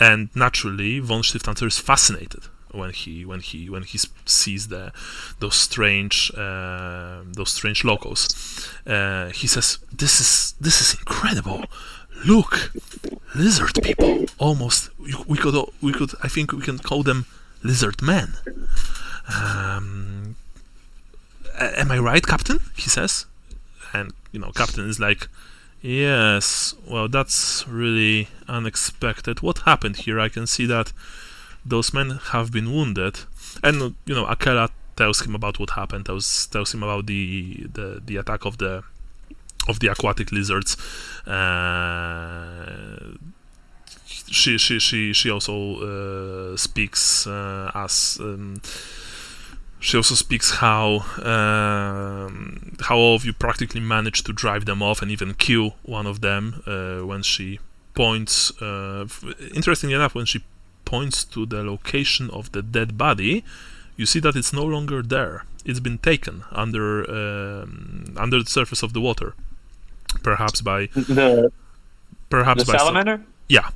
S1: And naturally, von Stieftanzer is fascinated when he sees those strange locos. He says, "This is incredible. Look, lizard people. Almost we could I think we can call them lizard men. Am I right, Captain?" he says. And Captain is like, "Yes, well, that's really unexpected. What happened here? I can see that those men have been wounded." And Akela tells him about what happened. Tells him about the attack of the aquatic lizards. She also speaks She also speaks how all of you practically managed to drive them off and even kill one of them when she points. Interestingly enough, when she points to the location of the dead body, you see that it's no longer there. It's been taken under the surface of the water, perhaps by
S3: the salamander.
S1: Yeah.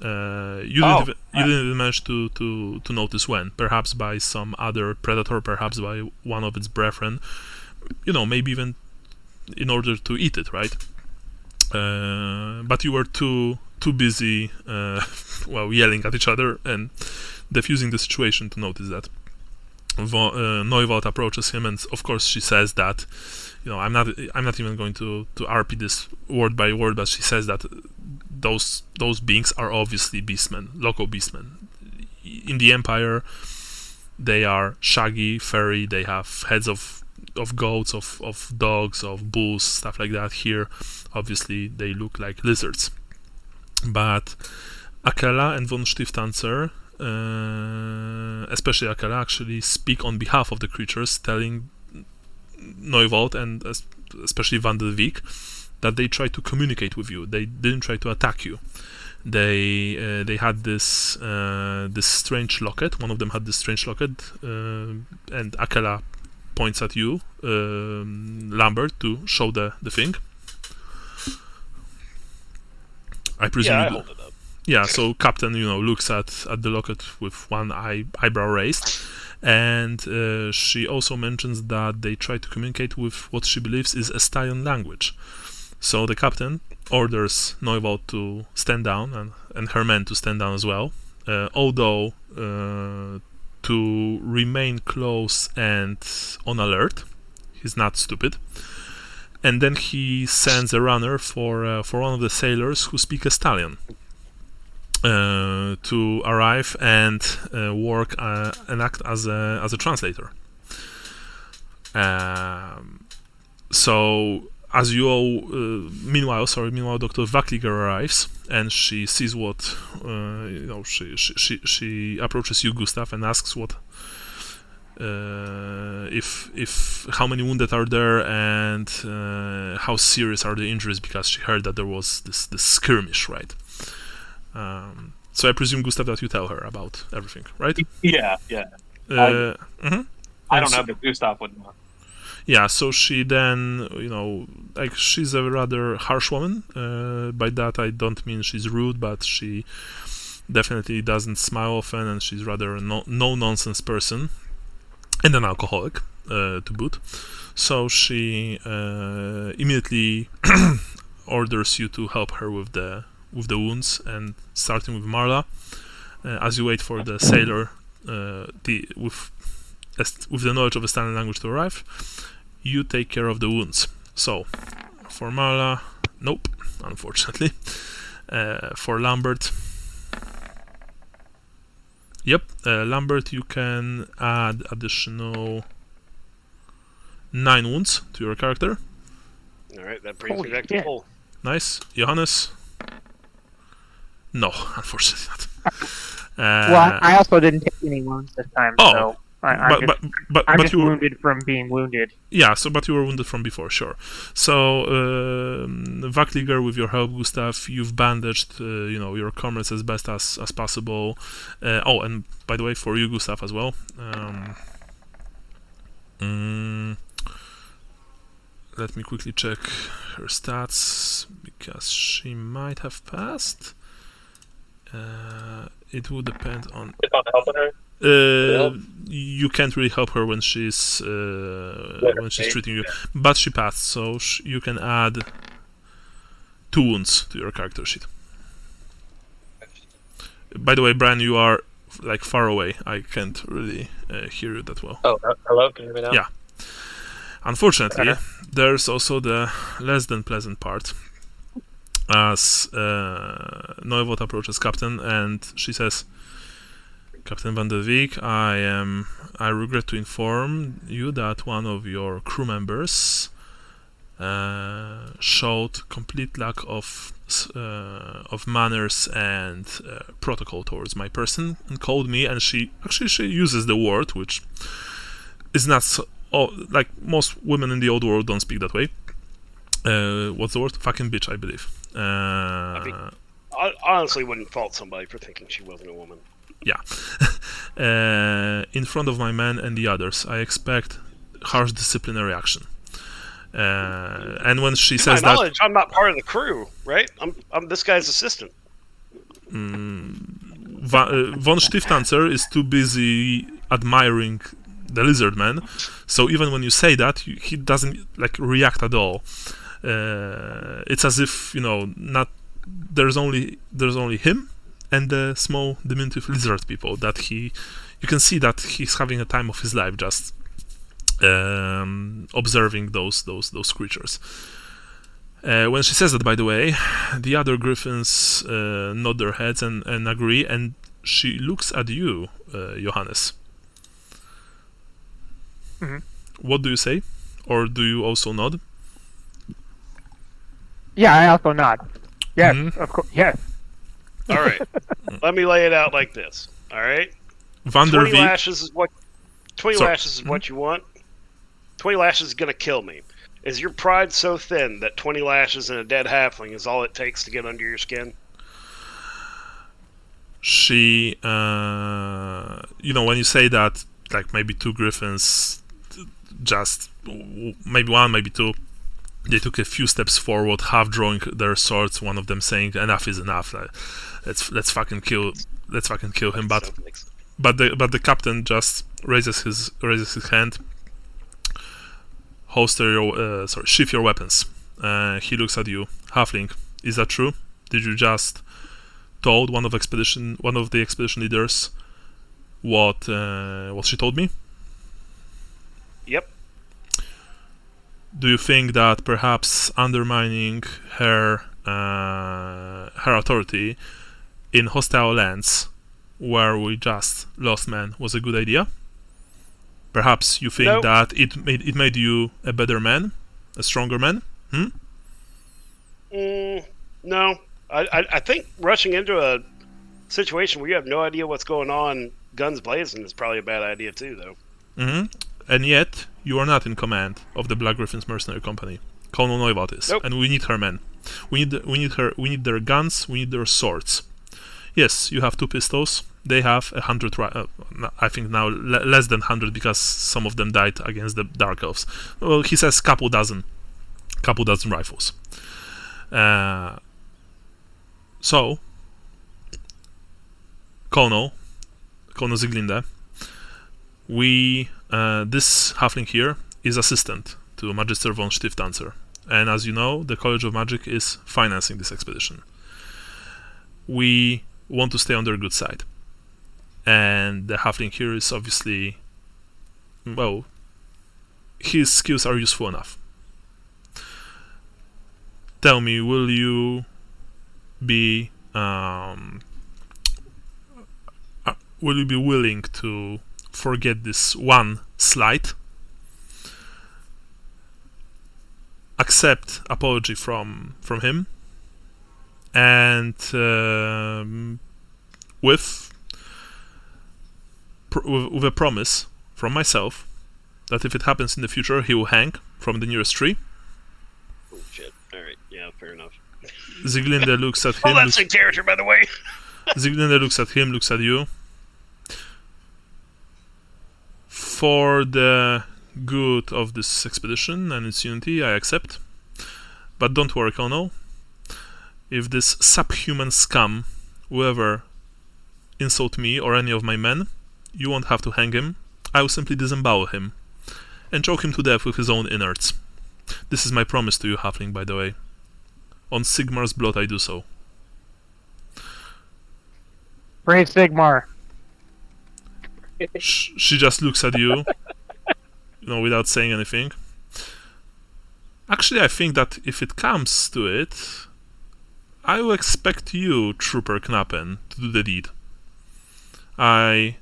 S1: You didn't even manage to notice when. Perhaps by some other predator, perhaps by one of its brethren. Maybe even in order to eat it, right? But you were too busy, yelling at each other and defusing the situation to notice that. Neuwald approaches him, and of course she says that, I'm not even going to RP this word by word, but she says that those beings are obviously beastmen, local beastmen. In the Empire, they are shaggy, furry. They have heads of goats, of dogs, of bulls, stuff like that. Here, obviously, they look like lizards. But Akela and von Stiftanzer, especially Akela, actually speak on behalf of the creatures, telling Neuwald and especially Van der Beek that they tried to communicate with you. They didn't try to attack you. They had this strange locket. One of them had this strange locket, and Akela points at you, Lambert, to show the thing. I presume.
S4: Yeah, I hold it up.
S1: Yeah, so Captain, looks at the locket with one eyebrow raised, and she also mentions that they try to communicate with what she believes is Estalian language. So the captain orders Neuwald to stand down and her men to stand down as well, although to remain close and on alert. He's not stupid. And then he sends a runner for one of the sailors who speak Estalian to arrive and work and act as a translator. So as you all, meanwhile, Dr. Vakliger arrives and she sees what she approaches you, Gustav, and asks what if how many wounded are there and how serious are the injuries, because she heard that there was this skirmish, right? So I presume, Gustav, that you tell her about everything, right?
S3: Yeah. I don't know, but Gustav would know.
S1: Yeah, so she then, she's a rather harsh woman. By that I don't mean she's rude, but she definitely doesn't smile often, and she's rather a no-nonsense person, and an alcoholic, to boot. So she immediately orders you to help her with the wounds, and starting with Marla, as you wait for the sailor with the knowledge of the Estalian language to arrive, you take care of the wounds. So for Marla, nope, unfortunately. For Lambert, yep, Lambert, you can add additional 9 wounds to your character.
S4: Alright, that brings me back to full.
S1: Nice. Johannes? No, unfortunately not.
S2: Well, I also didn't take any wounds this time, so I'm just
S1: you were
S2: wounded from being wounded.
S1: Yeah, but you were wounded from before, sure. So, Vakliger, with your help, Gustav, you've bandaged, your comrades as best as possible. And by the way, for you, Gustav, as well. Let me quickly check her stats, because she might have passed. It would depend on...
S3: It's on helping her? Help?
S1: You can't really help her when she's treating you, but she passed, so you can add 2 wounds to your character sheet. By the way, Brian, you are like far away. I can't really hear you that well.
S5: Oh, hello. Can you hear me now?
S1: Yeah. Unfortunately, there's also the less than pleasant part. As Neuvold approaches Captain, and she says, "Captain Van der Beek, I regret to inform you that one of your crew members showed complete lack of manners and protocol towards my person, and called me." And she uses the word, which is not so, like most women in the old world don't speak that way. What's the word? Fucking bitch, I believe.
S4: I honestly wouldn't fault somebody for thinking she wasn't a woman.
S1: Yeah. In front of my men and the others, I expect harsh disciplinary action. And when she says
S4: my
S1: that,
S4: knowledge, I'm not part of the crew, right? I'm this guy's assistant.
S1: Von Stiftanzer is too busy admiring the lizard man, so even when you say that, he doesn't like react at all. It's as if there's only him and the small diminutive lizard people that you can see that he's having a time of his life just observing those creatures. When she says that, by the way, the other griffins nod their heads and agree, and she looks at you, Johannes.
S2: Mhm.
S1: What do you say? Or do you also nod?
S2: Yeah, I also nod. Yes,
S1: Mhm.
S2: of course. Yes.
S4: All right, let me lay it out like this. All right,
S1: Van der
S4: 20
S1: Beek.
S4: lashes is what. 20
S1: Sorry.
S4: lashes is what you want. 20 lashes is gonna kill me. Is your pride so thin that 20 lashes and a dead halfling is all it takes to get under your skin?
S1: She, when you say that, like maybe 2 griffins, just maybe 1, maybe 2, they took a few steps forward, half drawing their swords. One of them saying, "Enough is enough. Let's fucking kill him." But the captain just raises his hand. Sheath your weapons. He looks at you, halfling. Is that true? Did you just told one of the expedition leaders what she told me?
S4: Yep.
S1: Do you think that perhaps undermining her authority in hostile lands where we just lost men was a good idea? Perhaps you think
S4: No.
S1: that it made you a better man, a stronger man?
S4: No. I think rushing into a situation where you have no idea what's going on, guns blazing, is probably a bad idea too, though.
S1: And yet, you are not in command of the Black Griffin's mercenary company. Colonel Neuvold is,
S4: Nope.
S1: and we need her men. We need their guns. We need their swords. Yes, you have 2 pistols. They have 100. I think now less than 100 because some of them died against the Dark Elves. Well, he says couple dozen rifles. So, Colonel Zieglinde, this halfling here is assistant to Magister von Stiftanzer, and as you know, the College of Magic is financing this expedition. We want to stay on their good side, and the halfling here is obviously, well, his skills are useful enough. Tell me, will you be willing to forget this one slight, accept apology from him, and with a promise from myself that if it happens in the future, he will hang from the nearest tree?
S4: Oh shit! All right, yeah, fair enough.
S1: Zieglinde looks at
S4: Oh,
S1: him.
S4: that's in character, by the way.
S1: Zieglinde looks at him, looks at you. For the good of this expedition and its unity, I accept. But don't worry, Colonel. If this subhuman scum will ever insult me or any of my men, You won't have to hang him. I will simply disembowel him and choke him to death with his own innards. This is my promise to you, halfling, by the way. On Sigmar's blood I do so.
S2: Brave Sigmar.
S1: She just looks at you, without saying anything. Actually, I think that if it comes to it, I will expect you, Trooper Knappen, to do the deed. I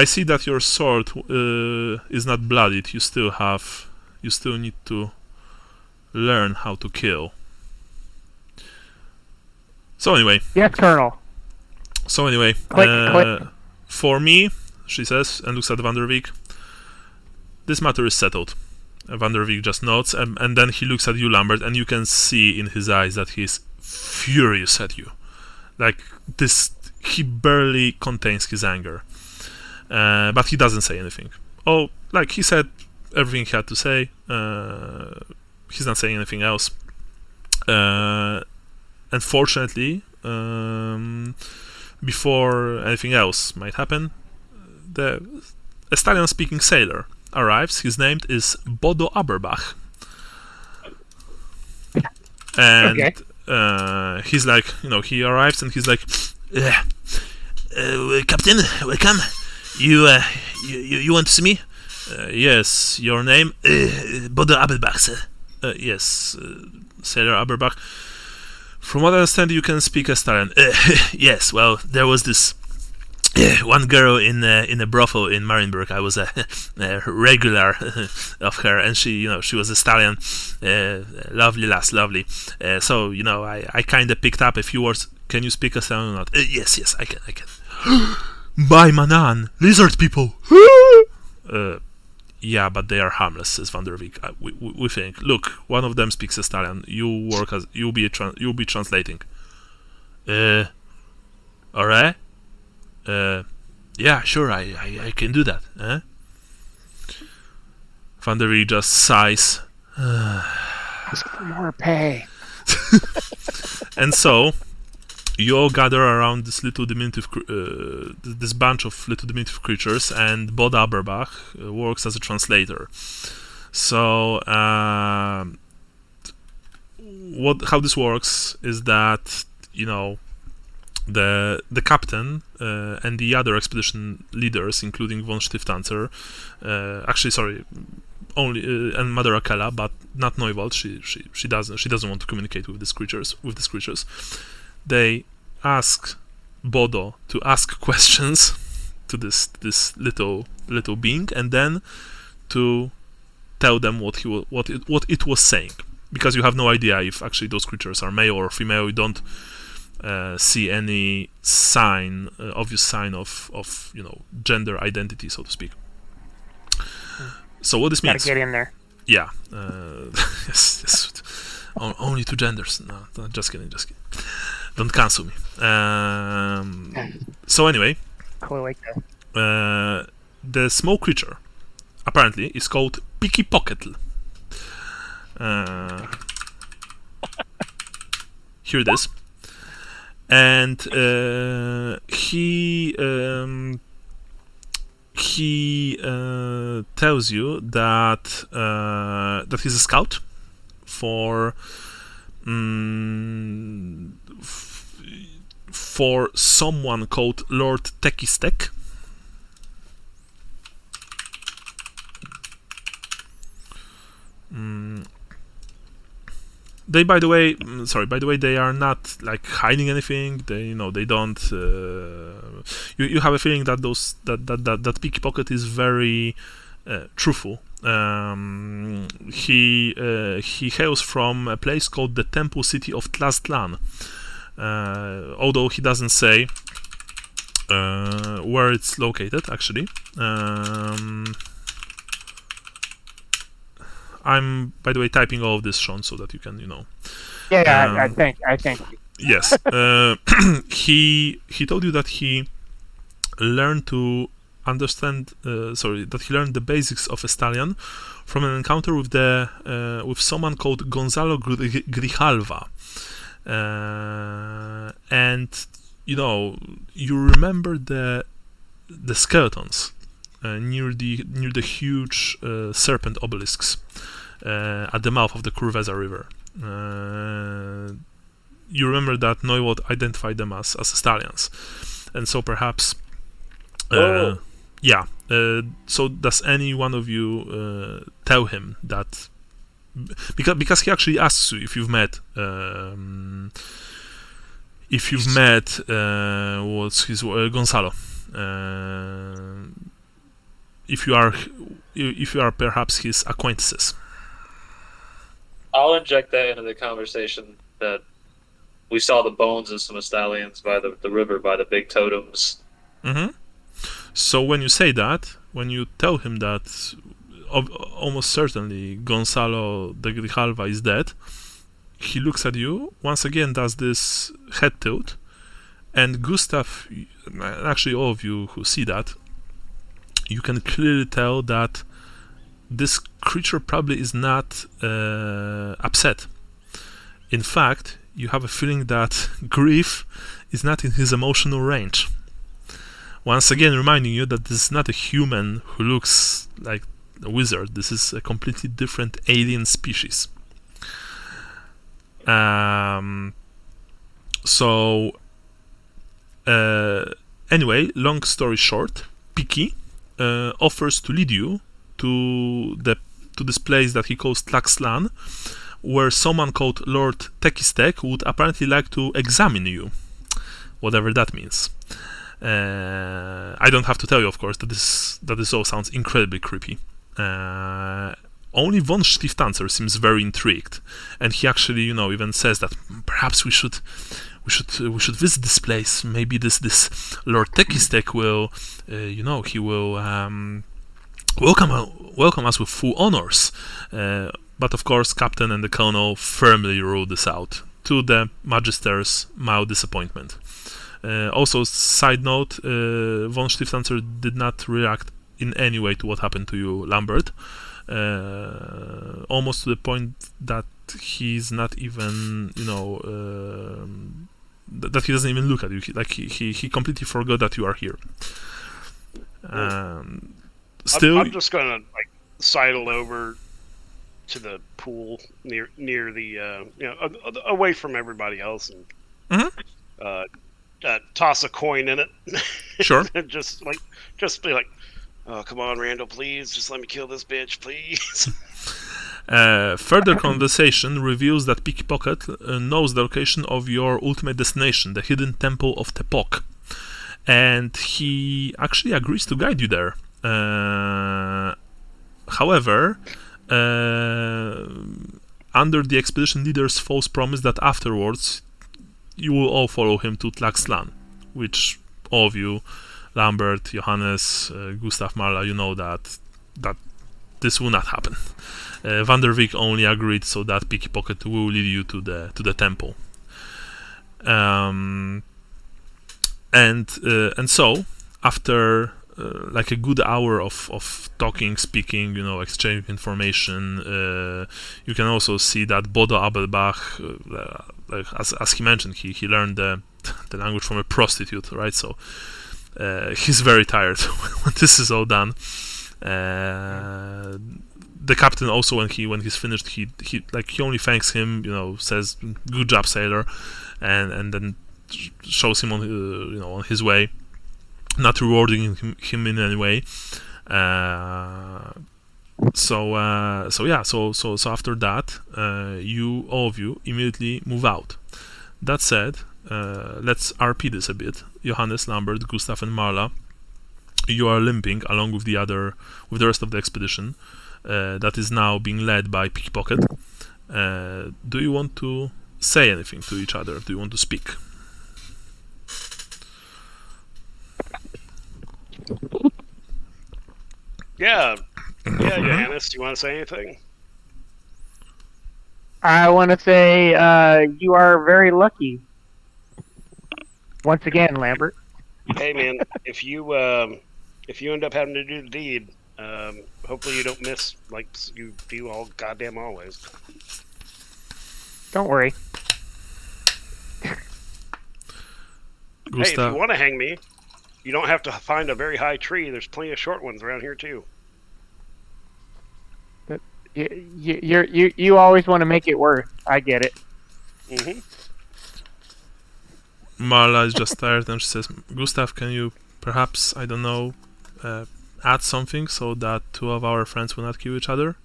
S1: see that your sword is not bloodied. You still need to learn how to kill. So anyway.
S2: Yes, Colonel.
S1: So anyway,
S2: Click.
S1: for me, she says, and looks at Vanderbeek, this matter is settled. Vanderbeek just nods, and then he looks at you, Lambert, and you can see in his eyes that he's furious at you. Like, this, he barely contains his anger. But he doesn't say anything. Oh, like, he said everything he had to say. He's not saying anything else. Unfortunately, before anything else might happen, the Estalian-speaking sailor arrives. His name is Bodo Aberbach. And he's like, he arrives and he's like, Captain, welcome. You want to see me? Yes, your name? Bodo Aberbach, sir. Yes, Sailor Aberbach. From what I understand, you can speak Estalian. Yes, well, there was this one girl in a brothel in Marienburg. I was a regular of her, and she was Estalian. Lovely lass, lovely. So, I kind of picked up a few words. Can you speak Estalian or not? Yes, I can. By Manann, lizard people! Yeah, but they are harmless, says Vanderbeek. We think. Look, one of them speaks Estalian. You'll be translating. Alright? Yeah, sure, I can do that. Vanderbeek just sighs.
S2: Ask for more pay.
S1: And so, you all gather around this little diminutive, this bunch of little diminutive creatures, and Bod Aberbach works as a translator. So, how this works is that the captain and the other expedition leaders, including von Stiftanzer, only and Mother Akela, but not Neuwald. She doesn't want to communicate with these creatures. They ask Bodo to ask questions to this little being, and then to tell them what it was saying, because you have no idea if actually those creatures are male or female. You don't see any obvious sign of gender identity, so to speak. So what this means?
S2: Gotta get in there.
S1: Yeah. Yes. Only two genders. No, just kidding. Don't cancel me. So anyway, the small creature apparently is called Picky Pocketl. Here it is, and he tells you that he's a scout for someone called Lord Tekistek. By the way, they are not like hiding anything. They don't. You have a feeling that that Picky Pocket is very truthful. He hails from a place called the Temple City of Tlaztlan. Although he doesn't say where it's located, actually. I'm, by the way, typing all of this, Sean, so that you can,
S2: Yeah, I think.
S1: Yes. He told you that he learned to understand. That he learned the basics of Estalian from an encounter with with someone called Gonzalo Grijalva. And you remember the the skeletons near the huge serpent obelisks at the mouth of the Kurveza River. You remember that Neuwald identified them as stallions, and so perhaps so does any one of you tell him that, because he actually asks you if you've met what's his Gonzalo, if you are perhaps his acquaintances.
S3: I'll inject that into the conversation that we saw the bones of some stallions by the river, by the big totems.
S1: Mm-hmm. So when you say that, when you tell him that almost certainly Gonzalo de Grijalva is dead, he looks at you, once again does this head tilt, and Gustav, actually all of you who see that, you can clearly tell that this creature probably is not upset. In fact, you have a feeling that grief is not in his emotional range. Once again reminding you that this is not a human who looks like a wizard. This is a completely different alien species. Anyway, long story short, Piki offers to lead you to this place that he calls Tlaxlan, where someone called Lord Tekistek would apparently like to examine you, whatever that means. I don't have to tell you, of course, that this all sounds incredibly creepy. Only von Stiftanzer seems very intrigued, and he actually, even says that perhaps we should visit this place. Maybe this Lord Tekistek will, he will welcome us with full honors. But of course, Captain and the Colonel firmly rule this out, to the Magister's mild disappointment. Also, side note, von Stiftanzer did not react in any way to what happened to you, Lambert. Almost to the point that he's not even, that he doesn't even look at you. He completely forgot that you are here. Still,
S4: I'm just gonna sidle over to the pool near the away from everybody else, and toss a coin in it.
S1: Sure.
S4: And just be like, oh, come on, Randall, please, just let me kill this bitch, please.
S1: Further conversation reveals that Pickpocket knows the location of your ultimate destination, the hidden temple of Tepok, and he actually agrees to guide you there. However, under the expedition leader's false promise that afterwards you will all follow him to Tlaxlan, which all of you, Lambert, Johannes, Gustav, Marla, you know that this will not happen. Van der Beek only agreed so that Pickpocket will lead you to the temple. And so after like a good hour of talking, speaking, exchanging information, you can also see that Bodo Abelbach, as he mentioned, he learned the language from a prostitute, right? So he's very tired when this is all done. The captain also, when he's finished, he only thanks him, says good job, sailor, and then shows him on his way, not rewarding him in any way. So after that, all of you immediately move out. That said, let's RP this a bit. Johannes, Lambert, Gustav, and Marla, you are limping along with the rest of the expedition that is now being led by Pickpocket. Do you want to say anything to each other? Do you want to speak?
S4: Yeah, Johannes, do you want to say anything?
S2: I want to say you are very lucky. Once again, Lambert.
S4: Hey, man, if you end up having to do the deed, hopefully you don't miss like you do all goddamn always.
S2: Don't worry.
S4: Hey, if you want to hang me, You don't have to find a very high tree. There's plenty of short ones around here too.
S2: You always want to make it worse. I get it.
S4: Mm-hmm.
S1: Marla is just tired and she says, Gustav, can you perhaps, I don't know, add something so that two of our friends will not kill each other?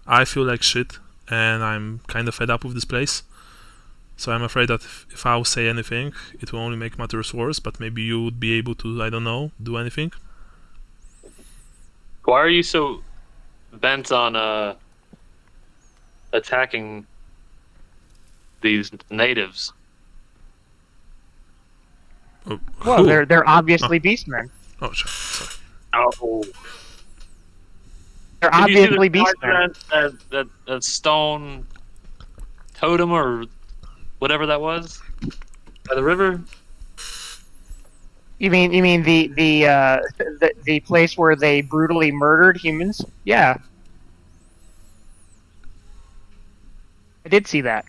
S1: I feel like shit and I'm kind of fed up with this place. So I'm afraid that if I'll say anything, it will only make matters worse, but maybe you would be able to, I don't know, do anything?
S3: Why are you so bent on attacking these natives?
S1: Oh,
S2: Well,
S1: who?
S2: they're obviously beastmen.
S1: Oh, sorry.
S3: Oh.
S2: They're
S3: Did you see
S2: obviously
S3: the size
S2: beastmen.
S3: of that stone totem or whatever that was by the river?
S2: You mean the place where they brutally murdered humans? Yeah. I did see that.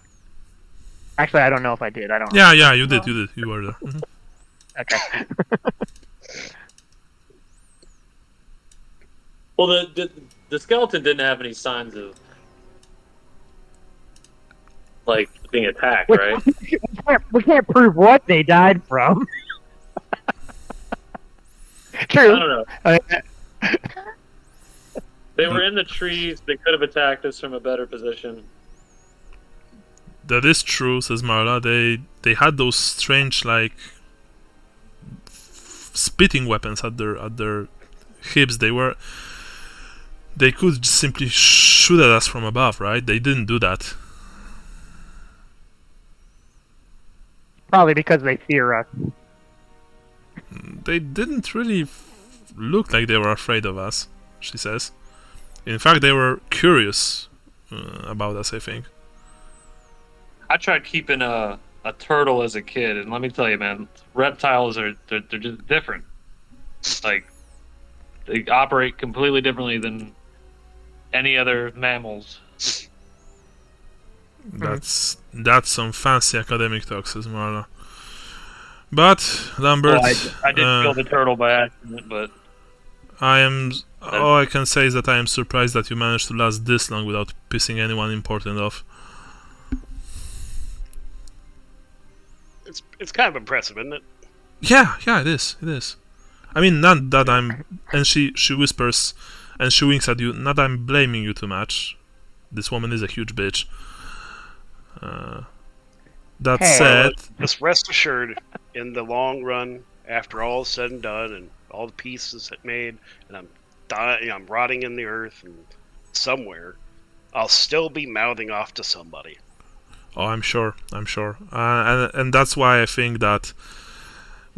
S2: Actually, I don't know if I did. I don't.
S1: Yeah, you did. You were there. Mhm.
S2: Okay.
S3: Well, the skeleton didn't have any signs of like being attacked, right?
S2: we can't prove what they died from.
S3: I
S2: True.
S3: don't know. They were in the trees. They could have attacked us from a better position.
S1: That is true, says Marla. They had those strange, like, spitting weapons at their hips. They could simply shoot at us from above, right? They didn't do that.
S2: Probably because they fear us.
S1: They didn't really look like they were afraid of us, she says. In fact, they were curious about us, I think.
S3: I tried keeping a turtle as a kid, and let me tell you, man, reptiles they're just different. Like they operate completely differently than any other mammals.
S1: That's some fancy academic talk, says Marla. But Lambert,
S3: I did kill the turtle by accident, but
S1: all I can say is that I am surprised that you managed to last this long without pissing anyone important off.
S4: It's kind of impressive, isn't it?
S1: Yeah, it is. I mean, not that I'm... And she whispers, and she winks at you, not that I'm blaming you too much. This woman is a huge bitch. That
S2: Hey.
S1: said...
S4: Just rest assured, in the long run, after all is said and done, and all the pieces it made, and I'm dying, I'm rotting in the earth, and somewhere, I'll still be mouthing off to somebody.
S1: Oh, I'm sure. And that's why I think that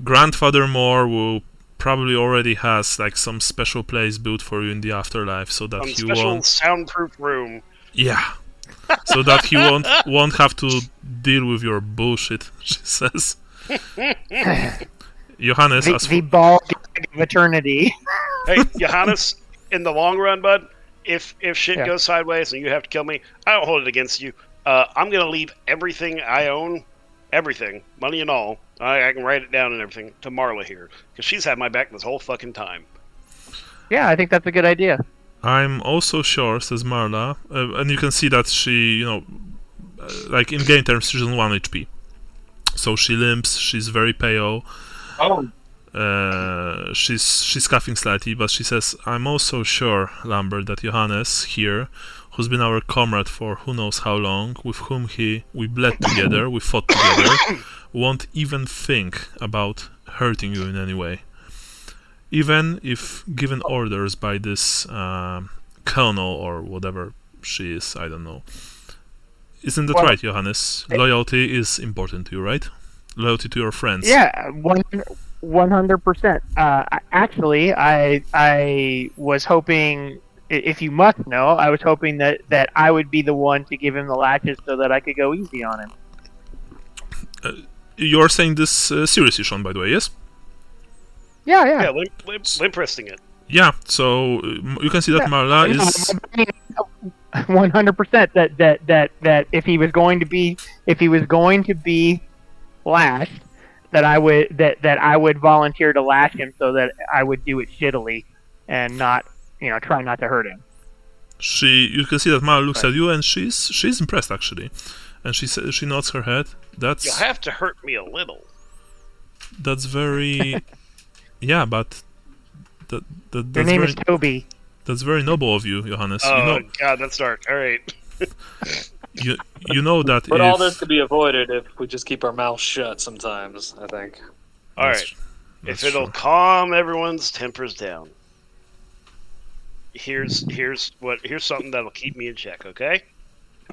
S1: Grandfather Moore will probably already has like some special place built for you in the afterlife, so that
S4: Some
S1: he
S4: special
S1: won't...
S4: soundproof room.
S1: Yeah. So that he won't have to deal with your bullshit, she says. Johannes,
S2: The ball of eternity.
S4: Hey, Johannes, in the long run, bud, if shit
S2: Yeah.
S4: goes sideways and you have to kill me, I don't hold it against you. I'm going to leave everything I own, everything, money and all, I can write it down and everything, to Marla here. Because she's had my back this whole fucking time.
S2: Yeah, I think that's a good idea.
S1: I'm also sure, says Marla, and you can see that she, like in game terms, she's on 1 HP. So she limps, she's very pale.
S3: oh,
S1: She's coughing slightly, but she says, I'm also sure, Lambert, that Johannes here, who's been our comrade for who knows how long, with whom we bled together, we fought together, won't even think about hurting you in any way. Even if given orders by this colonel or whatever she is, I don't know. Isn't that right, Johannes? Loyalty is important to you, right? Loyalty to your friends.
S2: Yeah, 100%. Actually, I was hoping, if you must know, I was hoping that I would be the one to give him the latches so that I could go easy on him.
S1: You're saying this seriously, Sean, by the way, yes?
S2: Yeah.
S4: Yeah, limp wristing it.
S1: Yeah, so you can see that Marla is...
S2: 100% that if he was going to be lashed, that I would volunteer to lash him, so that I would do it shittily and not, try not to hurt him.
S1: You can see that Mara looks at you and she's impressed actually, and she nods her head.
S4: You'll have to hurt me a little.
S1: That's very, yeah, but that's
S2: Your name is Toby.
S1: That's very noble of you, Johannes.
S4: Oh God, that's dark. All right.
S1: You know that.
S3: But all this could be avoided if we just keep our mouths shut. Sometimes, I think.
S4: All right. If it'll calm everyone's tempers down, here's something that'll keep me in check. Okay.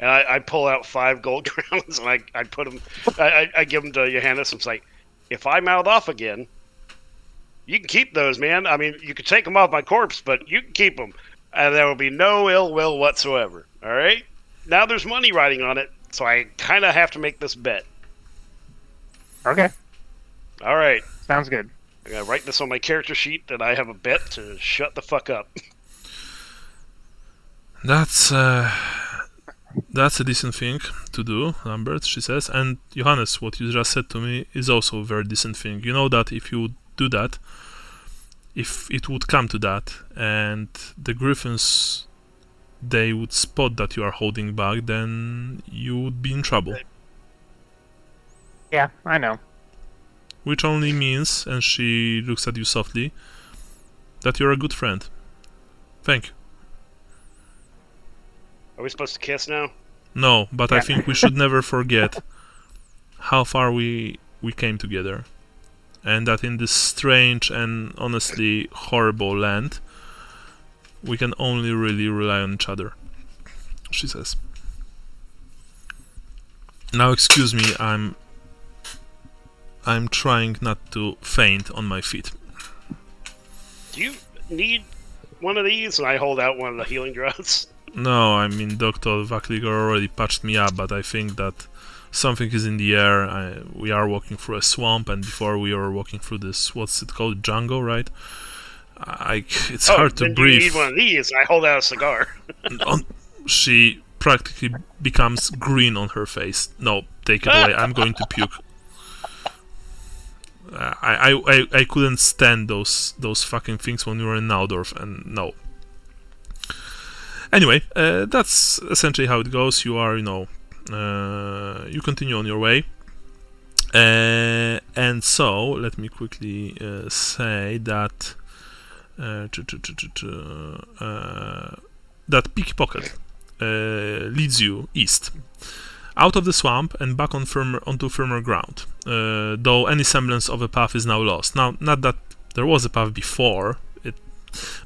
S4: And I pull out 5 gold crowns and I put them. I give them to Johannes. And it's like, if I mouth off again, you can keep those, man. I mean, you can take them off my corpse, but you can keep them, and there will be no ill will whatsoever. All right. Now there's money riding on it, so I kind of have to make this bet.
S2: Okay.
S4: All right.
S2: Sounds good.
S4: I gotta write this on my character sheet that I have a bet to shut the fuck up.
S1: That's a decent thing to do, Lambert, she says. And Johannes, what you just said to me is also a very decent thing. You know that if you do that, if it would come to that, and the Griffins, they would spot that you are holding back, then you would be in trouble.
S2: Yeah, I know.
S1: Which only means, and she looks at you softly, that you're a good friend. Thank you.
S4: Are we supposed to kiss now?
S1: No, but I think we should never forget how far we came together. And that in this strange and honestly horrible land, we can only really rely on each other, she says. Now, excuse me, I'm trying not to faint on my feet.
S4: Do you need one of these? And I hold out one of the healing drugs.
S1: No, I mean, Dr. Vakliger already patched me up, but I think that something is in the air. We are walking through a swamp, and before we were walking through this, what's it called, jungle, right? It's hard to breathe.
S4: You need one of these. I hold out a cigar.
S1: She practically becomes green on her face. No, take it away. I'm going to puke. I couldn't stand those fucking things when we were in Naudorf, and no. Anyway, that's essentially how it goes. You are, you continue on your way. And so, let me quickly say that that pickpocket leads you east, out of the swamp and back onto firmer ground, though any semblance of a path is now lost. Now, not that there was a path before it,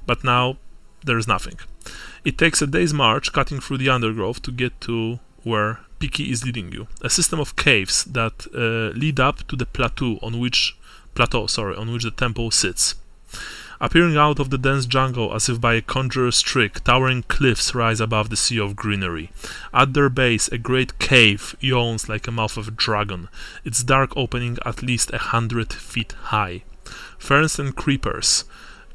S1: but now there is nothing. It takes a day's march cutting through the undergrowth to get to where Piki is leading you, a system of caves that lead up to the plateau on which the temple sits. Appearing out of the dense jungle as if by a conjurer's trick, towering cliffs rise above the sea of greenery. At their base, a great cave yawns like a mouth of a dragon, its dark opening at least 100 feet high. Ferns and creepers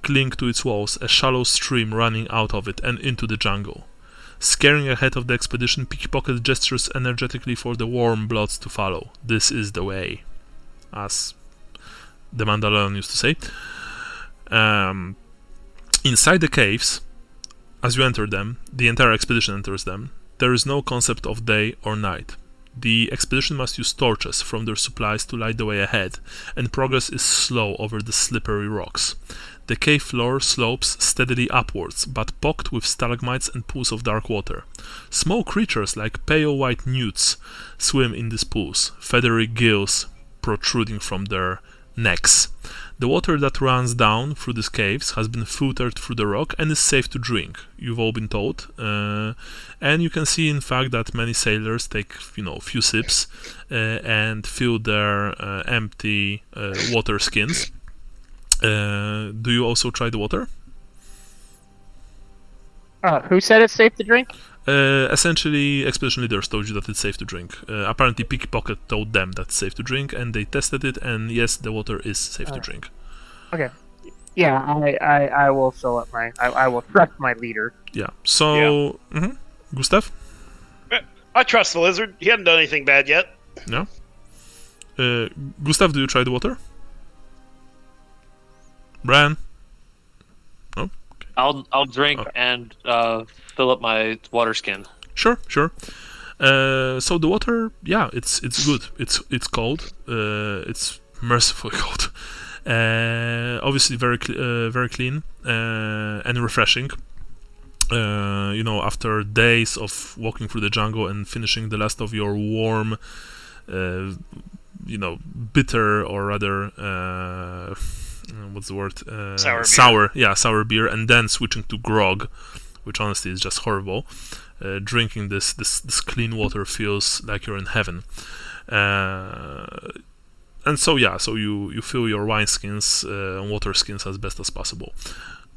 S1: cling to its walls, a shallow stream running out of it and into the jungle. Scaring ahead of the expedition, Pickpocket gestures energetically for the warm bloods to follow. This is the way, as the Mandalorian used to say. Inside the caves, as you enter them, the entire expedition enters them, there is no concept of day or night. The expedition must use torches from their supplies to light the way ahead, and progress is slow over the slippery rocks. The cave floor slopes steadily upwards, but pocked with stalagmites and pools of dark water. Small creatures like pale white newts swim in these pools, feathery gills protruding from their necks. The water that runs down through these caves has been filtered through the rock and is safe to drink, you've all been told. And you can see, in fact, that many sailors take, a few sips and fill their empty water skins. Do you also try the water?
S2: Who said it's safe to drink?
S1: Essentially, expedition leaders told you that it's safe to drink. Apparently, Pickpocket told them that it's safe to drink, and they tested it, and yes, the water is safe to drink.
S2: Okay. Yeah, I will fill up I will trust my leader.
S1: Yeah. So, Gustav?
S4: I trust the lizard. He hasn't done anything bad yet.
S1: No. Gustav, do you try the water? Bran? No?
S3: I'll drink
S1: Oh.
S3: and fill up my water skin.
S1: Sure. So the water, yeah, it's good. It's cold. It's mercifully cold. Obviously very clean and refreshing. After days of walking through the jungle and finishing the last of your warm, bitter, or rather, what's the word?
S4: Sour beer.
S1: Sour beer, and then switching to grog, which honestly is just horrible. Drinking this clean water feels like you're in heaven. And so you fill your wine skins and water skins as best as possible.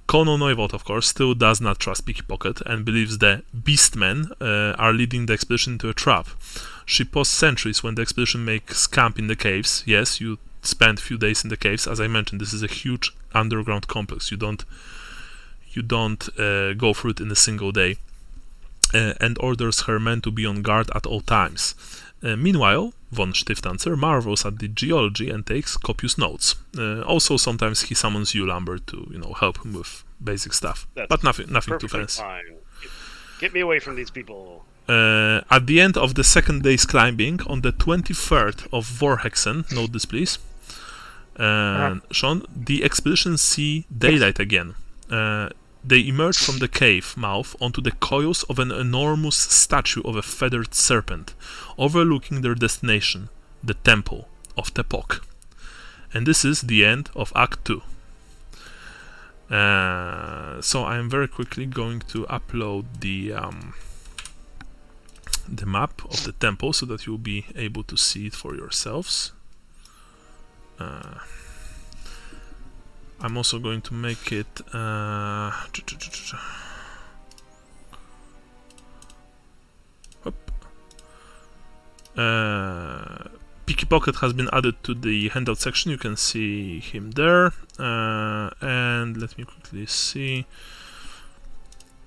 S1: Kono Neuwald, of course, still does not trust Picky Pocket and believes the beastmen are leading the expedition into a trap. She posts sentries when the expedition makes camp in the caves. Yes, you spend a few days in the caves. As I mentioned, this is a huge underground complex. You don't go through it in a single day. And orders her men to be on guard at all times. Meanwhile, von Stiftanzer marvels at the geology and takes copious notes. Also, sometimes he summons you, Lambert, to help him with basic stuff, but nothing too
S4: Perfectly
S1: fancy.
S4: fine. Get me away from these people.
S1: At the end of the second day's climbing, on the 23rd of Vorhexen, note this please, Sean, the expedition see daylight again. They emerge from the cave mouth onto the coils of an enormous statue of a feathered serpent, overlooking their destination, the Temple of Tepok. And this is the end of Act 2. So I am very quickly going to upload the map of the temple so that you'll be able to see it for yourselves. I'm also going to make it Picky Pocket has been added to the handout section. You can see him there, and let me quickly see.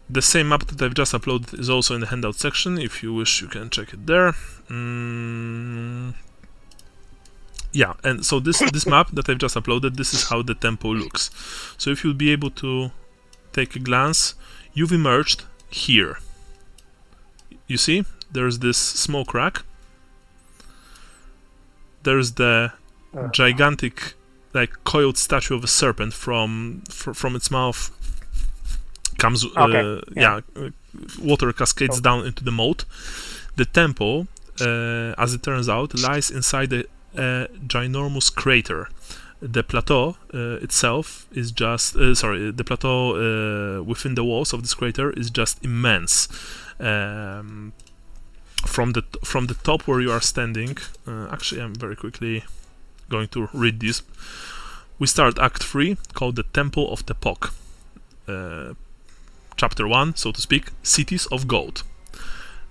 S1: The same map that I've just uploaded is also in the handout section. If you wish, you can check it there. Yeah, and so this map that I've just uploaded, this is how the temple looks. So if you'll be able to take a glance, you've emerged here. You see, there's this small crack. There's the gigantic, like, coiled statue of a serpent from its mouth. Comes, water cascades down into the moat. The temple, as it turns out, lies inside a ginormous crater. The plateau itself is just the plateau within the walls of this crater is just immense. From the top where you are standing, actually I'm very quickly going to read this. We start Act 3, called the Temple of Tepok. Chapter 1, so to speak, Cities of Gold.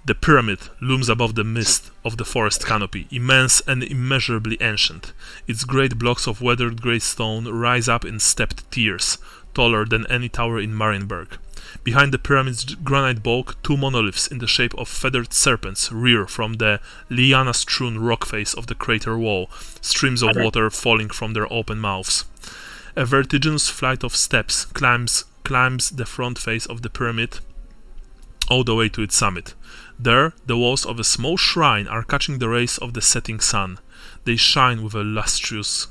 S1: The pyramid looms above the mist of the forest canopy, immense and immeasurably ancient. Its great blocks of weathered grey stone rise up in stepped tiers, taller than any tower in Marienburg. Behind the pyramid's granite bulk, two monoliths in the shape of feathered serpents rear from the liana-strewn rock face of the crater wall, streams of water falling from their open mouths. A vertiginous flight of steps climbs the front face of the pyramid all the way to its summit. There, the walls of a small shrine are catching the rays of the setting sun. They shine with a lustrous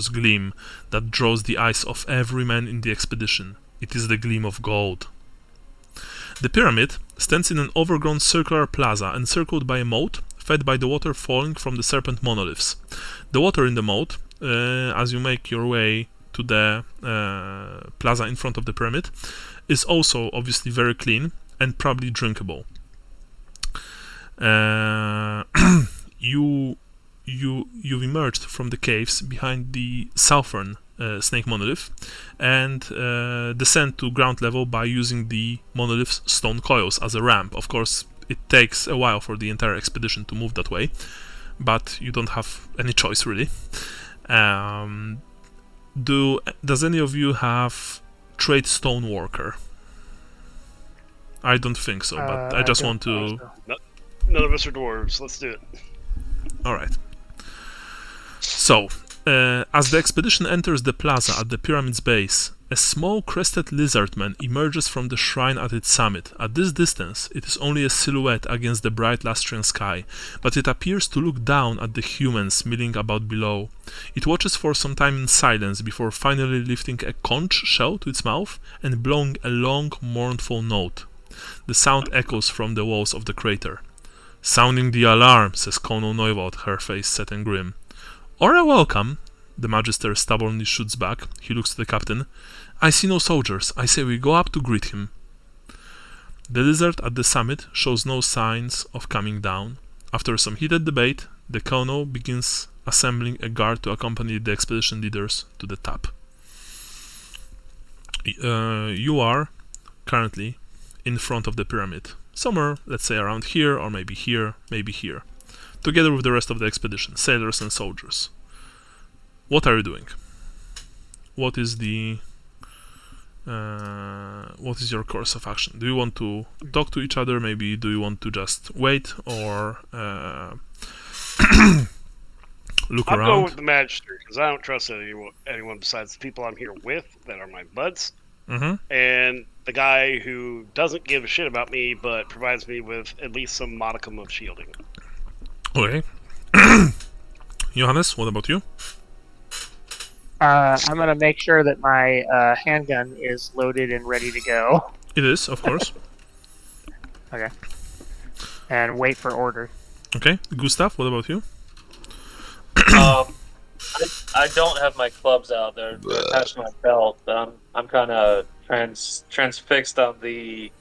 S1: gleam that draws the eyes of every man in the expedition. It is the gleam of gold. The pyramid stands in an overgrown circular plaza encircled by a moat, fed by the water falling from the serpent monoliths. The water in the moat, as you make your way to the plaza in front of the pyramid, is also obviously very clean and probably drinkable. You've emerged from the caves behind the southern snake monolith and descend to ground level by using the monolith's stone coils as a ramp. Of course, it takes a while for the entire expedition to move that way, but you don't have any choice really. Does any of you have trade stoneworker? I don't think so, but I just want to...
S4: None of us are dwarves. Let's do it.
S1: Alright. So, as the expedition enters the plaza at the pyramid's base, a small crested lizardman emerges from the shrine at its summit. At this distance, it is only a silhouette against the bright Lustrian sky, but it appears to look down at the humans milling about below. It watches for some time in silence before finally lifting a conch shell to its mouth and blowing a long, mournful note. The sound echoes from the walls of the crater. "Sounding the alarm," says Kono Neuwald, her face set and grim. "Or a welcome," the Magister stubbornly shoots back. He looks to the captain. "I see no soldiers. I say we go up to greet him." The lizard at the summit shows no signs of coming down. After some heated debate, the Kono begins assembling a guard to accompany the expedition leaders to the top. You are currently in front of the pyramid. Somewhere, let's say around here, or maybe here, together with the rest of the expedition, sailors and soldiers. What are you doing? What is your course of action? Do you want to talk to each other? Maybe do you want to just wait or look
S4: I'll
S1: around?
S4: go with the Magister because I don't trust anyone besides the people I'm here with that are my buds.
S1: Mm-hmm.
S4: And the guy who doesn't give a shit about me but provides me with at least some modicum of shielding.
S1: Okay. Johannes, what about you?
S2: I'm gonna make sure that my handgun is loaded and ready to go.
S1: It is, of course.
S2: Okay. And wait for orders.
S1: Okay. Gustav, what about you?
S3: I don't have my clubs out there. They're attached to my belt. I'm kind of transfixed on the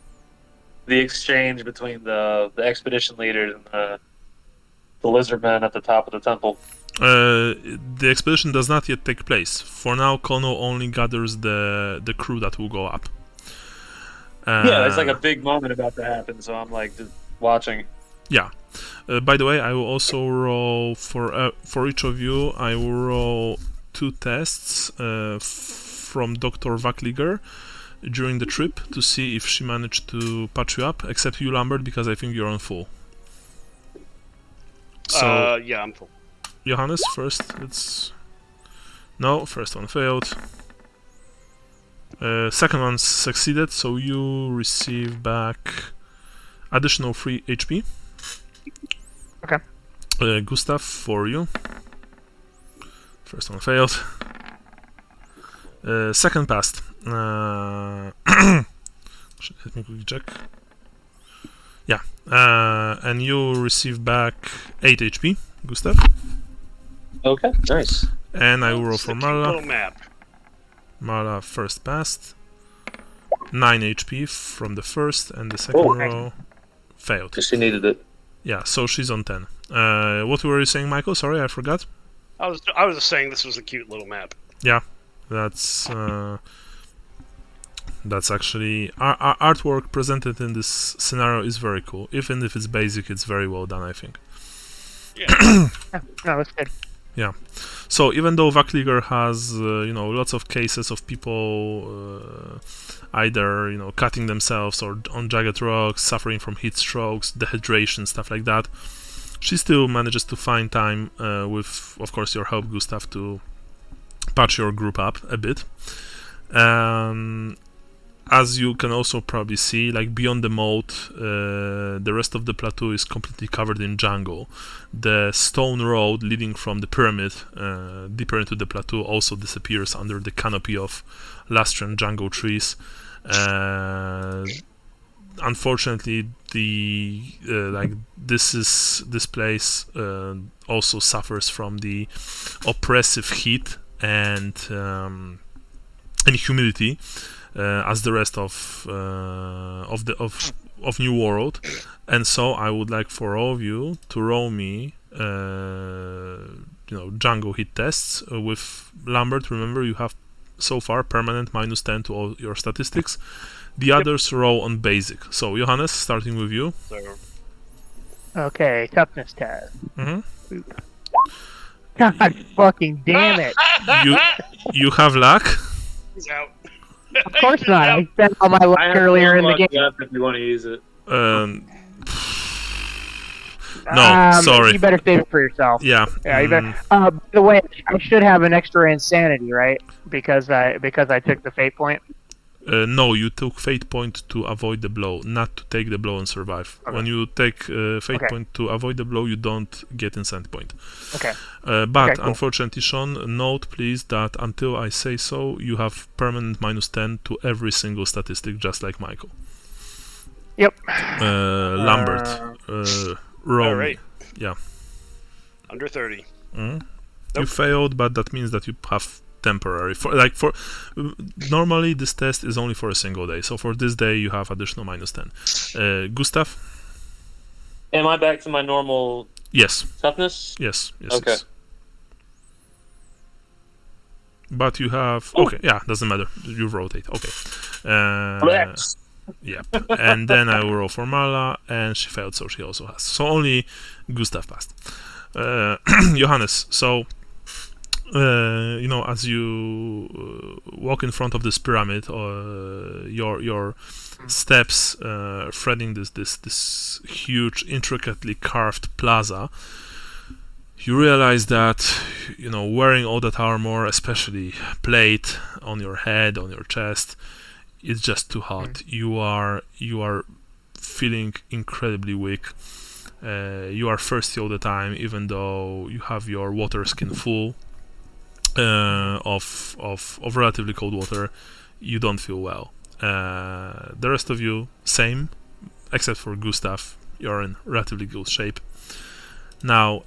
S3: exchange between the expedition leaders and the lizard man at the top of the temple.
S1: The expedition does not yet take place. For now, Kono only gathers the crew that will go up.
S3: Yeah, it's like a big moment about to happen, so I'm like just watching.
S1: Yeah. By the way, I will also roll for each of you. I will roll 2 tests from Dr. Vakliger during the trip to see if she managed to patch you up. Except you, Lambert, because I think you're on full. So
S4: Yeah, I'm full.
S1: Johannes, first. No, first one failed. Second one succeeded, so you receive back additional 3 HP.
S2: Okay.
S1: Gustav, for you. First one failed. Second passed. Let me quickly check. Yeah. And you receive back 8 HP, Gustav.
S3: Okay, nice.
S1: And I will roll
S4: It's
S1: for
S4: a cute little
S1: Marla.
S4: map.
S1: Marla first passed. 9 HP from the first, and the second row failed.
S3: Because she needed it.
S1: Yeah, so she's on 10. What were you saying, Michael? Sorry, I forgot.
S4: I was just saying this was a cute little map.
S1: Yeah, that's actually artwork presented in this scenario is very cool. Even if it's basic, it's very well done, I think.
S4: Yeah.
S2: No, that's good.
S1: Yeah. So even though Vakliger has lots of cases of people either cutting themselves or on jagged rocks, suffering from heat strokes, dehydration, stuff like that, she still manages to find time with, of course, your help, Gustav, to patch your group up a bit. As you can also probably see, like beyond the moat, the rest of the plateau is completely covered in jungle. The stone road leading from the pyramid deeper into the plateau also disappears under the canopy of Lustrian jungle trees. Unfortunately, this place also suffers from the oppressive heat and humidity. As the rest of New World, and so I would like for all of you to roll me, jungle hit tests with Lambert. Remember, you have so far permanent -10 to all your statistics. The others roll on basic. So Johannes, starting with you.
S4: So
S2: Okay, toughness test.
S1: Mm-hmm.
S2: God fucking damn it!
S1: You have luck.
S4: he's out.
S2: Of course not. I spent all my luck earlier in the game.
S3: If you want to use it.
S1: No, sorry.
S2: You better save it for yourself.
S1: Yeah.
S2: Yeah, you better. By the way, I should have an extra insanity, right? Because I took the fate point.
S1: No, you took fate point to avoid the blow, not to take the blow and survive.
S2: Okay.
S1: When you take fate
S2: Okay.
S1: point to avoid the blow, you don't get insanity point.
S2: Okay.
S1: But
S2: Okay, cool.
S1: unfortunately, Sean, note please that until I say so, you have permanent -10 to every single statistic, just like Michael.
S2: Yep.
S1: Lambert, roll.
S4: All right.
S1: Yeah.
S4: Under 30.
S1: You
S4: Nope.
S1: failed, but that means that you have temporary. Normally this test is only for a single day, so for this day you have additional -10. Gustav?
S3: Am I back to my normal
S1: Yes.
S3: toughness?
S1: Yes.
S3: Okay.
S1: Yes. But you have yeah, doesn't matter. You rotate. Okay.
S3: Relax.
S1: Yep. And then I will roll for Marla, and she failed, so she also has. So only Gustav passed. Johannes, so as you walk in front of this pyramid, your steps threading this huge, intricately carved plaza, you realize that wearing all that armor, especially plate on your head, on your chest, it's just too hot. You are feeling incredibly weak. You are thirsty all the time, even though you have your water skin full of relatively cold water. You don't feel well. The rest of you, same, except for Gustav. You're in relatively good shape. Now,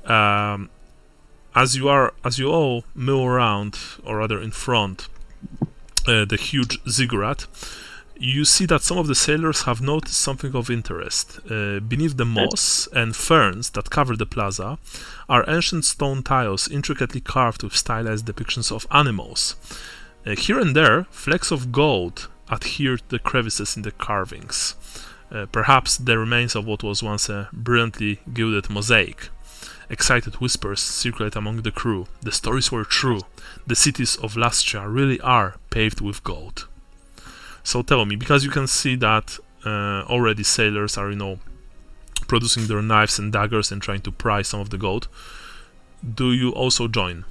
S1: as you all mill around, or rather in front, the huge ziggurat, you see that some of the sailors have noticed something of interest. Beneath the moss and ferns that cover the plaza are ancient stone tiles intricately carved with stylized depictions of animals. Here and there, flecks of gold adhere to the crevices in the carvings. Perhaps the remains of what was once a brilliantly gilded mosaic. Excited whispers circulate among the crew. The stories were true. The cities of Lustria really are paved with gold. So tell me, because you can see that already sailors are, producing their knives and daggers and trying to pry some of the gold. Do you also join?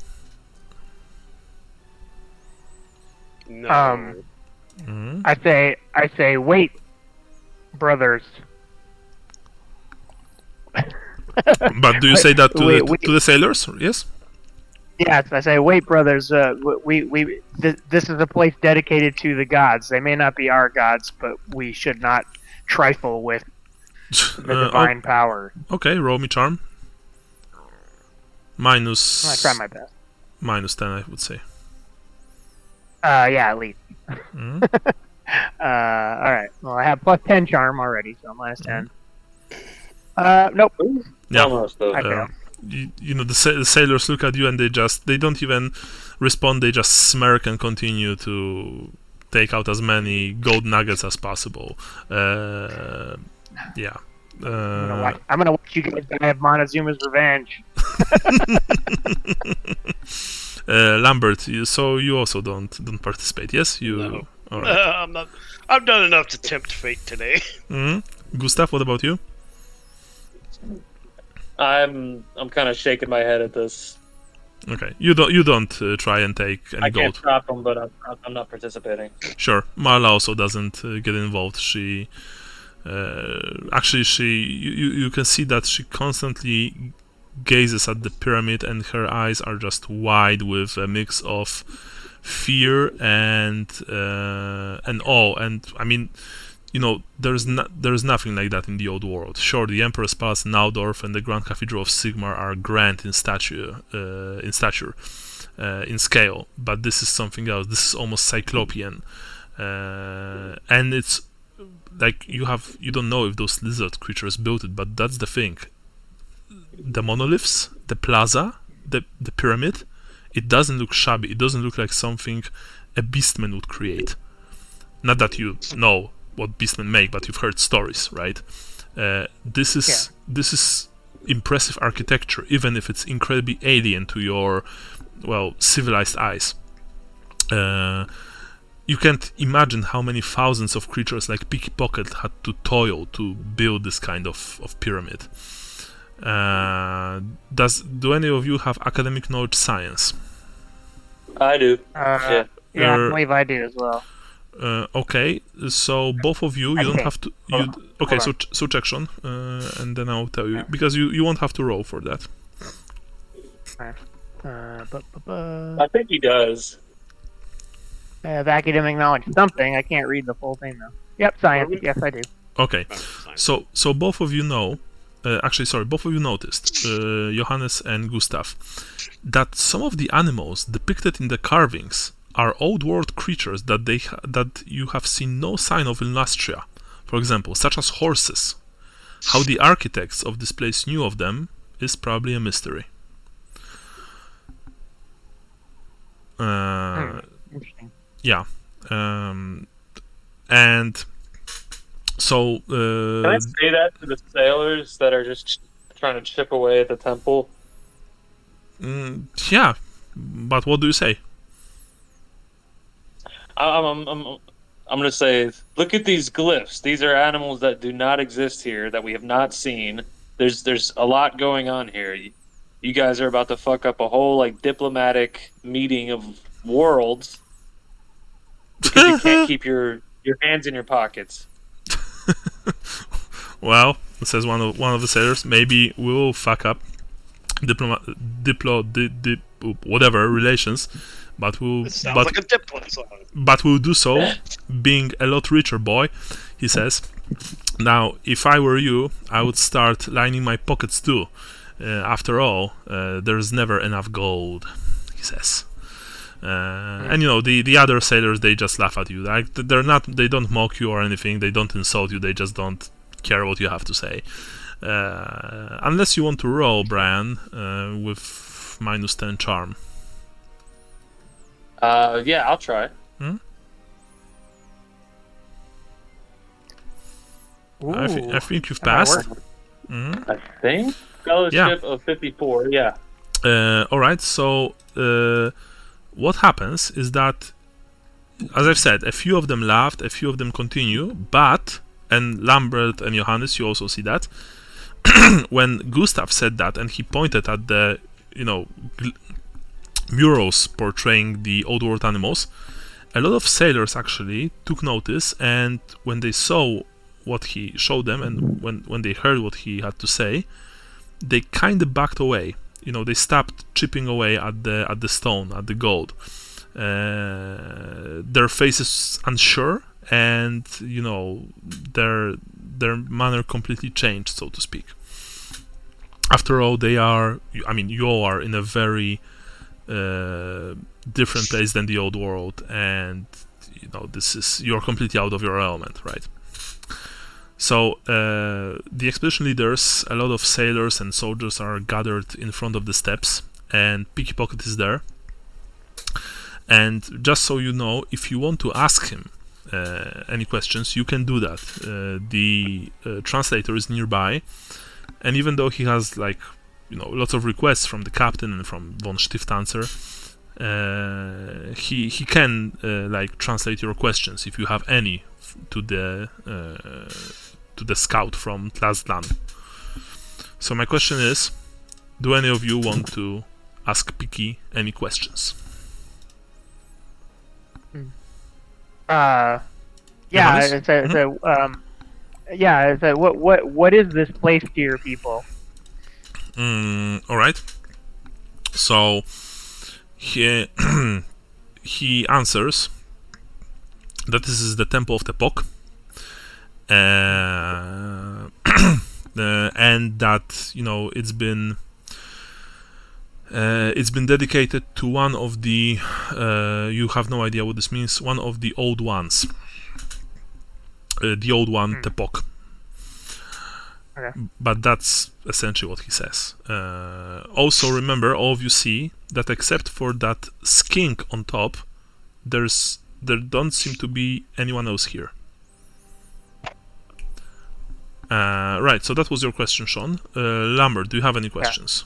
S4: No.
S2: I say, wait, brothers.
S1: But do you say that to the sailors? Yes.
S2: Yes, I say, wait, brothers. This is a place dedicated to the gods. They may not be our gods, but we should not trifle with the divine power.
S1: Okay, roll me charm. Minus.
S2: I try my best.
S1: -10, I would say.
S2: Yeah, at least. All right. Well, I have +10 charm already, so -10. Nope.
S1: Yeah.
S3: Almost, though.
S2: I failed.
S1: The sailors look at you and they don't even respond. They just smirk and continue to take out as many gold nuggets as possible. Yeah.
S2: I'm gonna watch you guys die of Montezuma's revenge.
S1: Lambert, so you also don't participate, yes?
S4: No.
S1: All right.
S4: I'm not. I've done enough to tempt fate today.
S1: Gustav, what about you?
S3: I'm kind of shaking my head at this.
S1: Okay, you don't try and take any
S3: I
S1: gold.
S3: can't stop them, but I'm not participating.
S1: Sure. Marla also doesn't get involved. She you can see that she constantly gazes at the pyramid, and her eyes are just wide with a mix of fear and awe. And I mean, there's nothing like that in the old world. Sure, the Emperor's Palace in Naudorf and the Grand Cathedral of Sigmar are grand in stature, in scale, but this is something else. This is almost cyclopean, and it's like you don't know if those lizard creatures built it, but that's the thing. The monoliths, the plaza, the pyramid, it doesn't look shabby. It doesn't look like something a beastman would create. Not that you know what beastmen make, but you've heard stories, right? This is impressive architecture, even if it's incredibly alien to your civilized eyes. You can't imagine how many thousands of creatures like Pickpocket had to toil to build this kind of pyramid. Do any of you have academic knowledge science?
S3: I do.
S2: Yeah, I believe I do as well.
S1: Okay, so both of you, you don't have to. Okay,
S2: Hold
S1: so check, Sean, and then I'll tell you because you won't have to roll for that.
S3: I think he does.
S2: I have academic knowledge something. I can't read the full thing though. Yep, science. Yes, I do.
S1: Okay, so both of you know. Actually, sorry, both of you noticed, Johannes and Gustav, that some of the animals depicted in the carvings are old world creatures that you have seen no sign of in Lustria. For example, such as horses. How the architects of this place knew of them is probably a mystery.
S2: Interesting.
S1: Yeah. And so...
S3: Can I say that to the sailors that are just trying to chip away at the temple?
S1: Yeah, but what do you say?
S3: I'm going to say, look at these glyphs. These are animals that do not exist here, that we have not seen. There's a lot going on here. You guys are about to fuck up a whole like diplomatic meeting of worlds because you can't keep your hands in your pockets.
S1: Well, says one of the sailors, maybe we will fuck up whatever relations, but we'll
S4: It sounds like a Diplo song.
S1: but we'll do so being a lot richer, boy. He says. Now, if I were you, I would start lining my pockets too. After all, there's never enough gold, he says. And you know the other sailors, they just laugh at you. Like they don't mock you or anything. They don't insult you. They just don't care what you have to say. Unless you want to roll, Brian, with -10 charm.
S3: Yeah, I'll try.
S1: I think you've passed.
S3: I think fellowship of 54. Yeah.
S1: All right. So what happens is that, as I've said, a few of them laughed, a few of them continue, and Lambert and Johannes, you also see that. When Gustav said that and he pointed at the, murals portraying the old world animals, a lot of sailors actually took notice, and when they saw what he showed them and when they heard what he had to say, they kind of backed away. They stopped chipping away at the stone, at the gold. Their faces unsure, and their manner completely changed, so to speak. After all, you all are in a very different place than the old world, and you're completely out of your element, right? So the expedition leaders, a lot of sailors and soldiers are gathered in front of the steps, and Picky Pocket is there. And just so you know, if you want to ask him any questions, you can do that. The translator is nearby, and even though he has lots of requests from the captain and from von Stiftanzer, he can translate your questions if you have any to the scout from Tlaztlan. So my question is, do any of you want to ask Picky any questions?
S2: What is this place to your people?
S1: All right. So he answers that this is the temple of Tepok, and that it's been dedicated to one of the you have no idea what this means, one of the old ones, the old one, Tepok.
S2: Okay.
S1: But that's essentially what he says. Also, remember, all of you see that except for that skink on top, there don't seem to be anyone else here. Right, so that was your question, Sean. Lambert, do you have any questions?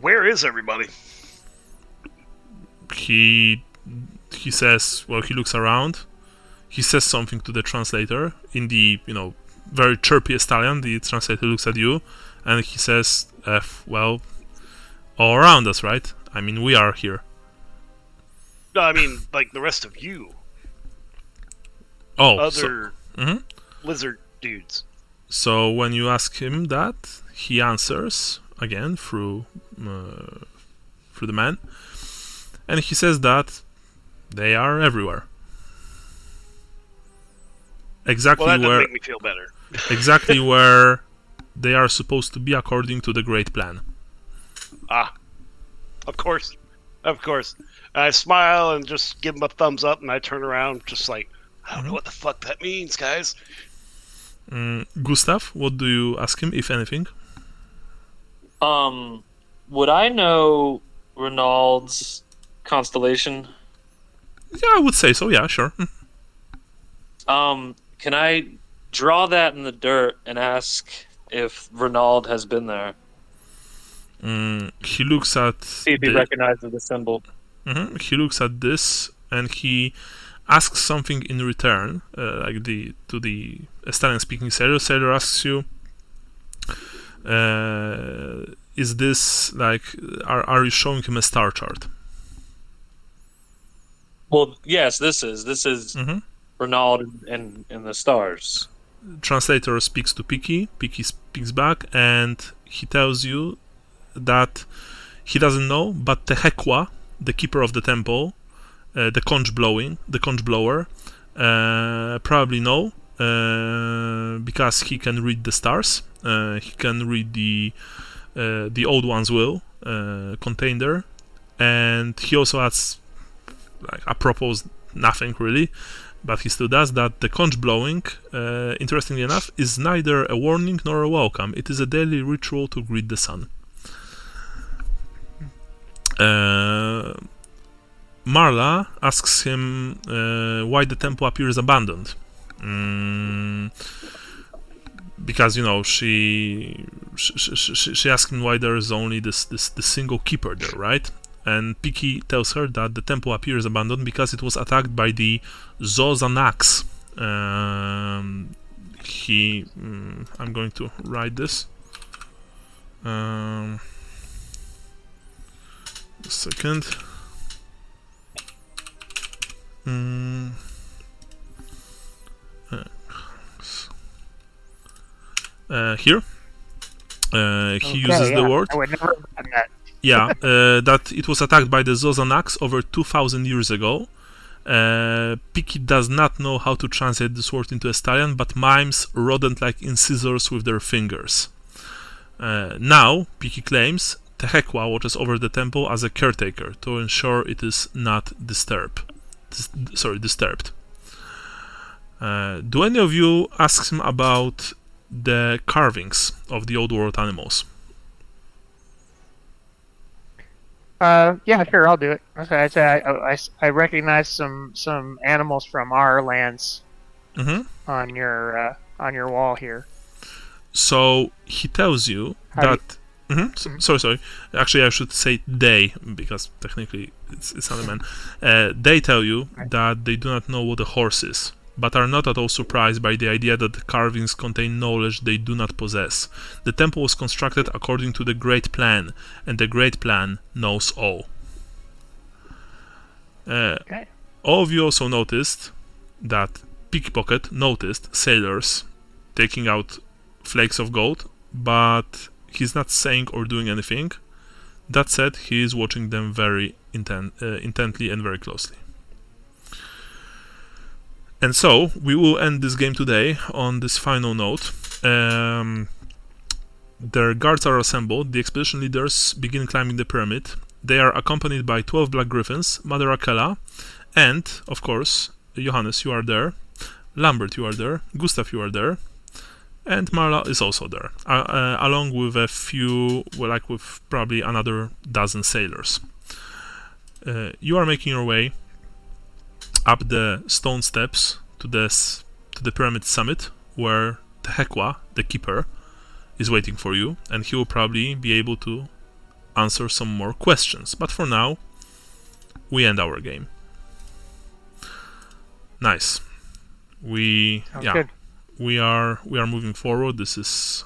S4: Where is everybody?
S1: He says, well, he looks around. He says something to the translator in the, very chirpy stallion. The translator looks at you, and he says, well, all around us, right? I mean, we are here.
S4: No, I mean, like the rest of you.
S1: Oh,
S4: Other
S1: Mhm.
S4: lizard dudes.
S1: So when you ask him that, he answers again through the man, and he says that they are everywhere. Exactly
S4: Well, that doesn't
S1: where
S4: make me feel better.
S1: exactly where they are supposed to be according to the great plan.
S4: Ah, of course. I smile and just give him a thumbs up, and I turn around, just like, I don't know what the fuck that means, guys.
S1: Gustav, what do you ask him, if anything?
S3: Would I know Renaud's constellation?
S1: Yeah, I would say so. Yeah, sure.
S3: Can I draw that in the dirt and ask if Renaud has been there?
S1: He looks at.
S3: See if he recognizes the symbol.
S1: He looks at this and he asks something in return, to the Estonian-speaking sailor. Sailor asks you, "Is this like? Are you showing him a star chart?"
S3: Well, yes, this is Renaud and the stars.
S1: Translator speaks to Piki. Piki speaks back, and he tells you that he doesn't know, but Tehekwa, the keeper of the temple, the conch blower, probably know, because he can read the stars. He can read the Old One's will contained there, and he also adds, like, apropos nothing really, but he still does that. The conch blowing, interestingly enough, is neither a warning nor a welcome. It is a daily ritual to greet the sun. Marla asks him why the temple appears abandoned. Because she asks him why there is only this single keeper there, right? And Piki tells her that the temple appears abandoned because it was attacked by the Xathrodox. I'm going to write this. A second. Here. He uses the word.
S2: I would never have done that.
S1: Yeah, that it was attacked by the Xathrodox over 2,000 years ago. Piki does not know how to translate this word into Estonian, but mimes rodent-like incisors with their fingers. Now, Piki claims, Tehekwa watches over the temple as a caretaker to ensure it is not disturbed. Do any of you ask him about the carvings of the old world animals?
S2: Yeah, sure, I'll do it. Okay, I recognize some animals from our lands on your wall here.
S1: So he tells you that. Sorry. Actually, I should say they, because technically it's not a man. They tell you that they do not know what a horse is, but are not at all surprised by the idea that the carvings contain knowledge they do not possess. The temple was constructed according to the Great Plan, and the Great Plan knows all. All of you also noticed that Pickpocket noticed sailors taking out flakes of gold, but he's not saying or doing anything. That said, he is watching them very intently and very closely. And so, we will end this game today on this final note. Their guards are assembled. The expedition leaders begin climbing the pyramid. They are accompanied by 12 black griffins, Mother Akela, and, of course, Johannes, you are there. Lambert, you are there. Gustav, you are there. And Marla is also there, along with a few, with probably another dozen sailors. You are making your way up the stone steps to the pyramid summit, where Tehekwa, the keeper, is waiting for you, and he will probably be able to answer some more questions. But for now, we end our game. Nice.
S2: Sounds good.
S1: we are moving forward. This is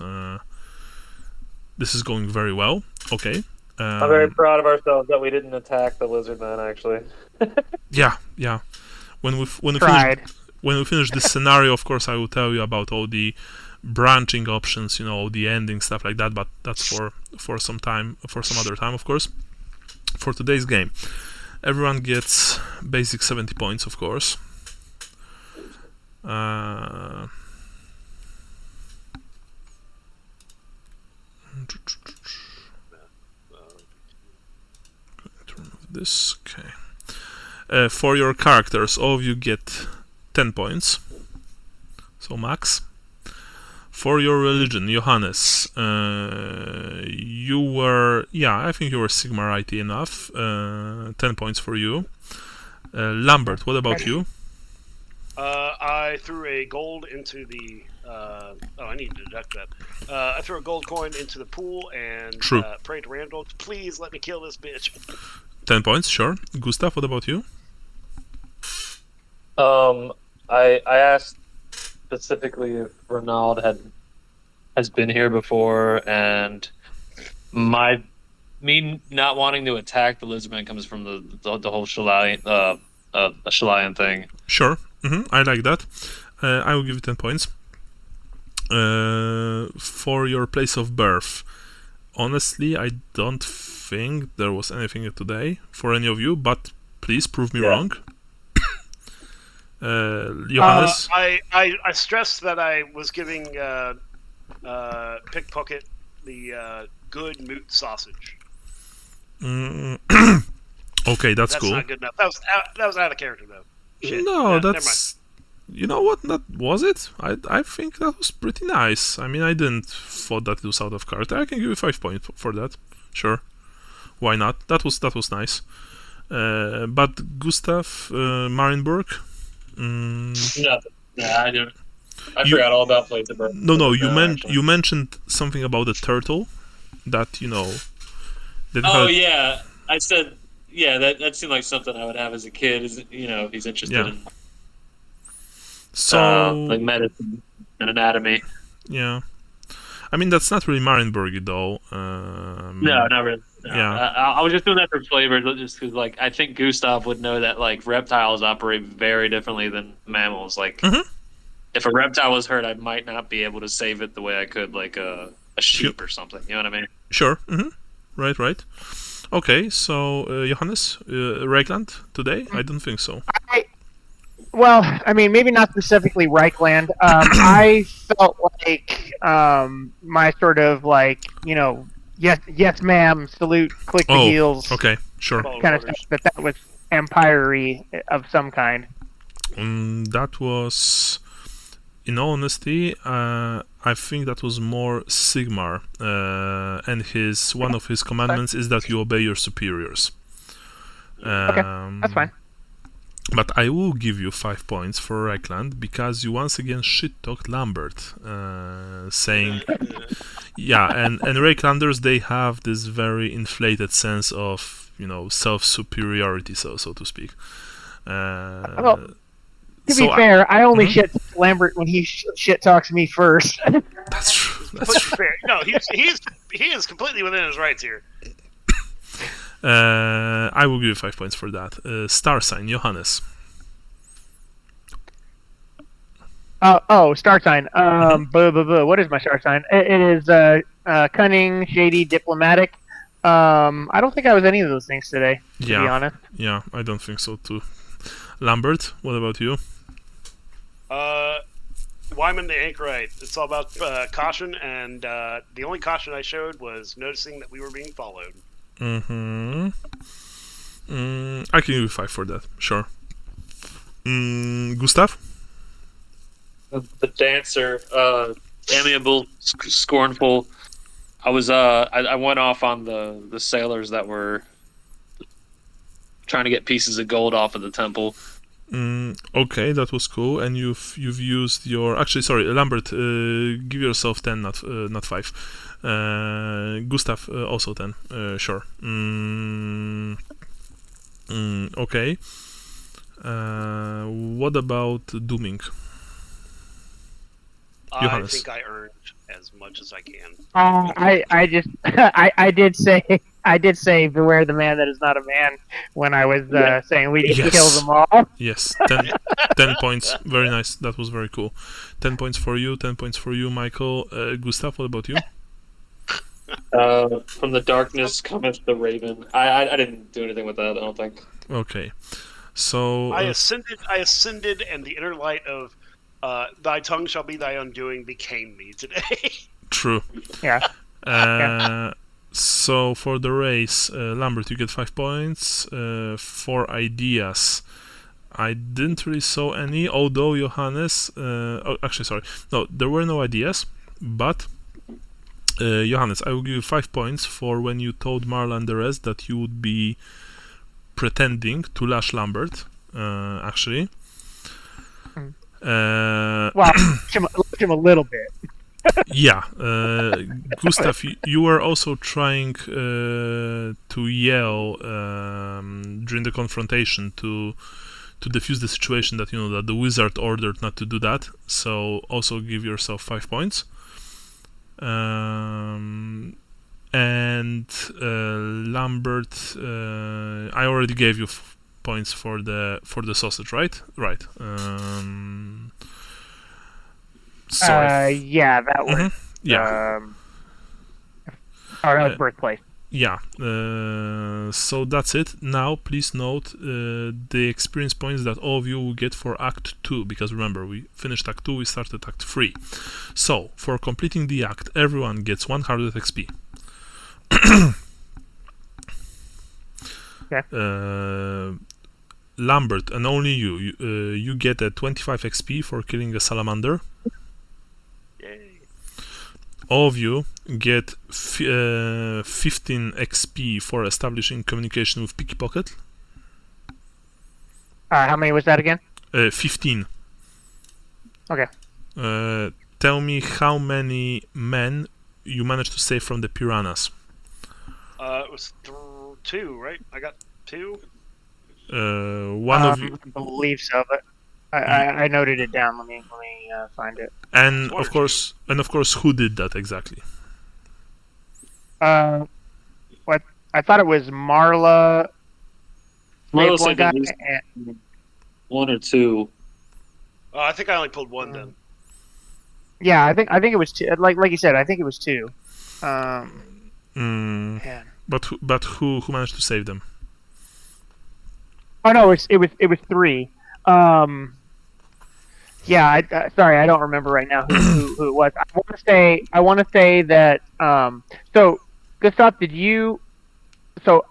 S1: going very well. Okay.
S3: I'm very proud of ourselves that we didn't attack the lizard man. Actually.
S1: Yeah. When we finish this scenario, of course, I will tell you about all the branching options, the ending stuff like that. But that's for some other time, of course. For today's game, everyone gets basic 70 points, of course. Going to remove this. Okay. For your characters, all of you get 10 points, so max. For your religion, Johannes, you were, I think you were Sigmarite enough. 10 points for you. Lambert, what about you?
S4: I threw a gold into the. I need to deduct that. I threw a gold coin into the pool and prayed to Randall, please let me kill this bitch.
S1: 10 points, sure. Gustav, what about you?
S3: I asked specifically if Ronald has been here before, and me not wanting to attack the lizardman comes from the whole Shalayan thing.
S1: Sure, I like that. I will give you 10 points. For your place of birth, honestly, I don't think there was anything today for any of you, but please prove me wrong. Johannes?
S4: I stressed that I was giving Pickpocket the good moot sausage.
S1: Okay, that's cool.
S4: Not good enough. That was out of character though. Shit.
S1: No,
S4: Yeah,
S1: that's. You know what? That was it. I think that was pretty nice. I mean, I didn't thought that it was out of character. I can give you 5 points for that. Sure, why not? That was nice. But Gustav, Marienburg.
S3: Nothing. Nah, I didn't. I forgot all about plates of birth.
S1: No. You mentioned something about the turtle. That
S3: yeah. I said. Yeah, that seemed like something I would have as a kid. Is he's interested in.
S1: So
S3: like medicine and anatomy.
S1: Yeah, I mean that's not really Marienburg though.
S3: No, not really. No.
S1: Yeah,
S3: I was just doing that for flavor, just because I think Gustav would know that reptiles operate very differently than mammals. If a reptile was hurt, I might not be able to save it the way I could a sheep or something. You know what I mean?
S1: Sure. Right. Okay, so Johannes, Reichland today? I don't think so.
S2: Well, I mean, maybe not specifically Reichland. I felt like my sort of yes, ma'am, salute, click the heels.
S1: Okay, sure.
S2: Kind of stuff, that was empire-y of some kind.
S1: That was, in all honesty, I think that was more Sigmar, and one of his commandments is that you obey your superiors.
S2: Okay, that's fine.
S1: But I will give you 5 points for Reichland because you once again shit-talked Lambert, saying, and Reichlanders, they have this very inflated sense of self-superiority, so to speak.
S2: To be fair, I only shit Lambert when he shit talks me first.
S1: That's true.
S4: Fair. No, he is completely within his rights here.
S1: I will give you 5 points for that. Star sign, Johannes.
S2: Star sign. What is my star sign? It is cunning, shady, diplomatic. I don't think I was any of those things today, to be honest.
S1: Yeah, I don't think so too. Lambert, what about you?
S4: Wyman the Anchorite. It's all about caution, and the only caution I showed was noticing that we were being followed.
S1: I can give you 5 for that, sure. Gustav?
S3: The dancer, amiable, scornful. I was I went off on the sailors that were trying to get pieces of gold off of the temple.
S1: Okay, that was cool. And you've used your Lambert. Give yourself 10, not 5. Gustav also 10. Sure. Okay. What about dooming?
S4: I
S1: Johannes.
S4: think I earned as much as I can.
S2: I just I did say beware the man that is not a man when I was saying we need to kill
S1: Yes.
S2: them all.
S1: Yes, 10 points. Very nice. That was very cool. 10 points for you, 10 points for you, Michael. Gustav, what about you?
S3: From the darkness cometh the raven. I didn't do anything with that, I don't think.
S1: Okay. So...
S4: I ascended, and the inner light of thy tongue shall be thy undoing became me today.
S1: True.
S2: Yeah.
S1: So for the race, Lambert, you get 5 points. For ideas, I didn't really saw any, although Johannes... actually, sorry. No, there were no ideas, but... Johannes, I will give you 5 points for when you told Marla and the rest that you would be pretending to lash Lambert, actually.
S2: Well, him a little bit.
S1: Yeah. Gustav, you were also trying to yell during the confrontation to defuse the situation that, that the wizard ordered not to do that. So also give yourself 5 points. And Lambert, I already gave you points for the sausage, right? Right.
S2: Yeah, that was.
S1: Yeah.
S2: That was birthplace.
S1: Yeah. So that's it. Now, please note the experience points that all of you will get for Act 2, because remember, we finished Act 2, we started Act 3. So, for completing the act, everyone gets 100 XP.
S2: Okay.
S1: Lambert, and only you get a 25 XP for killing a salamander.
S4: Yay.
S1: All of you get 15 XP for establishing communication with Picky Pocket.
S2: How many was that again?
S1: 15.
S2: Okay.
S1: Tell me how many men you managed to save from the piranhas.
S4: It was 2, right? I got 2.
S1: One of you,
S2: I believe so, but I noted it down. Let me find it.
S1: and of course, who did that exactly?
S2: What I thought it was Marla.
S3: Marla
S2: one
S3: said
S2: guy,
S3: at least
S2: and,
S3: 1 or 2.
S4: I think I only pulled 1 then.
S2: yeah, I think it was 2. Like you said, I think it was 2. Man.
S1: But who managed to save them?
S2: Oh no, it was 3. Yeah, sorry, I don't remember right now who it was. I want to say that. So, Gustav, did you? So,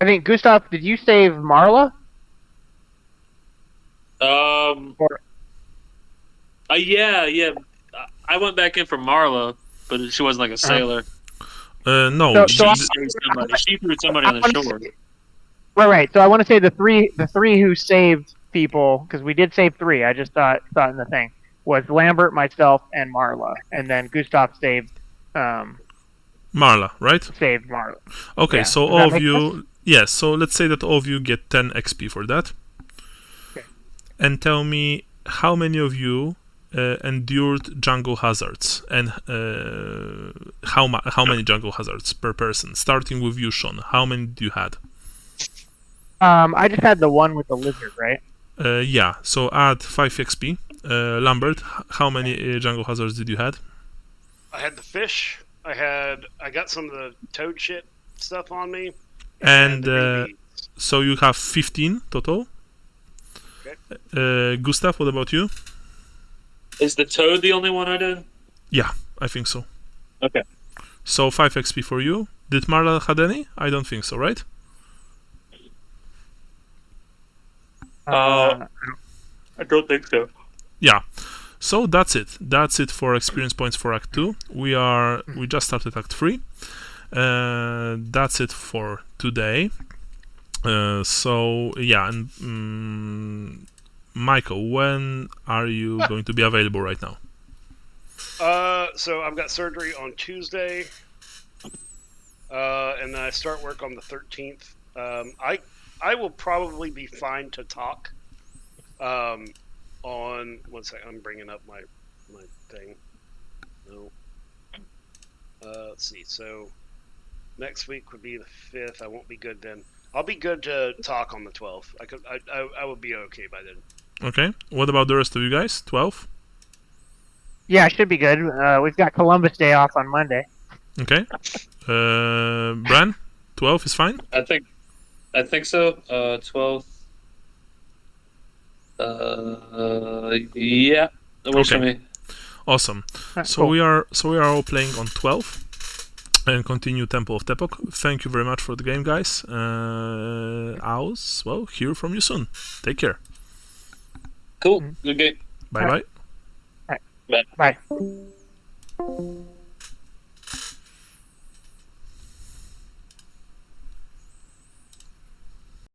S2: I think Gustav, did you save Marla?
S3: Yeah. I went back in for Marla, but she wasn't like a sailor.
S1: No.
S3: She threw somebody on the shore.
S2: Right. So I want to say the three who saved people, because we did save 3. I just thought in the thing was Lambert, myself, and Marla, and then Gustav saved.
S1: Marla, right?
S2: Saved Marla.
S1: Okay,
S2: Yeah.
S1: so
S2: Does
S1: all
S2: that
S1: of
S2: make
S1: you,
S2: sense?
S1: yes. So let's say that all of you get 10 XP for that.
S2: Okay.
S1: And tell me how many of you endured jungle hazards, and how many jungle hazards per person? Starting with you, Sean. How many do you had?
S2: I just had the one with the lizard, right?
S1: Yeah. So add 5 XP. Lambert, how many jungle hazards did you had?
S4: I had the fish. I got some of the toad shit stuff on me.
S1: And
S4: the bees.
S1: so you have 15 total.
S4: Okay.
S1: Gustav, what about you?
S3: Is the toad the only one I did?
S1: Yeah, I think so.
S3: Okay.
S1: So 5 XP for you. Did Marla had any? I don't think so, right?
S3: I don't think so.
S1: Yeah. So that's it. That's it for experience points for Act 2. We just started Act 3. That's it for today. So yeah, and Michael, when are you going to be available right now?
S4: So I've got surgery on Tuesday, and then I start work on the 13th. I will probably be fine to talk. On one second, I'm bringing up my thing. No. Let's see. So next week would be the 5th. I won't be good then. I'll be good to talk on the 12th. I would be okay by then.
S1: Okay. What about the rest of you guys? 12?
S2: Yeah, it should be good. We've got Columbus Day off on Monday.
S1: Okay. Bran, 12 is fine?
S3: I think so. 12. Yeah, that works for
S1: Okay.
S3: me.
S1: Awesome.
S2: Alright,
S1: So
S2: cool.
S1: we are all playing on 12 and continue Temple of Tepok. Thank you very much for the game, guys. I'll hear from you soon. Take care.
S3: Cool. Good game.
S1: Bye bye.
S2: Bye.